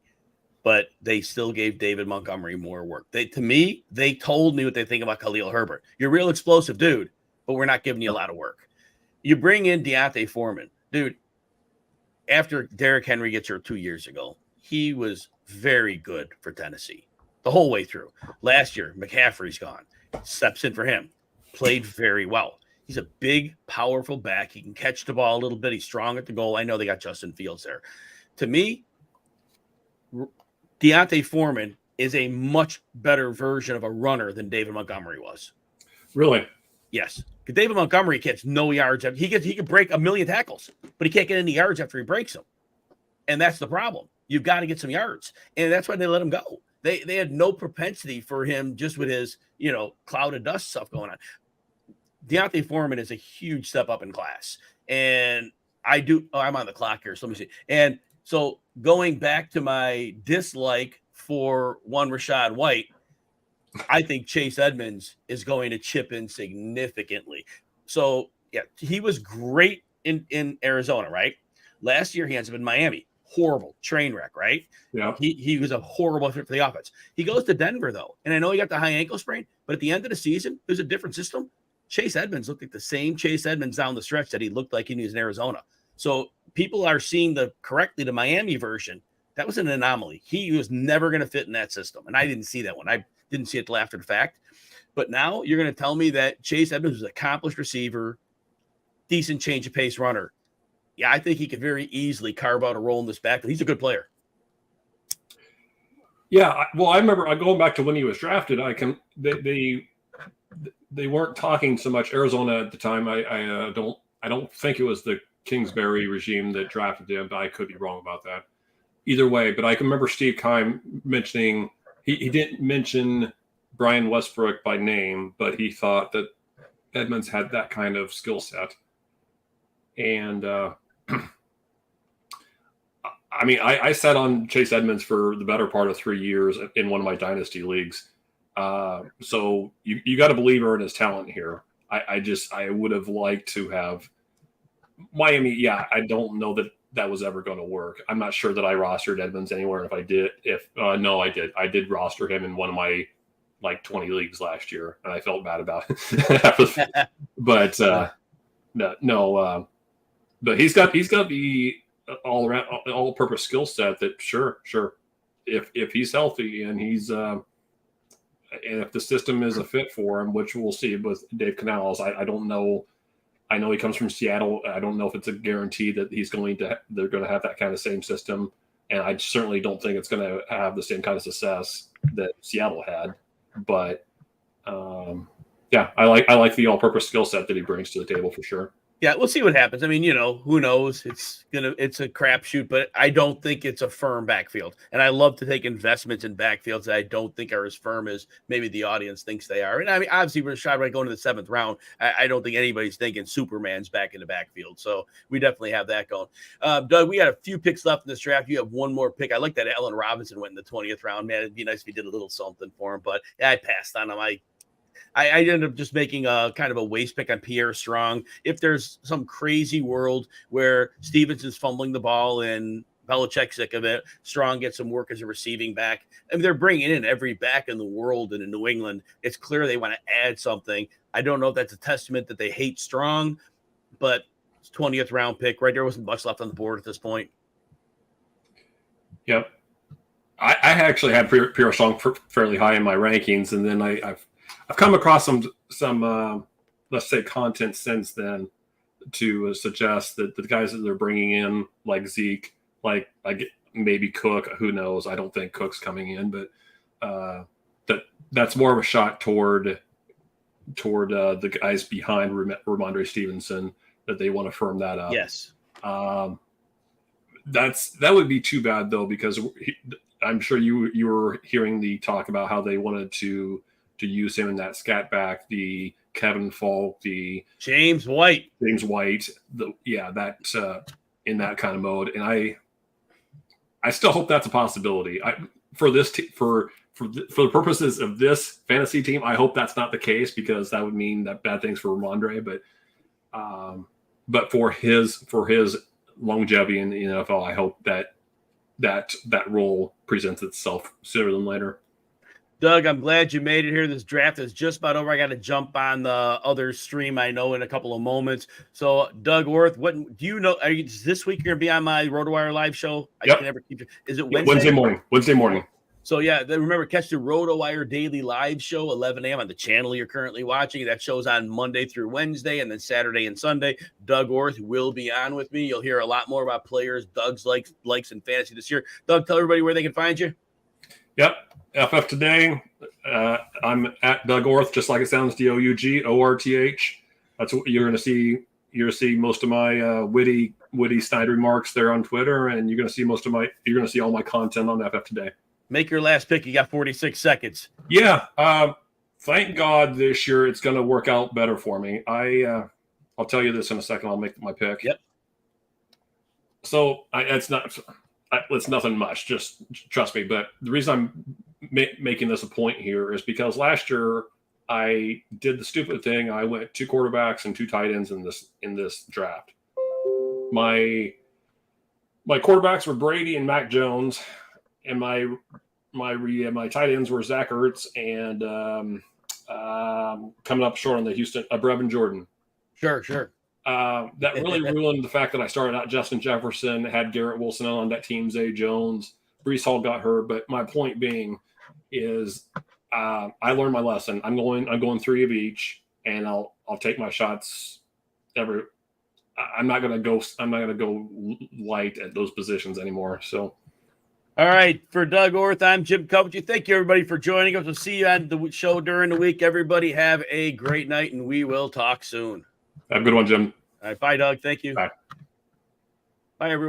[SPEAKER 1] but they still gave David Montgomery more work. They told me what they think about Khalil Herbert. You're a real explosive dude, but we're not giving you a lot of work. You bring in Deontay Foreman. Dude, after Derrick Henry gets hurt 2 years ago, he was very good for Tennessee the whole way through. Last year, McCaffrey's gone. Steps in for him. Played very well. He's a big, powerful back. He can catch the ball a little bit. He's strong at the goal. I know they got Justin Fields there. To me, Deontay Foreman is a much better version of a runner than David Montgomery was.
[SPEAKER 2] Really?
[SPEAKER 1] Yes. David Montgomery gets no yards. He could break 1,000,000 tackles, but he can't get any yards after he breaks them. And that's the problem. You've got to get some yards. And that's why they let him go. They had no propensity for him just with his, cloud of dust stuff going on. Deontay Foreman is a huge step up in class. And I'm on the clock here, so let me see. And so going back to my dislike for one Rashad White, I think Chase Edmonds is going to chip in significantly. So, yeah, he was great in Arizona, right? Last year, he ends up in Miami. Horrible train wreck, right?
[SPEAKER 2] Yeah.
[SPEAKER 1] He was a horrible fit for the offense. He goes to Denver, though. And I know he got the high ankle sprain, but at the end of the season, it was a different system. Chase Edmonds looked like the same Chase Edmonds down the stretch that he looked like he was in Arizona. So people are seeing the Miami version. That was an anomaly. He was never going to fit in that system. And I didn't see that one. I didn't see it till after the fact. But now you're going to tell me that Chase Edmonds was an accomplished receiver, decent change of pace runner. Yeah, I think he could very easily carve out a role in this back. He's a good player.
[SPEAKER 2] Yeah, I remember going back to when he was drafted. They weren't talking so much Arizona at the time. I don't think it was the Kingsbury regime that drafted him, but I could be wrong about that. Either way, but I can remember Steve Keim mentioning he didn't mention Brian Westbrook by name, but he thought that Edmonds had that kind of skill set. And I sat on Chase Edmonds for the better part of 3 years in one of my dynasty leagues. So you got to believe in his talent here. I would have liked to have Miami. Yeah, I don't know that was ever going to work. I'm not sure that I rostered Edmonds anywhere. If I did, no, I did. I did roster him in one of my 20 leagues last year, and I felt bad about it. But no. But he's got the all purpose skill set that sure. If he's healthy and he's and if the system is a fit for him, which we'll see with Dave Canales, I don't know. I know he comes from Seattle. I don't know if it's a guarantee that they're going to have that kind of same system. and I certainly don't think it's going to have the same kind of success that Seattle had. But yeah, I like the all-purpose skill set that he brings to the table for sure.
[SPEAKER 1] Yeah, we'll see what happens. I mean, who knows? It's a crapshoot, but I don't think it's a firm backfield. And I love to take investments in backfields that I don't think are as firm as maybe the audience thinks they are. And I mean, obviously, we're shot right going to the 7th round. I don't think anybody's thinking Superman's back in the backfield. So we definitely have that going. Doug, we got a few picks left in this draft. You have one more pick. I like that Allen Robinson went in the 20th round. Man, it'd be nice if he did a little something for him. But yeah, I passed on him. I ended up just making a kind of a waste pick on Pierre Strong. If there's some crazy world where Stevenson's fumbling the ball and Belichick's sick of it, Strong gets some work as a receiving back. I mean, they're bringing in every back in the world and in New England. It's clear they want to add something. I don't know if that's a testament that they hate Strong, but it's 20th round pick right there. Wasn't much left on the board at this point.
[SPEAKER 2] Yep. I actually had Pierre Strong fairly high in my rankings, and then I've come across some let's say content since then to suggest that the guys that they're bringing in, like Zeke, like maybe Cook, who knows? I don't think Cook's coming in, but that's more of a shot toward the guys behind Ramondre Stevenson, that they want to firm that up.
[SPEAKER 1] Yes.
[SPEAKER 2] That would be too bad though, because I'm sure you were hearing the talk about how they wanted to use him in that scat back, the Kevin Falk, the
[SPEAKER 1] James White,
[SPEAKER 2] that in that kind of mode. And I still hope that's a possibility. For the purposes of this fantasy team, I hope that's not the case, because that would mean that bad things for Ramondre. But for his longevity in the NFL, I hope that role presents itself sooner than later.
[SPEAKER 1] Doug, I'm glad you made it here. This draft is just about over. I got to jump on the other stream, I know, in a couple of moments. So, Doug Orth, what do you know? This week you're going to be on my RotoWire live show?
[SPEAKER 2] Yep.
[SPEAKER 1] I can never keep. Is it Wednesday?
[SPEAKER 2] Wednesday morning.
[SPEAKER 1] So, yeah, remember, catch the RotoWire Daily Live show, 11 a.m. on the channel you're currently watching. That show's on Monday through Wednesday, and then Saturday and Sunday. Doug Orth will be on with me. You'll hear a lot more about players Doug's likes in fantasy this year. Doug, tell everybody where they can find you.
[SPEAKER 2] Yep. FF Today. I'm at Doug Orth, just like it sounds, DOUGORTH. That's what you're going to see. You're going to see most of my witty snide remarks there on Twitter, and you're going to see all my content on FF Today.
[SPEAKER 1] Make your last pick. You got 46 seconds.
[SPEAKER 2] Yeah. Thank God this year it's going to work out better for me. I'll tell you this in a second. I'll make my pick.
[SPEAKER 1] Yep.
[SPEAKER 2] So it's nothing much. Just trust me. But the reason I'm making this a point here is because last year I did the stupid thing. I went 2 quarterbacks and 2 tight ends in this draft. My quarterbacks were Brady and Mac Jones, and my tight ends were Zach Ertz and coming up short on the Houston Brevin Jordan.
[SPEAKER 1] Sure.
[SPEAKER 2] That really ruined the fact that I started out Justin Jefferson, had Garrett Wilson on that team, Zay Jones, Breece Hall got hurt. But my point being is I learned my lesson. I'm going 3 of each, and I'll take my shots I'm not gonna go light at those positions anymore. So
[SPEAKER 1] all right, for Doug Orth, I'm Jim Coventry. Thank you, everybody, for joining us. We'll see you on the show during the week. Everybody have a great night, and we will talk soon.
[SPEAKER 2] Have a good one, Jim.
[SPEAKER 1] All right, bye, Doug. Thank you.
[SPEAKER 2] Bye.
[SPEAKER 1] Bye, everyone.